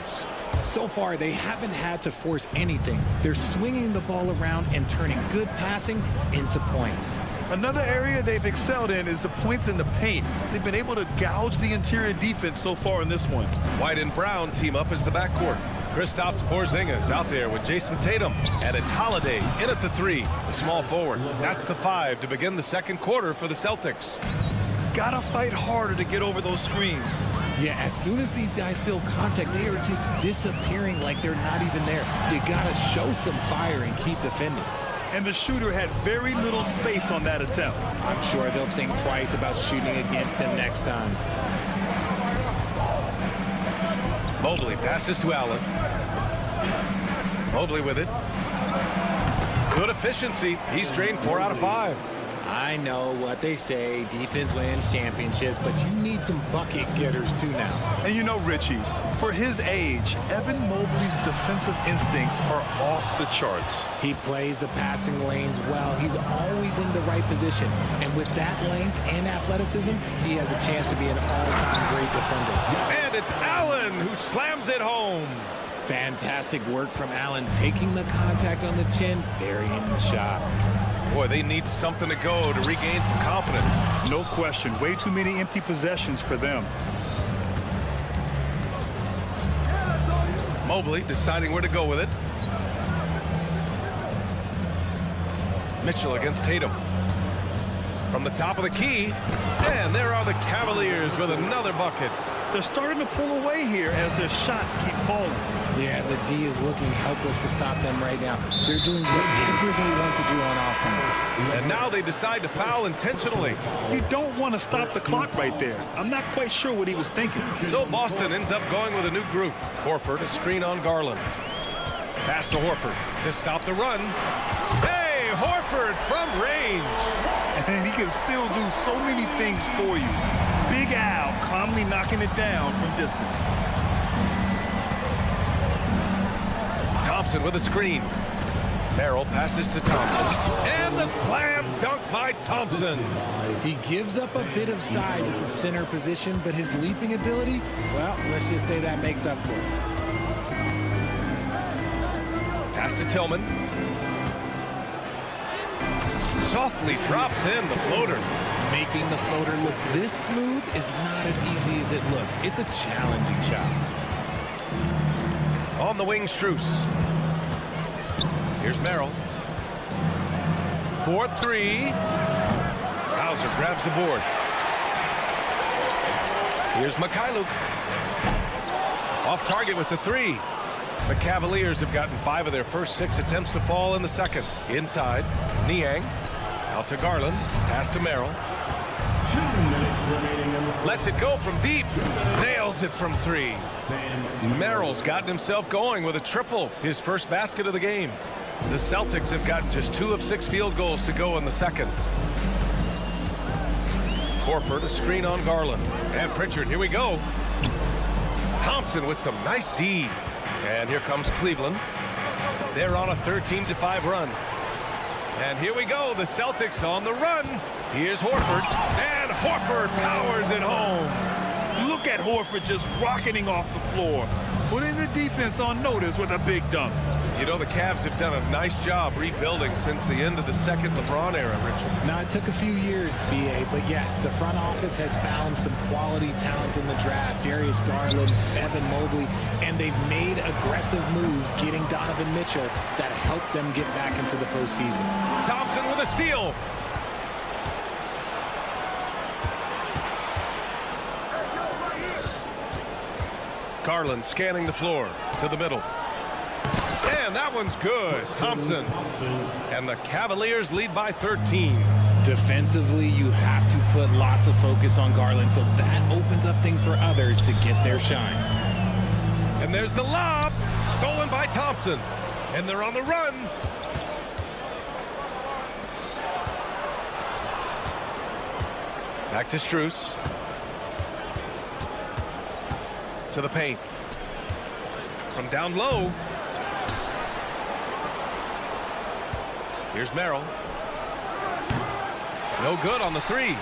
So far, they haven't had to force anything. They're swinging the ball around and turning good passing into points. Another area they've excelled in is the points in the paint. They've been able to gouge the interior defense so far in this one. White and Brown team up as the backcourt. Kristaps Porzingis out there with Jason Tatum. And it's Holiday in at the 3, the small forward. That's the 5 to begin the second quarter for the Celtics. Gotta fight harder to get over those screens. Yeah, as soon as these guys feel contact, they are just disappearing like they're not even there. You gotta show some fire and keep defending. And the shooter had very little space on that attempt. I'm sure they'll think twice about shooting against him next time. Mobley passes to Allen. Mobley with it. Good efficiency. He's drained 4 out of 5. I know what they say, defense wins championships, but you need some bucket getters too now. And you know, Richie, for his age, Evan Mobley's defensive instincts are off the charts. He plays the passing lanes well. He's always in the right position. And with that length and athleticism, he has a chance to be an all-time great defender. And it's Allen who slams it home. Fantastic work from Allen, taking the contact on the chin, burying the shot. Boy, they need something to go to regain some confidence. No question. Way too many empty possessions for them. Mobley deciding where to go with it. Mitchell against Tatum. From the top of the key. And there are the Cavaliers with another bucket. They're starting to pull away here as their shots keep falling. Yeah, the D is looking helpless to stop them right now. They're doing whatever they want to do on offense. And now they decide to foul intentionally. You don't want to stop the clock right there. I'm not quite sure what he was thinking. So Boston ends up going with a new group. Horford, a screen on Garland. Pass to Horford to stop the run. Hey, Horford from range. And he can still do so many things for you. Big Al calmly knocking it down from distance. Thompson with a screen. Merrill passes to Thompson. And the slam dunk by Thompson. He gives up a bit of size at the center position, but his leaping ability, well, let's just say that makes up for it. Pass to Tillman. Softly drops in the floater. Making the floater look this smooth is not as easy as it looked. It's a challenging shot. On the wing, Strus. Here's Merrill. 4-3. Hauser grabs the board. Here's Mikhailuk. Off target with the 3. The Cavaliers have gotten 5 of their first 6 attempts to fall in the second. Inside, Niang. Out to Garland. Pass to Merrill. Lets it go from deep. Nails it from 3. Merrill's gotten himself going with a triple. His first basket of the game. The Celtics have gotten just 2 of 6 field goals to go in the second. Horford, a screen on Garland. And Pritchard, here we go. Thompson with some nice D. And here comes Cleveland. They're on a 13-5 run. And here we go, the Celtics on the run. Here's Horford, and Horford powers it home. Look at Horford just rocketing off the floor, putting the defense on notice with a big dunk. You know, the Cavs have done a nice job rebuilding since the end of the second LeBron era, Richard. Now, it took a few years, B.A., but yes, the front office has found some quality talent in the draft. Darius Garland, Evan Mobley, and they've made aggressive moves getting Donovan Mitchell that helped them get back into the postseason. Thompson with a steal. Garland scanning the floor to the middle. And that one's good. Thompson. And the Cavaliers lead by 13. Defensively, you have to put lots of focus on Garland, so that opens up things for others to get their shine. And there's the lob. Stolen by Thompson. And they're on the run. Back to Strus. To the paint. From down low. Here's Merrill. No good on the 3.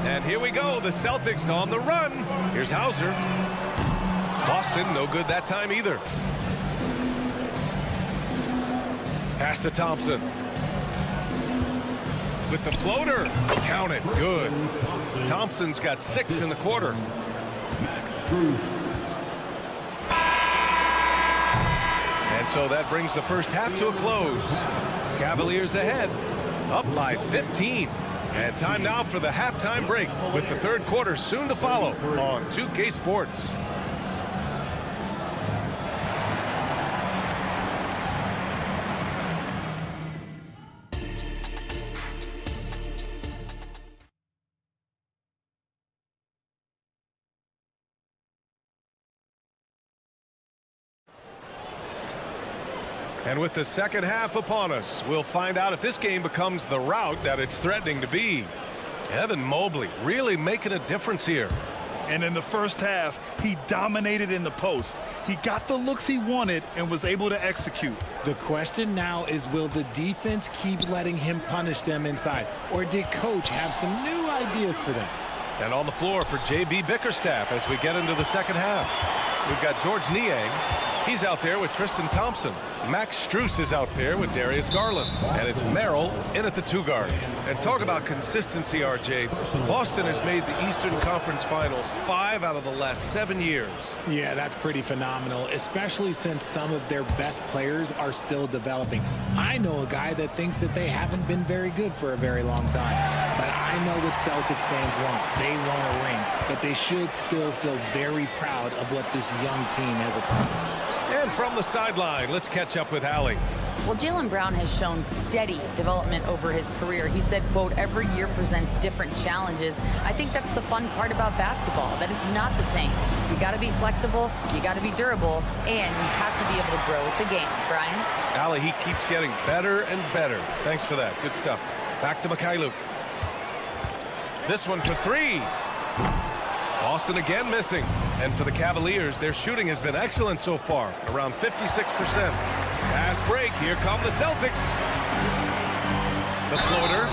And here we go. The Celtics on the run. Here's Hauser. Boston, no good that time either. Pass to Thompson. With the floater. Count it. Good. Thompson's got 6 in the quarter. And so that brings the first half to a close. Cavaliers ahead, up by 15. And time now for the halftime break, with the third quarter soon to follow on 2K Sports. And with the second half upon us, we'll find out if this game becomes the rout that it's threatening to be. Evan Mobley really making a difference here. And in the first half, he dominated in the post. He got the looks he wanted and was able to execute. The question now is, will the defense keep letting him punish them inside? Or did Coach have some new ideas for them? And on the floor for J.B. Bickerstaff as we get into the second half. We've got George Niang. He's out there with Tristan Thompson. Max Strus is out there with Darius Garland. And it's Merrill in at the 2 guard. And talk about consistency, RJ. Boston has made the Eastern Conference Finals 5 out of the last 7 years. Yeah, that's pretty phenomenal, especially since some of their best players are still developing. I know a guy that thinks that they haven't been very good for a very long time. But I know what Celtics fans want. They want a ring. But they should still feel very proud of what this young team has accomplished. And from the sideline, let's catch up with Allie. Well, Jaylen Brown has shown steady development over his career. He said, quote, every year presents different challenges. I think that's the fun part about basketball, that it's not the same. You got to be flexible, you got to be durable, and you have to be able to grow with the game. Brian? Allie, he keeps getting better and better. Thanks for that. Good stuff. Back to Mikhailuk. This one for 3. Boston again missing. And for the Cavaliers, their shooting has been excellent so far, around 56%. Fast break. Here come the Celtics. The floater.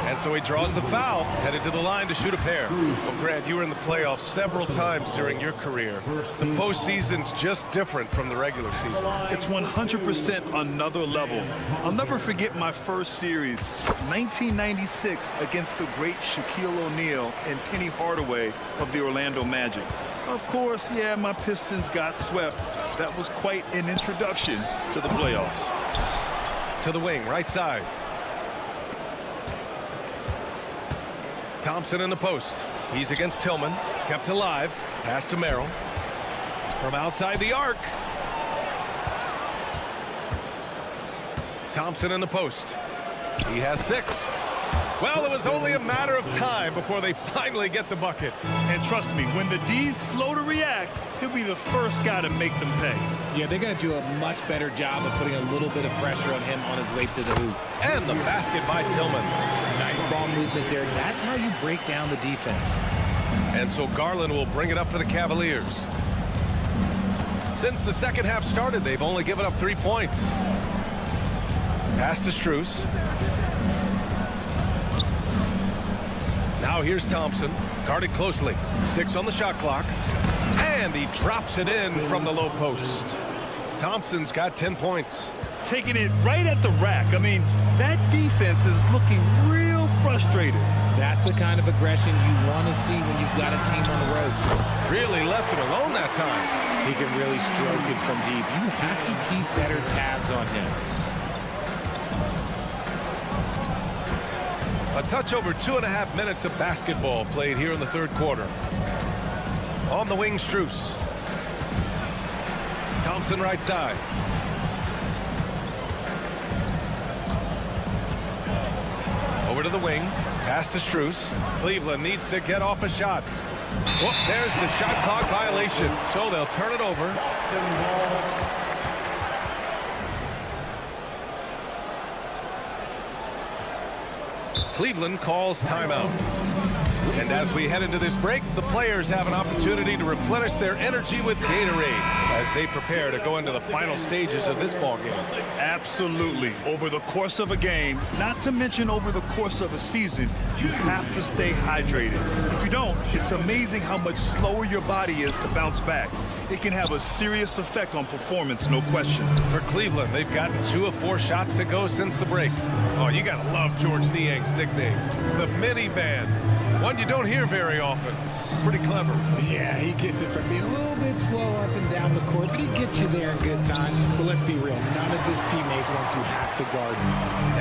And so he draws the foul, headed to the line to shoot a pair. Well, Grant, you were in the playoffs several times during your career. The postseason's just different from the regular season. It's 100% another level. I'll never forget my first series, 1996, against the great Shaquille O'Neal and Penny Hardaway of the Orlando Magic. Of course, yeah, my Pistons got swept. That was quite an introduction to the playoffs. To the wing, right side. Thompson in the post. He's against Tillman. Kept alive. Pass to Merrill. From outside the arc. Thompson in the post. He has 6. Well, it was only a matter of time before they finally get the bucket. And trust me, when the D's slow to react, he'll be the first guy to make them pay. Yeah, they're going to do a much better job of putting a little bit of pressure on him on his way to the hoop. And the basket by Tillman. Nice ball movement there. That's how you break down the defense. And so Garland will bring it up for the Cavaliers. Since the second half started, they've only given up 3 points. Pass to Strus. Now here's Thompson, guarded closely. 6 on the shot clock. And he drops it in from the low post. Thompson's got 10 points. Taking it right at the rack. I mean, that defense is looking real frustrated. That's the kind of aggression you want to see when you've got a team on the road. Really left him alone that time. He can really stroke it from deep. You have to keep better tabs on him. A touch over 2.5 minutes of basketball played here in the third quarter. On the wing, Strus. Thompson right side. Over to the wing. Pass to Strus. Cleveland needs to get off a shot. Whoop, there's the shot clock violation. So they'll turn it over. Cleveland calls timeout. And as we head into this break, the players have an opportunity to replenish their energy with Gatorade as they prepare to go into the final stages of this ball game. Absolutely. Over the course of a game, not to mention over the course of a season, you have to stay hydrated. If you don't, it's amazing how much slower your body is to bounce back. It can have a serious effect on performance, no question. For Cleveland, they've gotten 2 of 4 shots to go since the break. Oh, you gotta love George Niang's nickname, the minivan. One you don't hear very often. It's pretty clever. Yeah, he gets it from being a little bit slow up and down the court, but he gets you there in good time. But let's be real, none of his teammates want to have to guard him.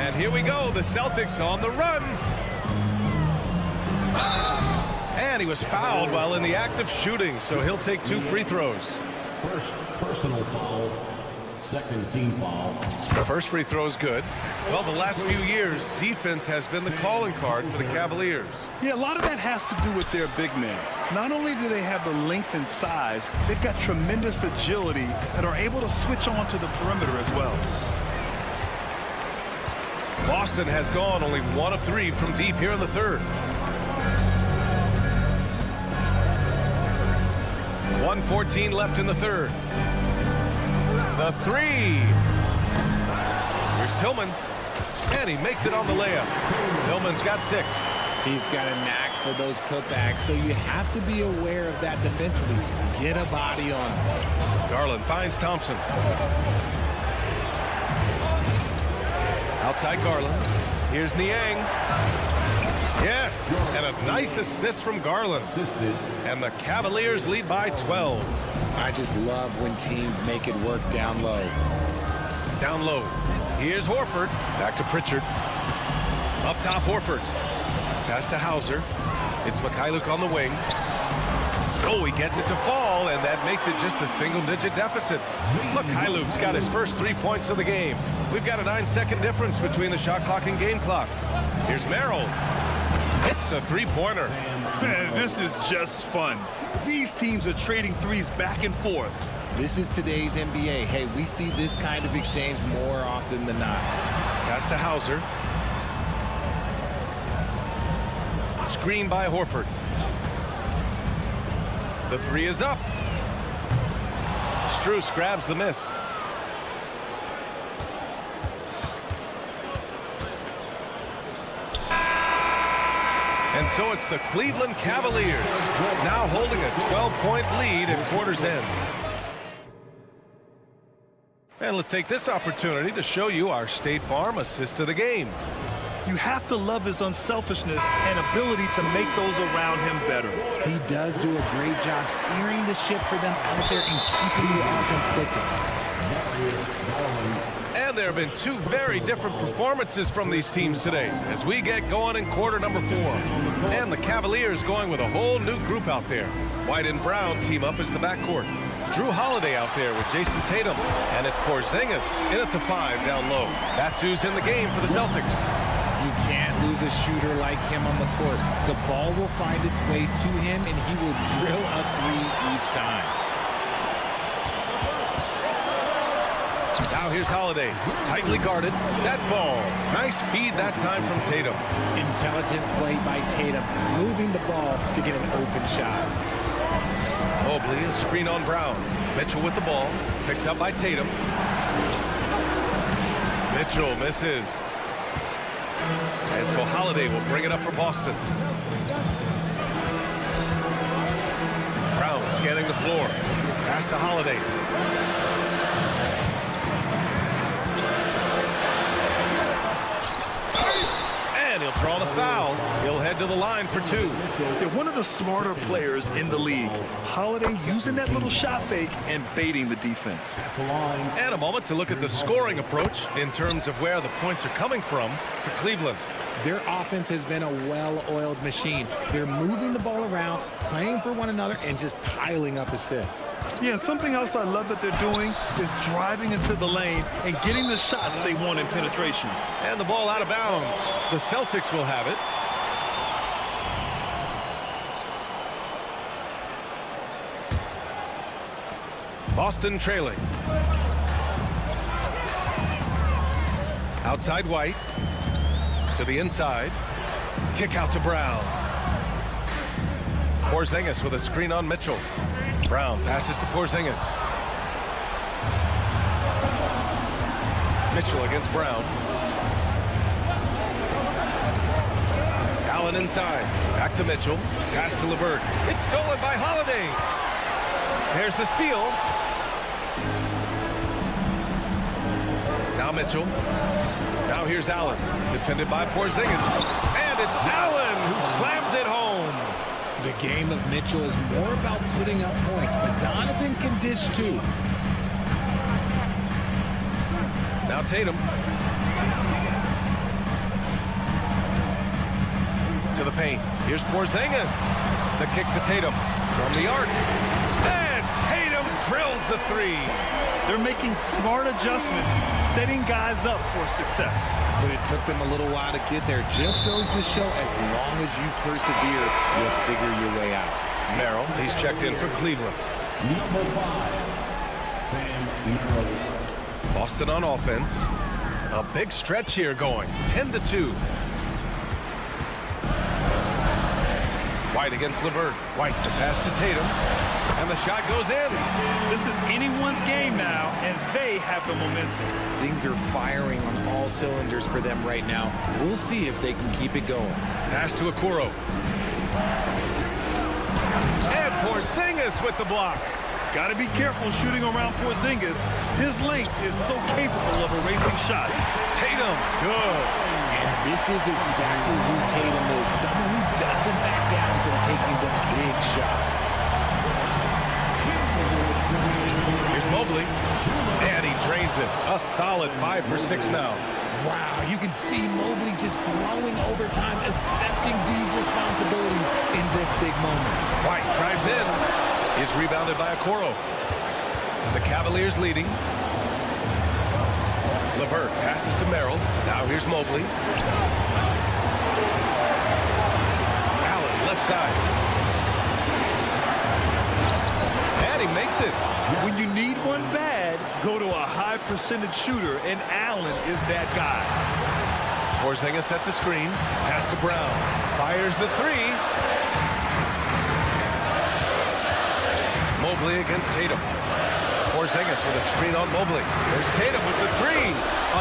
And here we go, the Celtics on the run. And he was fouled while in the act of shooting, so he'll take 2 free throws. First personal foul. Second team foul. The first free throw is good. Well, the last few years, defense has been the calling card for the Cavaliers. Yeah, a lot of that has to do with their big men. Not only do they have the length and size, they've got tremendous agility and are able to switch on to the perimeter as well. Boston has gone only 1 of 3 from deep here in the third. 1:14 left in the third. The 3. Here's Tillman. And he makes it on the layup. Tillman's got 6. He's got a knack for those putbacks, so you have to be aware of that defensively. Get a body on him. Garland finds Thompson. Outside Garland. Here's Niang. Yes, and a nice assist from Garland. And the Cavaliers lead by 12. I just love when teams make it work down low. Down low. Here's Horford. Back to Pritchard. Up top, Horford. Pass to Hauser. It's Mikhailuk on the wing. Oh, he gets it to fall, and that makes it just a single-digit deficit. Mikhailuk's got his first 3 points of the game. We've got a 9-second difference between the shot clock and game clock. Here's Merrill. It's a 3-pointer. Man, this is just fun. These teams are trading threes back and forth. This is today's NBA. Hey, we see this kind of exchange more often than not. Pass to Hauser. Screen by Horford. The 3 is up. Strus grabs the miss. And so it's the Cleveland Cavaliers now holding a 12-point lead at quarter's end. And let's take this opportunity to show you our State Farm assist of the game. You have to love his unselfishness and ability to make those around him better. He does do a great job steering the ship for them out there and keeping the offense clicking. And there have been 2 very different performances from these teams today as we get going in quarter number 4. And the Cavaliers going with a whole new group out there. White and Brown team up as the backcourt. Drew Holiday out there with Jason Tatum. And it's Porzingis in at the 5 down low. That's who's in the game for the Celtics. You can't lose a shooter like him on the court. The ball will find its way to him, and he will drill a 3 each time. Now here's Holiday. Tightly guarded. That falls. Nice feed that time from Tatum. Intelligent play by Tatum, moving the ball to get an open shot. Mobley, a screen on Brown. Mitchell with the ball. Picked up by Tatum. Mitchell misses. And so Holiday will bring it up for Boston. Brown scanning the floor. Pass to Holiday. And he'll draw the foul. He'll head to the line for 2. Yeah, one of the smarter players in the league. Holiday using that little shot fake and baiting the defense. And a moment to look at the scoring approach in terms of where the points are coming from for Cleveland. Their offense has been a well-oiled machine. They're moving the ball around, playing for one another, and just piling up assists. Yeah, something else I love that they're doing is driving into the lane and getting the shots they want in penetration. And the ball out of bounds. The Celtics will have it. Boston trailing. Outside White. To the inside. Kick out to Brown. Porzingis with a screen on Mitchell. Brown passes to Porzingis. Mitchell against Brown. Allen inside. Back to Mitchell. Pass to LeVert. It's stolen by Holiday. There's the steal. Now Mitchell. Now here's Allen. Defended by Porzingis. And it's Allen who slams it home. The game of Mitchell is more about putting up points, but Donovan can dish too. Now Tatum. To the paint. Here's Porzingis. The kick to Tatum from the arc. And Tatum drills the 3. They're making smart adjustments, setting guys up for success. But it took them a little while to get there. Just goes to show as long as you persevere, you'll figure your way out. Merrill, he's checked in for Cleveland. Number 5, Sam Merrill. Boston on offense. A big stretch here going. 10-2. White against LeVert. White to pass to Tatum. And the shot goes in. This is anyone's game now, and they have the momentum. Things are firing on all cylinders for them right now. We'll see if they can keep it going. Pass to Okoro. And Porzingis with the block. Got to be careful shooting around Porzingis. His length is so capable of erasing shots. Tatum, good. And this is exactly who Tatum is. Someone who doesn't back down from taking the big shots. Here's Mobley. And he drains it. A solid 5 for 6 now. Wow, you can see Mobley just growing over time, accepting these responsibilities in this big moment. White drives in. Is rebounded by Okoro. The Cavaliers leading. LeVert passes to Merrill. Now here's Mobley. Allen left side. And he makes it. When you need one bad, go to a high percentage shooter, and Allen is that guy. Porzingis sets a screen. Pass to Brown. Fires the 3. Mobley against Tatum. Porzingis with a screen on Mobley. There's Tatum with the 3.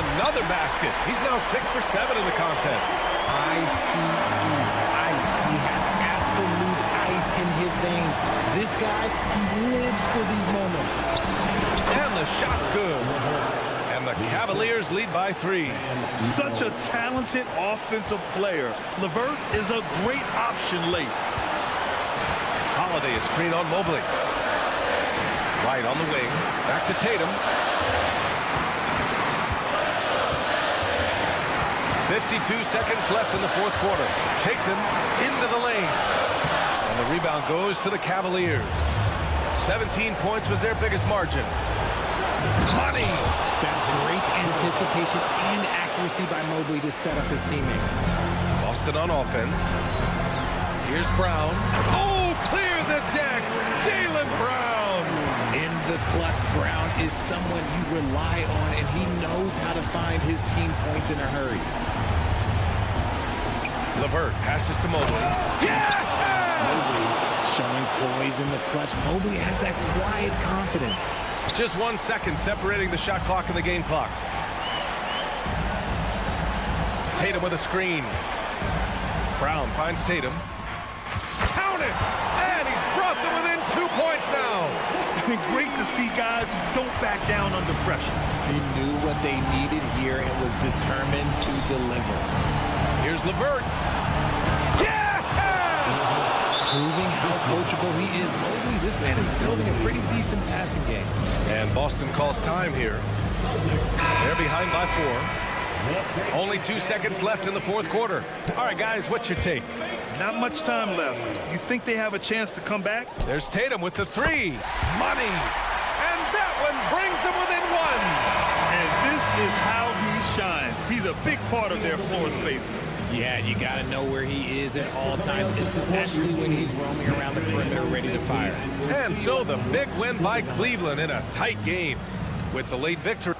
Another basket. He's now 6 for 7 in the contest. ICE. He has absolute ice in his veins. This guy, he lives for these moments. And the shot's good. And the Cavaliers lead by 3. Such a talented offensive player. LeVert is a great option late. Holiday is screen on Mobley. White on the wing. Back to Tatum. 52 seconds left in the 4th quarter. Takes him into the lane. And the rebound goes to the Cavaliers. 17 points was their biggest margin. Money! That's great anticipation and accuracy by Mobley to set up his teammate. Boston on offense. Here's Brown. Oh, clear the deck! Jaylen Brown! In the clutch. Brown is someone you rely on, and he knows how to find his team points in a hurry. LeVert passes to Mobley. Yeah! Mobley showing poise in the clutch. Mobley has that quiet confidence. Just 1 second separating the shot clock and the game clock. Tatum with a screen. Brown finds Tatum. Count it! And he's brought them within 2 points now. Great to see guys who don't back down under pressure. He knew what they needed here and was determined to deliver. Here's LeVert. Yeah! Proving how coachable he is. Mobley, this man is building a pretty decent passing game. And Boston calls time here. They're behind by 4. Only 2 seconds left in the fourth quarter. All right, guys, what's your take? Not much time left. You think they have a chance to come back? There's Tatum with the 3. Money. And that one brings them within 1. And this is how he shines. He's a big part of their floor spacing. Yeah, you got to know where he is at all times, especially when he's roaming around the perimeter ready to fire. And so the big win by Cleveland in a tight game with the late victory.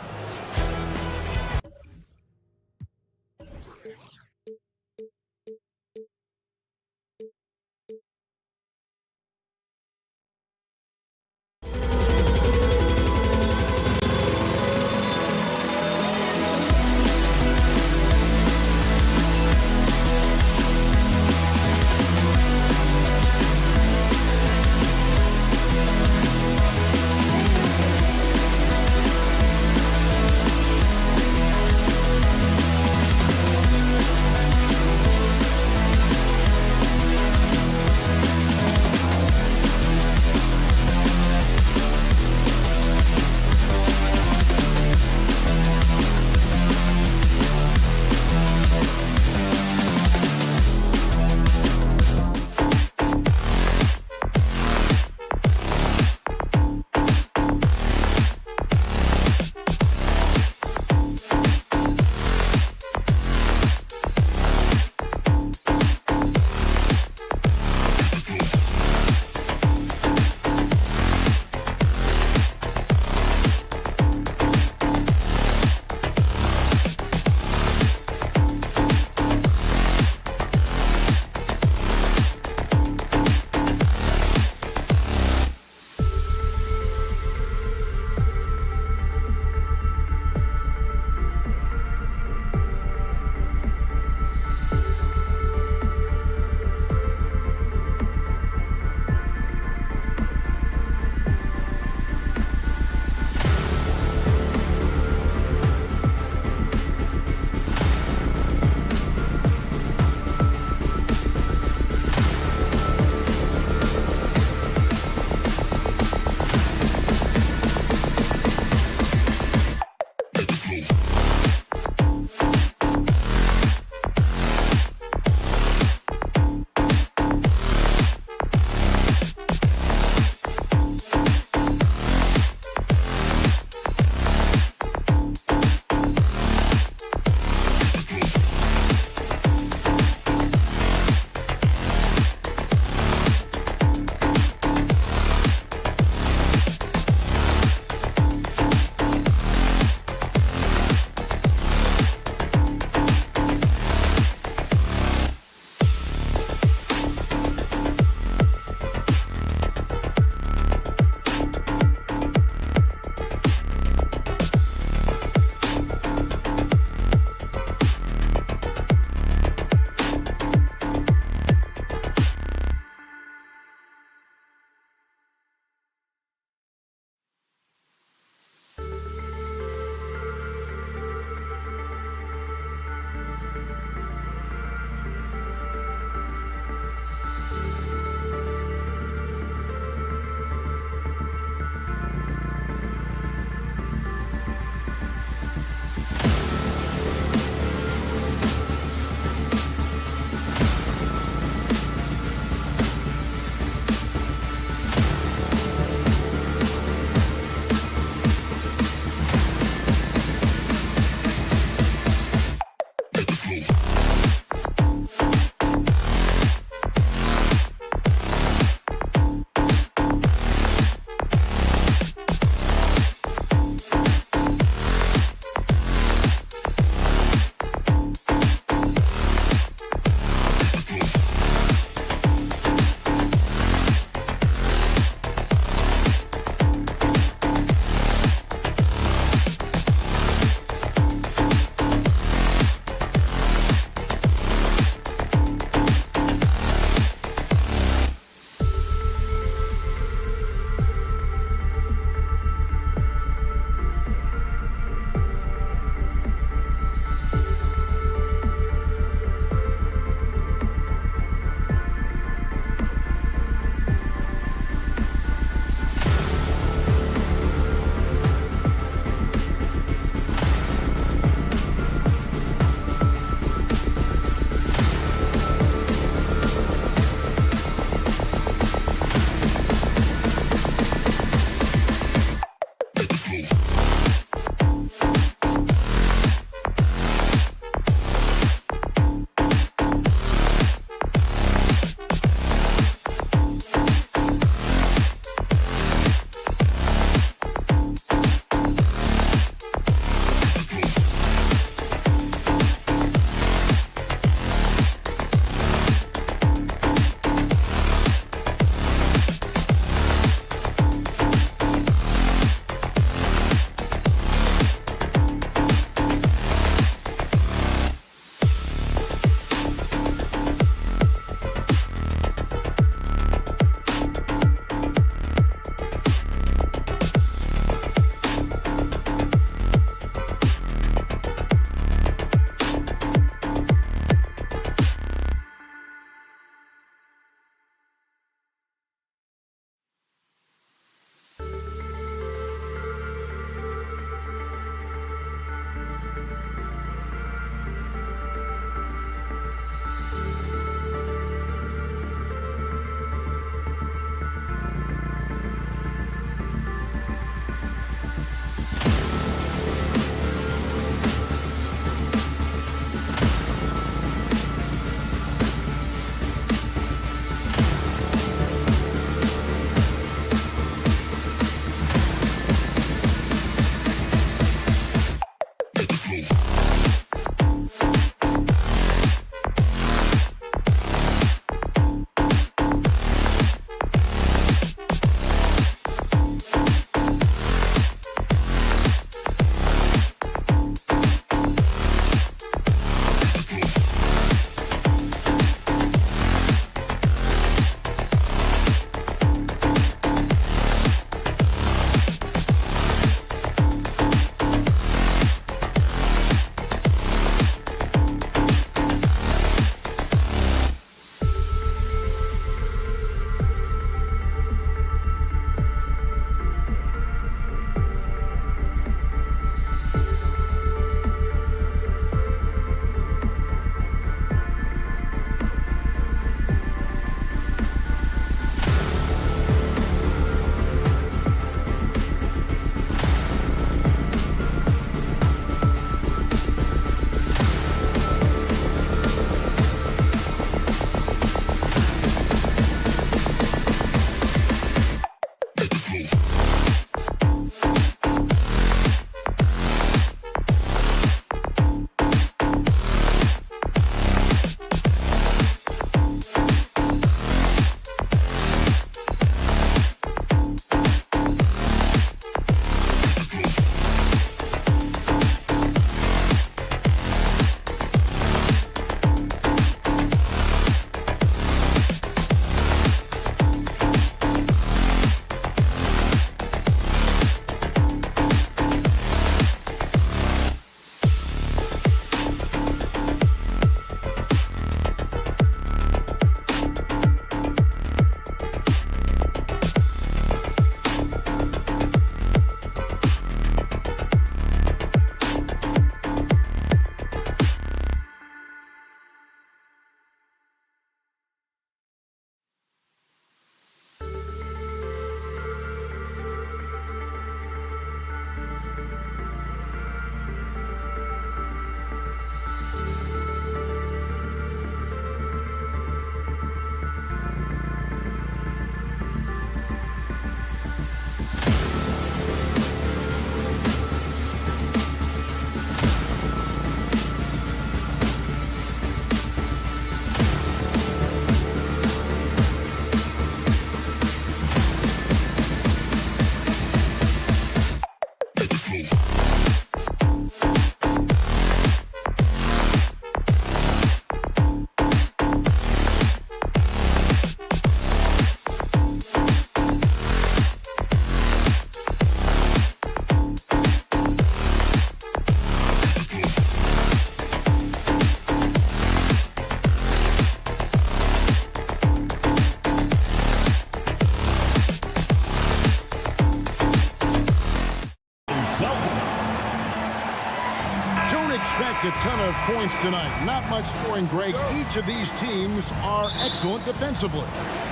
expect a ton of points tonight. Not much scoring, Greg. Each of these teams are excellent defensively.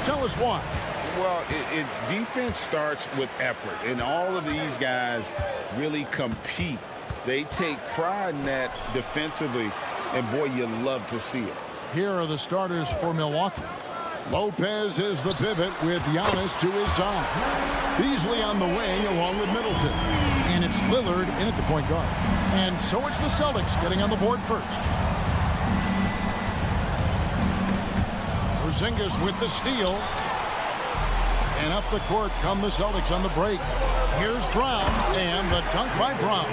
Tell us why. Well, defense starts with effort, and all of these guys really compete. They take pride in that defensively, and boy, you love to see it. Here are the starters for Milwaukee. Lopez is the pivot with Giannis to his side. Beasley on the wing along with Middleton. And it's Lillard in at the point guard. And so it's the Celtics getting on the board first. Porzingis with the steal. And up the court come the Celtics on the break. Here's Brown, and the dunk by Brown.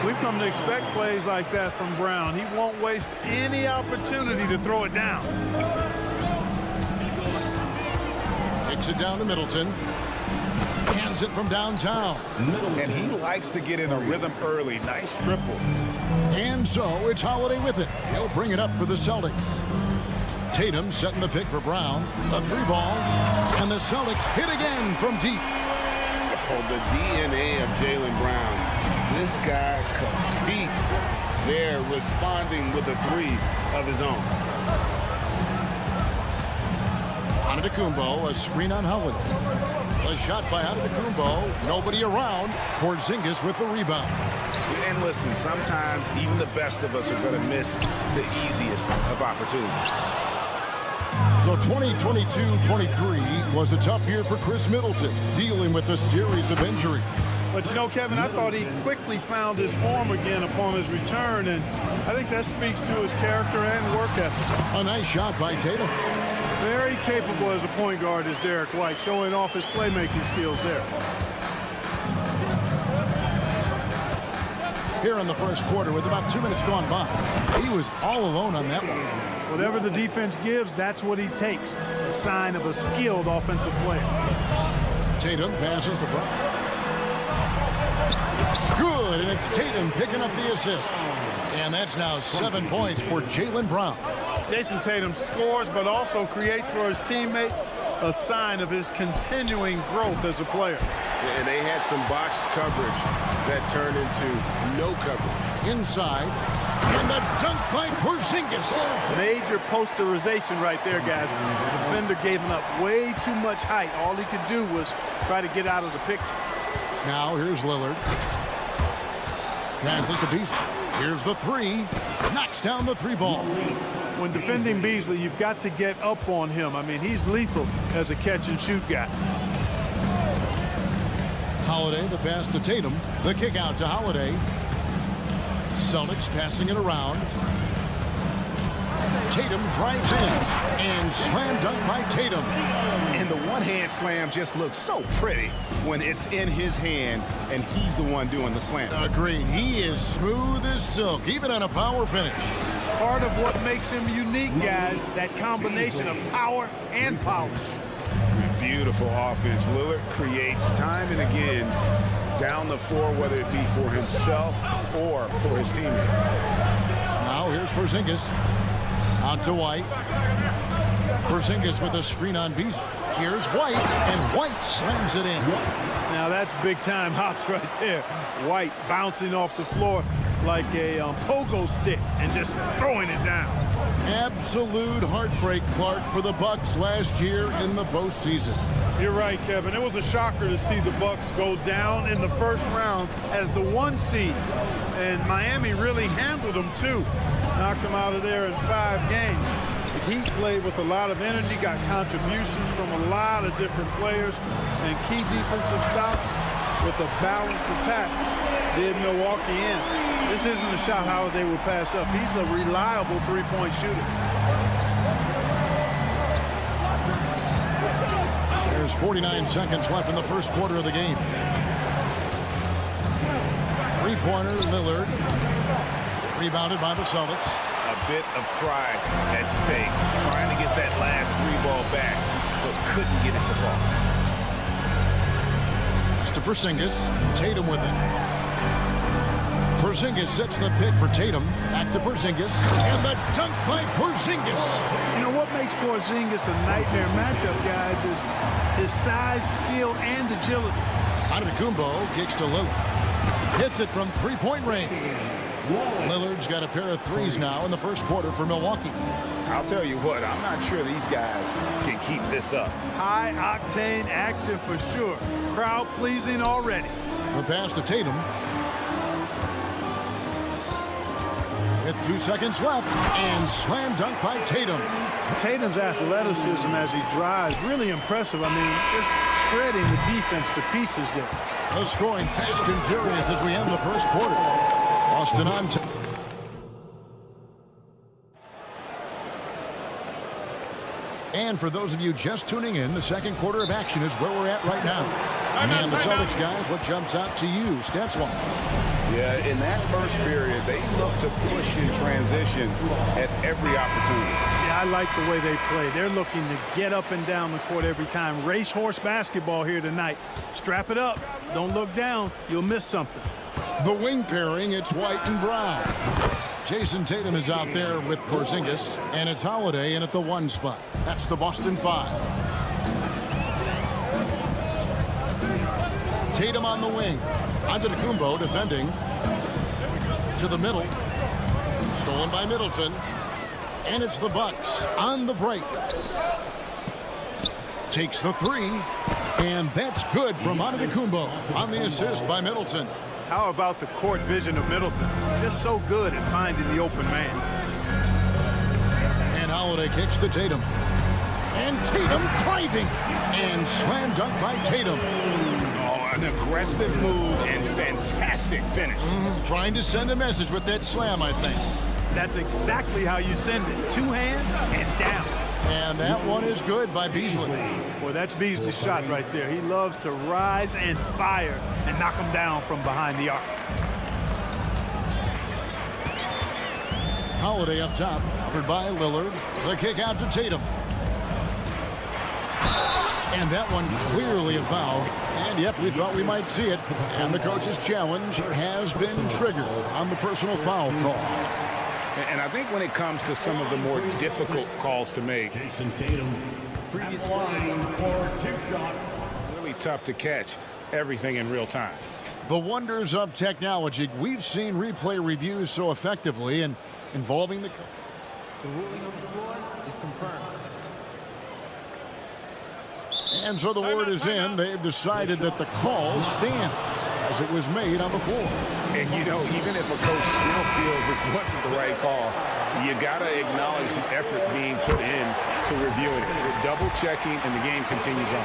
We've come to expect plays like that from Brown. He won't waste any opportunity to throw it down. Kicks it down to Middleton. Hands it from downtown. And he likes to get in a rhythm early. Nice triple. And so it's Holiday with it. He'll bring it up for the Celtics. Tatum setting the pick for Brown. A three ball. And the Celtics hit again from deep. Oh, the DNA of Jaylen Brown. This guy competes there, responding with a three of his own. Antetokounmpo, a screen on Holiday. A shot by Antetokounmpo. Nobody around. Porzingis with the rebound. And listen, sometimes even the best of us are going to miss the easiest of opportunities. So 2022-23 was a tough year for Chris Middleton, dealing with a series of injuries. But you know, Kevin, I thought he quickly found his form again upon his return, and I think that speaks to his character and work ethic. A nice shot by Tatum. Very capable as a point guard is Derek White, showing off his playmaking skills there. Here in the first quarter with about 2 minutes gone by. He was all alone on that one. Whatever the defense gives, that's what he takes. A sign of a skilled offensive player. Tatum passes to Brown. Good, and it's Tatum picking up the assist. And that's now 7 points for Jaylen Brown. Jason Tatum scores, but also creates for his teammates a sign of his continuing growth as a player. And they had some botched coverage that turned into no coverage. Inside, and the dunk by Porzingis. Major posterization right there, guys. The defender gave him up way too much height. All he could do was try to get out of the picture. Now here's Lillard. Passes to Beasley. Here's the three. Knocks down the three ball. When defending Beasley, you've got to get up on him. I mean, he's lethal as a catch-and-shoot guy. Holiday, the pass to Tatum. The kick out to Holiday. Celtics passing it around. Tatum drives in. And slam dunk by Tatum. And the one-hand slam just looks so pretty when it's in his hand and he's the one doing the slam. Agreed. He is smooth as silk, even on a power finish. Part of what makes him unique, guys, that combination of power and polish. Beautiful offense. Lillard creates time and again down the floor, whether it be for himself or for his teammates. Now here's Porzingis. Out to White. Porzingis with a screen on Beasley. Here's White, and White slams it in. Now that's big-time hops right there. White bouncing off the floor like a pogo stick and just throwing it down. Absolute heartbreak, Clark, for the Bucks last year in the postseason. You're right, Kevin. It was a shocker to see the Bucks go down in the first round as the 1 seed. And Miami really handled them, too. Knocked them out of there in 5 games. The Heat played with a lot of energy, got contributions from a lot of different players, and key defensive stops with a balanced attack did Milwaukee in. This isn't a shot Holiday will pass up. He's a reliable three-point shooter. There's 49 seconds left in the first quarter of the game. Three-pointer, Lillard. Rebounded by the Celtics. A bit of pride at stake, trying to get that last 3-ball back, but couldn't get it to fall. Pass to Porzingis. Tatum with it. Porzingis sets the pick for Tatum. Back to Porzingis. And the dunk by Porzingis. You know what makes Porzingis a nightmare matchup, guys, is his size, skill, and agility. Antetokounmpo kicks to Lillard. Hits it from three-point range. Lillard's got a pair of threes now in the first quarter for Milwaukee. I'll tell you what, I'm not sure these guys can keep this up. High-octane action for sure. Crowd-pleasing already. The pass to Tatum. With 2 seconds left, and slam dunk by Tatum. Tatum's athleticism as he drives, really impressive. I mean, just shredding the defense to pieces there. The scoring fast and furious as we end the first quarter. Boston on top. And for those of you just tuning in, the second quarter of action is where we're at right now. And the Celtics guys, what jumps out to you, Stats-wise? Yeah, in that first period, they look to push in transition at every opportunity. Yeah, I like the way they play. They're looking to get up and down the court every time. Racehorse basketball here tonight. Strap it up. Don't look down. You'll miss something. The wing pairing, it's White and Brown. Jason Tatum is out there with Porzingis, and it's Holiday in at the 1 spot. That's the Boston 5. Tatum on the wing. Antetokounmpo defending. To the middle. Stolen by Middleton. And it's the Bucks on the break. Takes the 3. And that's good from Antetokounmpo on the assist by Middleton. How about the court vision of Middleton? Just so good at finding the open man. And Holiday kicks to Tatum. And Tatum driving. And slam dunk by Tatum. Oh, an aggressive move and fantastic finish. Trying to send a message with that slam, I think. That's exactly how you send it. 2 hands and down. And that one is good by Beasley. Boy, that's Beasley's shot right there. He loves to rise and fire and knock him down from behind the arc. Holiday up top, covered by Lillard. The kick out to Tatum. And that one clearly a foul. And yep, we thought we might see it. And the coach's challenge has been triggered on the personal foul call. And I think when it comes to some of the more difficult calls to make, Jason Tatum, previous line for 2 shots. Really tough to catch everything in real time. The wonders of technology. We've seen replay reviews so effectively and involving the ruling on the floor is confirmed. And so the word is in. They've decided that the call stands as it was made on the floor. And, you know, even if a coach still feels this wasn't the right call, you got to acknowledge the effort being put in to reviewing it. Double-checking, and the game continues on.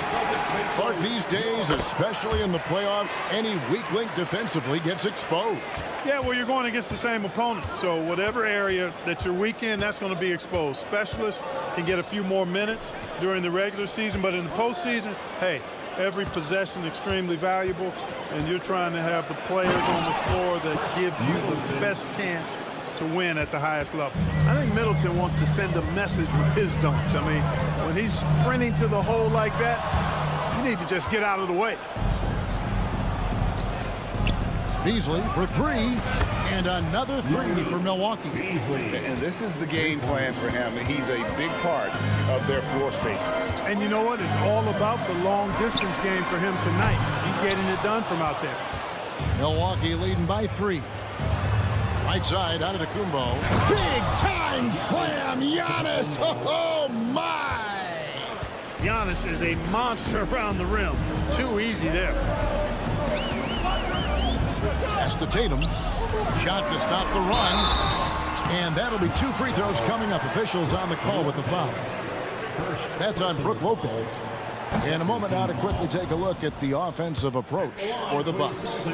Clark, these days, especially in the playoffs, any weak link defensively gets exposed. Yeah, well, you're going against the same opponent. So whatever area that you're weak in, that's going to be exposed. Specialists can get a few more minutes during the regular season, but in the postseason, hey, every possession extremely valuable, and you're trying to have the players on the floor that give you the best chance to win at the highest level. I think Middleton wants to send a message with his dunks. I mean, when he's sprinting to the hole like that, you need to just get out of the way. Beasley for 3, and another 3 for Milwaukee. And this is the game plan for him. He's a big part of their floor space. And you know what? It's all about the long distance game for him tonight. He's getting it done from out there. Milwaukee leading by 3. Right side, Antetokounmpo. Big time slam, Giannis. Oh my! Giannis is a monster around the rim. Too easy there. Pass to Tatum. Shot to stop the run. And that'll be 2 free throws coming up. Officials on the call with the foul. That's on Brook Lopez. In a moment now to quickly take a look at the offensive approach for the Bucks.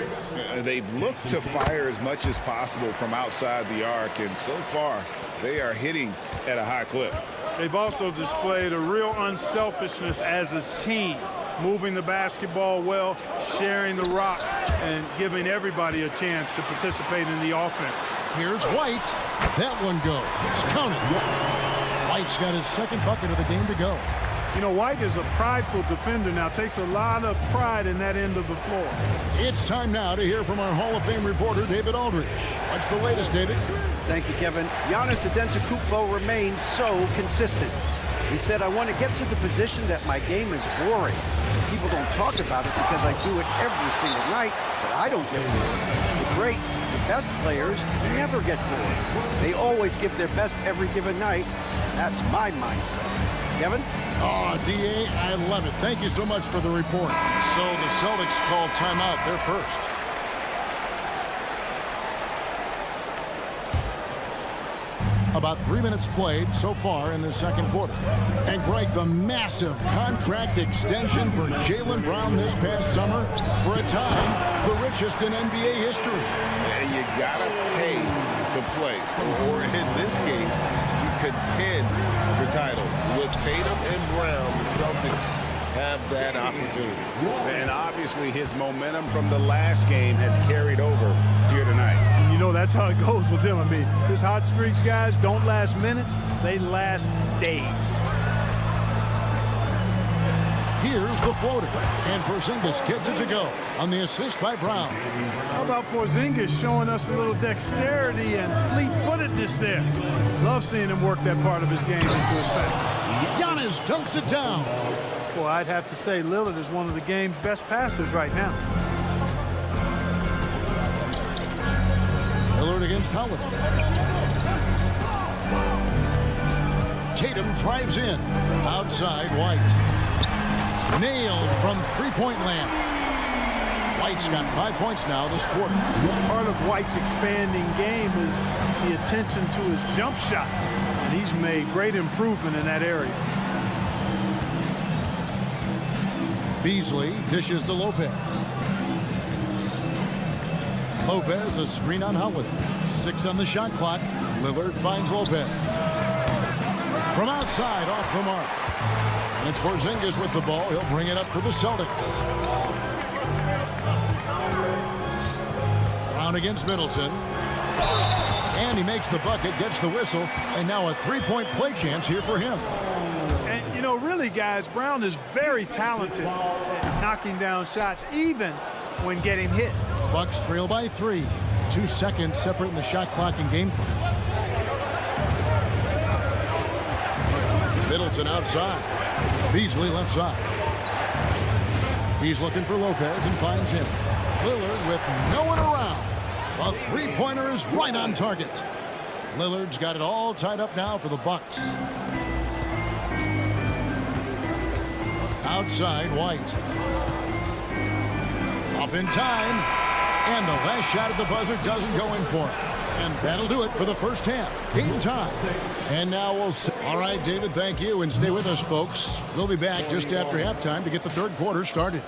They've looked to fire as much as possible from outside the arc, and so far they are hitting at a high clip. They've also displayed a real unselfishness as a team, moving the basketball well, sharing the rock, and giving everybody a chance to participate in the offense. Here's White. That one goes. Counted. White's got his second bucket of the game to go. You know, White is a prideful defender now, takes a lot of pride in that end of the floor. It's time now to hear from our Hall of Fame reporter, David Aldridge. What's the latest, David? Thank you, Kevin. Giannis Antetokounmpo remains so consistent. He said, I want to get to the position that my game is boring. People don't talk about it because I do it every single night, but I don't get bored. The greats, the best players, never get bored. They always give their best every given night. That's my mindset. Kevin? Oh, D.A., I love it. Thank you so much for the report. So the Celtics called timeout. They're first. About 3 minutes played so far in the second quarter. And Greg, the massive contract extension for Jaylen Brown this past summer, for a time, the richest in NBA history. And you gotta pay to play, or in this case, to contend for titles. With Tatum and Brown, the Celtics have that opportunity. And obviously his momentum from the last game has carried over here tonight. You know, that's how it goes with him. I mean, his hot streaks, guys, don't last minutes. They last days. Here's the floater. And Porzingis gets it to go on the assist by Brown. How about Porzingis showing us a little dexterity and fleet-footedness there? Love seeing him work that part of his game into his back. Giannis dunks it down. Well, I'd have to say Lillard is one of the game's best passers right now. Lillard against Holiday. Tatum drives in. Outside, White. Nailed from three-point land. White's got 5 points now this quarter. Part of White's expanding game is the attention to his jump shot. And he's made great improvement in that area. Beasley dishes to Lopez. Lopez, a screen on Holiday. 6 on the shot clock. Lillard finds Lopez. From outside, off the mark. And it's Porzingis with the ball. He'll bring it up for the Celtics. Brown against Middleton. And he makes the bucket, gets the whistle, and now a three-point play chance here for him. And, you know, really, guys, Brown is very talented at knocking down shots, even when getting hit. Bucks trail by 3. 2 seconds separating the shot clock and game clock. Middleton outside. Beasley left side. He's looking for Lopez and finds him. Lillard with no one around. A three-pointer is right on target. Lillard's got it all tied up now for the Bucks. Outside, White. Up in time. And the last shot at the buzzer doesn't go in for him. And that'll do it for the first half. Game time. And now we'll see. All right, David, thank you. And stay with us, folks. We'll be back just after halftime to get the third quarter started.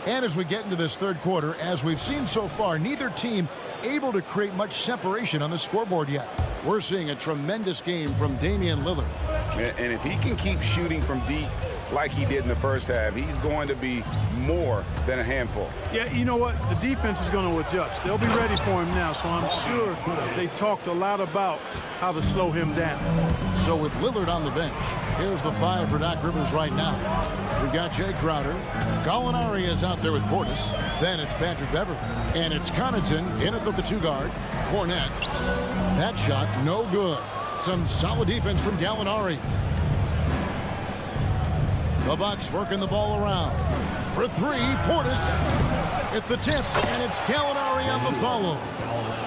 And as we get into this third quarter, as we've seen so far, neither team able to create much separation on the scoreboard yet. We're seeing a tremendous game from Damian Lillard. And if he can keep shooting from deep like he did in the first half, he's going to be more than a handful. Yeah, you know what? The defense is going to adjust. They'll be ready for him now, so I'm sure they talked a lot about how to slow him down. So with Lillard on the bench, here's the 5 for Doc Rivers right now. We've got Jay Crowder. Gallinari is out there with Portis. Then it's Patrick Beverley. And it's Connaughton in at the 2-guard. Cornette. That shot, no good. Some solid defense from Gallinari. The Bucks working the ball around. For 3, Portis at the tip. And it's Gallinari on the follow.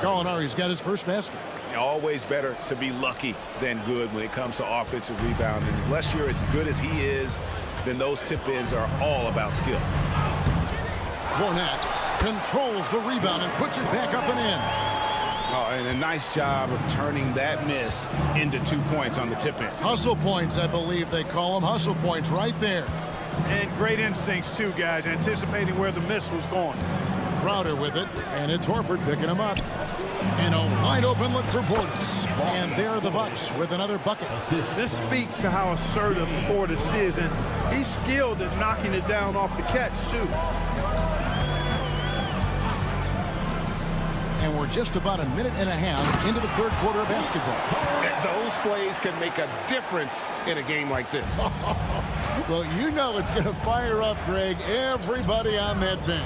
Gallinari's got his first basket. Always better to be lucky than good when it comes to offensive rebounding. Unless you're as good as he is, then those tip-ins are all about skill. Cornette controls the rebound and puts it back up and in. Oh, and a nice job of turning that miss into 2 points on the tip-in. Hustle points, I believe they call them. Hustle points right there. And great instincts, too, guys, anticipating where the miss was going. Crowder with it, and it's Horford picking him up. And a wide-open look for Portis. And there are the Bucks with another bucket. This speaks to how assertive Portis is, and he's skilled at knocking it down off the catch, too. And we're just about a minute and a half into the third quarter of basketball. And those plays can make a difference in a game like this. Well, you know it's going to fire up, Greg, everybody on that bench.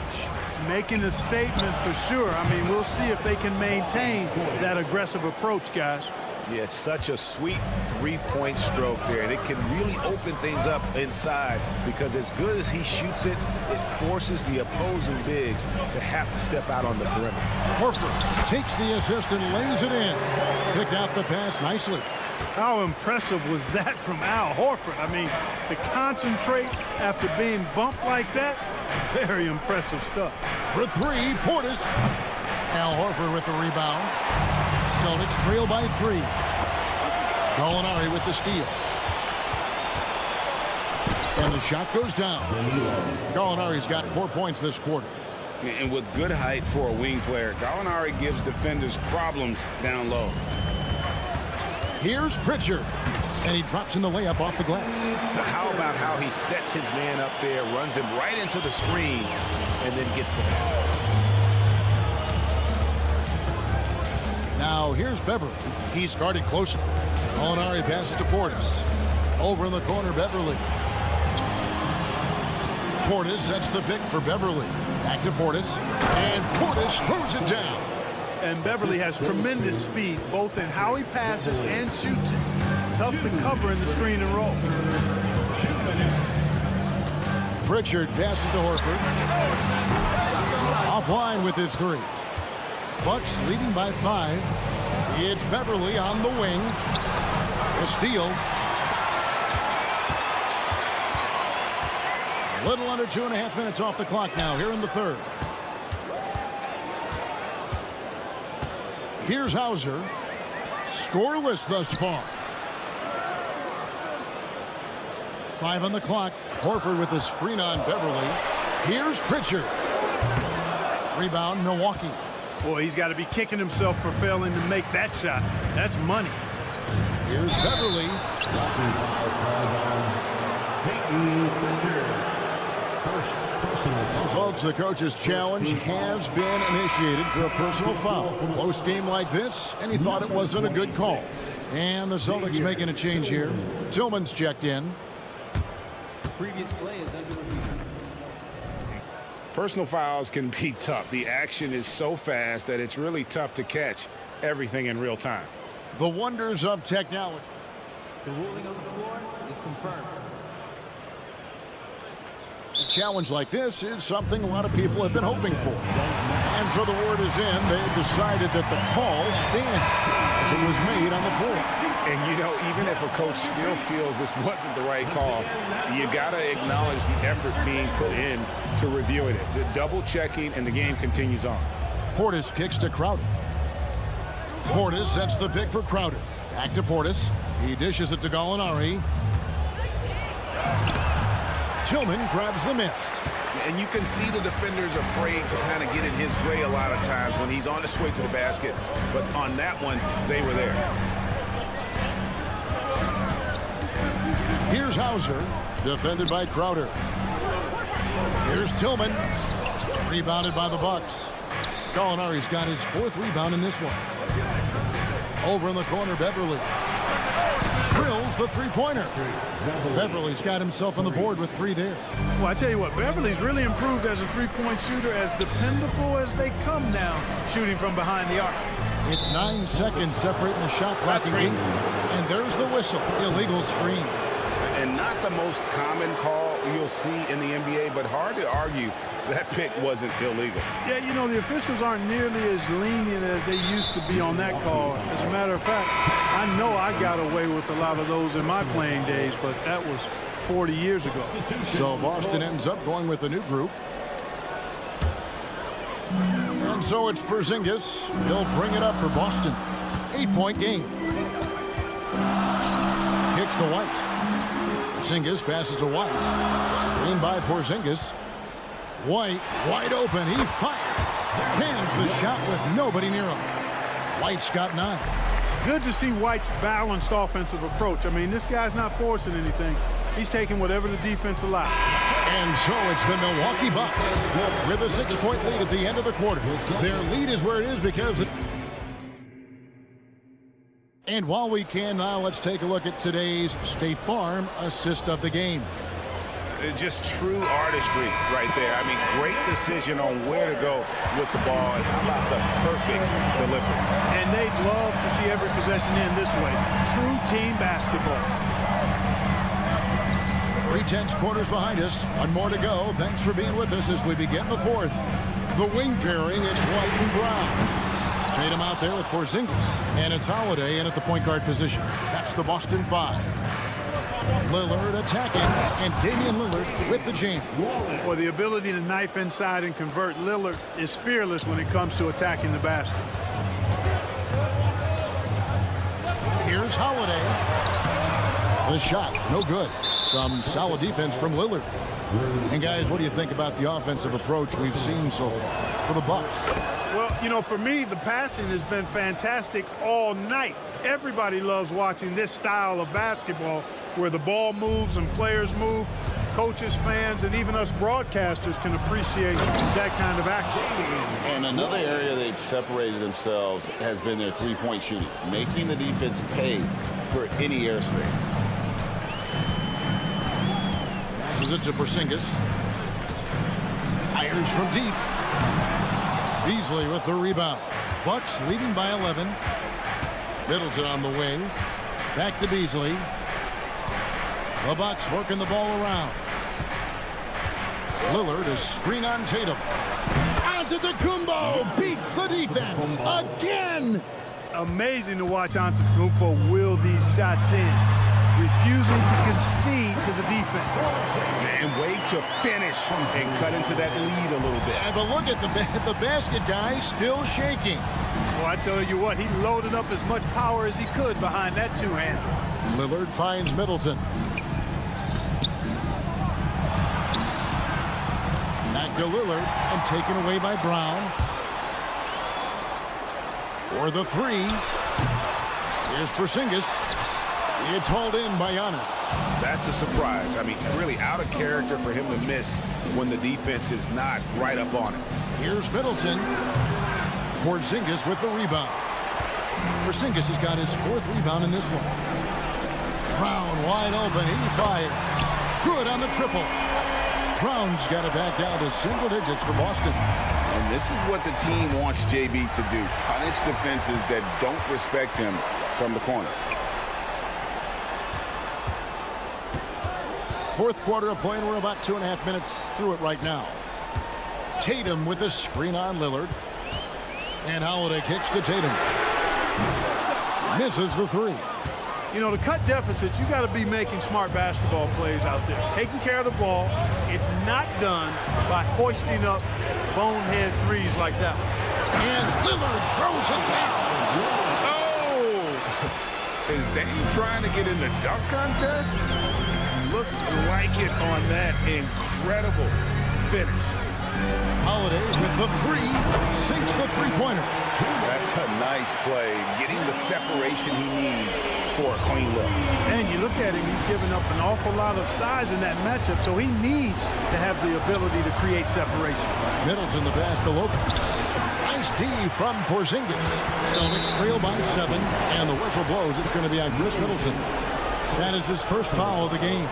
Making a statement for sure. I mean, we'll see if they can maintain that aggressive approach, guys. Yeah, it's such a sweet three-point stroke there, and it can really open things up inside because as good as he shoots it, it forces the opposing bigs to have to step out on the perimeter. Horford takes the assist and lays it in. Picked out the pass nicely. How impressive was that from Al Horford? I mean, to concentrate after being bumped like that, very impressive stuff. For three, Portis. Al Horford with the rebound. Celtics trail by 3. Gallinari with the steal. And the shot goes down. Gallinari's got 4 points this quarter. And with good height for a wing player, Gallinari gives defenders problems down low. Here's Pritchard. And he drops in the layup off the glass. Now, how about how he sets his man up there, runs him right into the screen, and then gets the basket. Now here's Beverly. He's guarded closer. Gallinari passes to Portis. Over in the corner, Beverly. Portis sets the pick for Beverly. Back to Portis. And Portis throws it down. And Beverly has tremendous speed, both in how he passes and shoots it. Tough to cover in the screen and roll. Pritchard passes to Horford. Offline with his 3. Bucks leading by 5. It's Beverly on the wing. A steal. A little under 2.5 minutes off the clock now here in the third. Here's Hauser. Scoreless thus far. 5 on the clock. Horford with the screen on Beverly. Here's Pritchard. Rebound, Milwaukee. Boy, he's got to be kicking himself for failing to make that shot. That's money. Here's Beverly. Folks, the coach's challenge has been initiated for a personal foul. Close game like this, and he thought it wasn't a good call. And the Celtics making a change here. Tillman's checked in. Previous play is under review. Personal fouls can be tough. The action is so fast that it's really tough to catch everything in real time. The wonders of technology. The ruling on the floor is confirmed. A challenge like this is something a lot of people have been hoping for. And so the word is in. They've decided that the call stands as it was made on the floor. And, you know, even if a coach still feels this wasn't the right call, you got to acknowledge the effort being put in to reviewing it. The double checking, and the game continues on. Portis kicks to Crowder. Portis sets the pick for Crowder. Back to Portis. He dishes it to Gallinari. Tillman grabs the miss. And you can see the defenders afraid to kind of get in his way a lot of times when he's on his way to the basket. But on that one, they were there. Here's Hauser, defended by Crowder. Here's Tillman, rebounded by the Bucks. Gallinari's got his 4th rebound in this one. Over in the corner, Beverly drills the three-pointer. Beverly's got himself on the board with 3 there. Well, I tell you what, Beverly's really improved as a three-point shooter, as dependable as they come now, shooting from behind the arc. It's 9 seconds separating the shot clock and game. And there's the whistle, illegal screen. And not the most common call you'll see in the NBA, but hard to argue that pick wasn't illegal. Yeah, you know, the officials aren't nearly as lenient as they used to be on that call. As a matter of fact, I know I got away with a lot of those in my playing days, but that was 40 years ago. So Boston ends up going with a new group. And so it's Porzingis. He'll bring it up for Boston. 8-point game. Kicks to White. Porzingis passes to White. Screened by Porzingis. White wide open. He fires. Cans the shot with nobody near him. White's got 9. Good to see White's balanced offensive approach. I mean, this guy's not forcing anything. He's taking whatever the defense allows. And so it's the Milwaukee Bucks with a 6-point lead at the end of the quarter. Their lead is where it is because... And while we can now, let's take a look at today's State Farm assist of the game. just true artistry right there. I mean, great decision on where to go with the ball, and how about the perfect delivery. And they'd love to see every possession end this way. True team basketball. 3/10 quarters behind us. One more to go. Thanks for being with us as we begin the fourth. The wing pairing, it's White and Brown. Tatum out there with Porzingis. And it's Holiday in at the point guard position. That's the Boston 5. Lillard attacking, and Damian Lillard with the jam. Well, the ability to knife inside and convert. Lillard is fearless when it comes to attacking the basket. Here's Holiday. The shot, no good. Some solid defense from Lillard. And guys, what do you think about the offensive approach we've seen so far for the Bucks? Well, you know, for me, the passing has been fantastic all night. Everybody loves watching this style of basketball where the ball moves and players move. Coaches, fans, and even us broadcasters can appreciate that kind of action. And another area they've separated themselves has been their three-point shooting, making the defense pay for any airspace. Passes it to Porzingis. Fires from deep. Beasley with the rebound. Bucks leading by 11. Middleton on the wing. Back to Beasley. The Bucks working the ball around. Lillard is screen on Tatum. Antetokounmpo beats the defense again. Amazing to watch Antetokounmpo will these shots in, refusing to concede to the defense. And wait to finish and cut into that lead a little bit. Yeah, but look at the basket guy still shaking. Well, I tell you what, he loaded up as much power as he could behind that two-hand. Lillard finds Middleton. Back to Lillard and taken away by Brown. For the three. Here's Porzingis. It's hauled in by Giannis. That's a surprise. I mean, really out of character for him to miss when the defense is not right up on him. Here's Middleton. Porzingis with the rebound. Porzingis has got his fourth rebound in this one. Brown wide open. He fires. Good on the triple. Brown's got it back down to single digits for Boston. And this is what the team wants JB to do. Punish defenses that don't respect him from the corner. Fourth quarter of play, and we're about 2.5 minutes through it right now. Tatum with a screen on Lillard. And Holiday kicks to Tatum. Misses the three. You know, to cut deficits, you got to be making smart basketball plays out there. Taking care of the ball. It's not done by hoisting up bonehead threes like that one. And Lillard throws it down. Oh! Is Dame trying to get in the dunk contest? Looked like it on that incredible finish. Holiday with the three, sinks the three-pointer. That's a nice play, getting the separation he needs for a clean look. And you look at him, he's given up an awful lot of size in that matchup, so he needs to have the ability to create separation. Middleton the pass to Lopez. Nice D from Porzingis. Celtics trail by 7, and the whistle blows. It's going to be on Chris Middleton. That is his first foul of the game.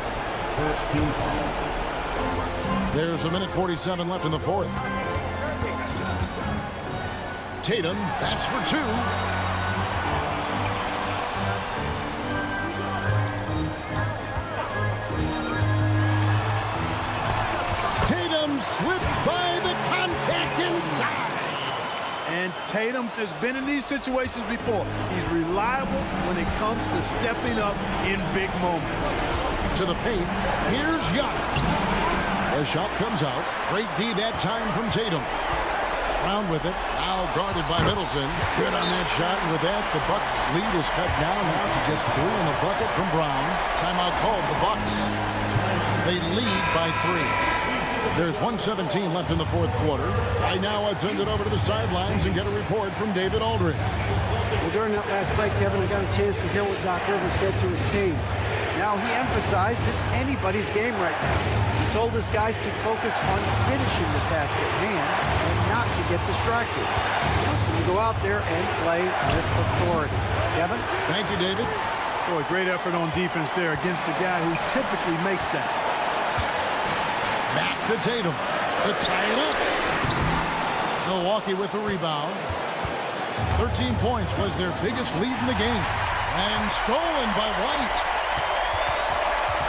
There's a minute 47 left in the fourth. Tatum, that's for two. Tatum slipped by the contact inside. And Tatum has been in these situations before. He's reliable when it comes to stepping up in big moments. To the paint, here's Giannis. The shot comes out. Great D that time from Tatum. Brown with it. Now guarded by Middleton. Good on that shot. And with that, the Bucks lead is cut down now to just 3 in the bucket from Brown. Timeout called. The Bucks. They lead by 3. There's 1:17 left in the fourth quarter. Right now, I'd send it over to the sidelines and get a report from David Aldridge. Well, during that last break, Kevin, I got a chance to hear what Doc Rivers said to his team. Now, he emphasized it's anybody's game right now. He told his guys to focus on finishing the task at hand and not to get distracted. He wants them to go out there and play with authority. Kevin? Thank you, David. Boy, great effort on defense there against a guy who typically makes that. to Tatum to tie it up. Milwaukee with the rebound. 13 points was their biggest lead in the game. And stolen by White.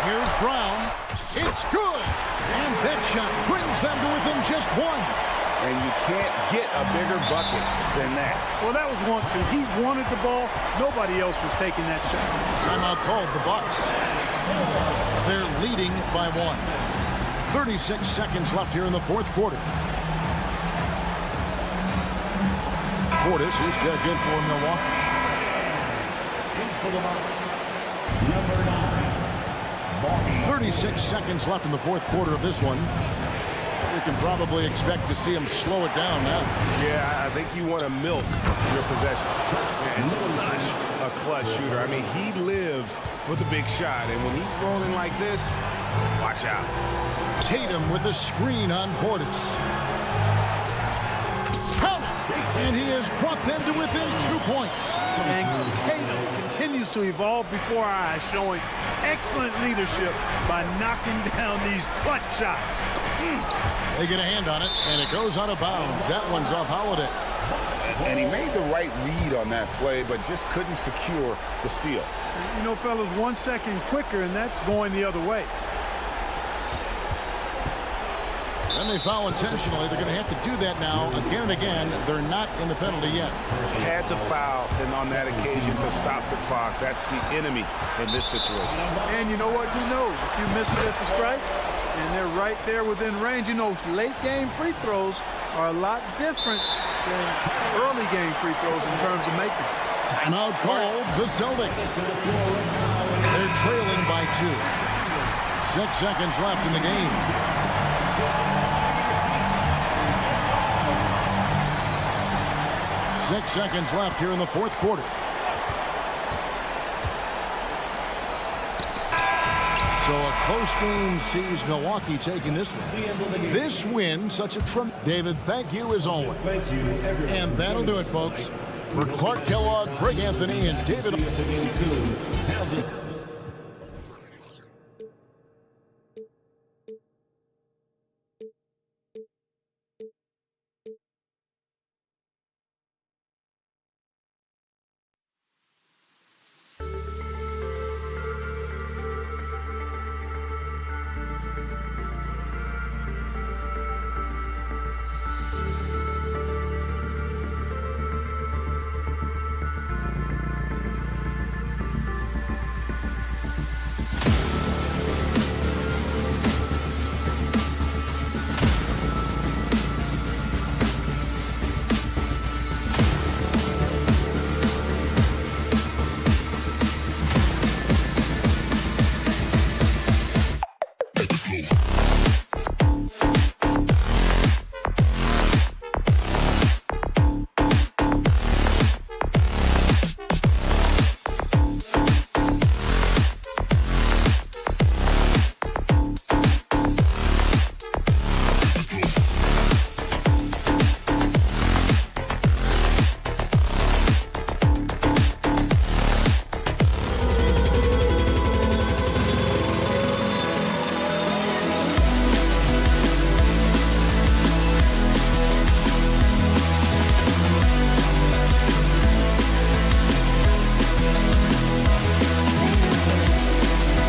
Here's Brown. It's good. And that shot brings them to within just one. And you can't get a bigger bucket than that. Well, that was 1-2. He wanted the ball. Nobody else was taking that shot. Timeout called the Bucks. They're leading by 1. 36 seconds left here in the fourth quarter. Portis is checked in for Milwaukee. For the Bucks, number 9, 36 seconds left in the fourth quarter of this one. We can probably expect to see him slow it down now. Yeah, I think you want to milk your possession. And such a clutch shooter. I mean, he lives for the big shot. And when he's rolling like this, watch out. Tatum with a screen on Portis. Count it! And he has brought them to within 2 points. And Tatum continues to evolve before our eyes, showing excellent leadership by knocking down these clutch shots. They get a hand on it, and it goes out of bounds. That one's off Holiday. And he made the right read on that play, but just couldn't secure the steal. You know, fellas, 1 second quicker, and that's going the other way. Then they foul intentionally. They're going to have to do that now again and again. They're not in the penalty yet. Had to foul, and on that occasion to stop the clock. That's the enemy in this situation. And you know what? Who knows? If you miss it at the strike, and they're right there within range. You know, late game free throws are a lot different than early game free throws in terms of making. Timeout called the Celtics. They're trailing by 2. 6 seconds left in the game. Six seconds left here in the fourth quarter. So a close game sees Milwaukee taking this one. This win, such a tremendous. David, thank you as always. And that'll do it, folks. For Clark Kellogg, Greg Anthony, and David.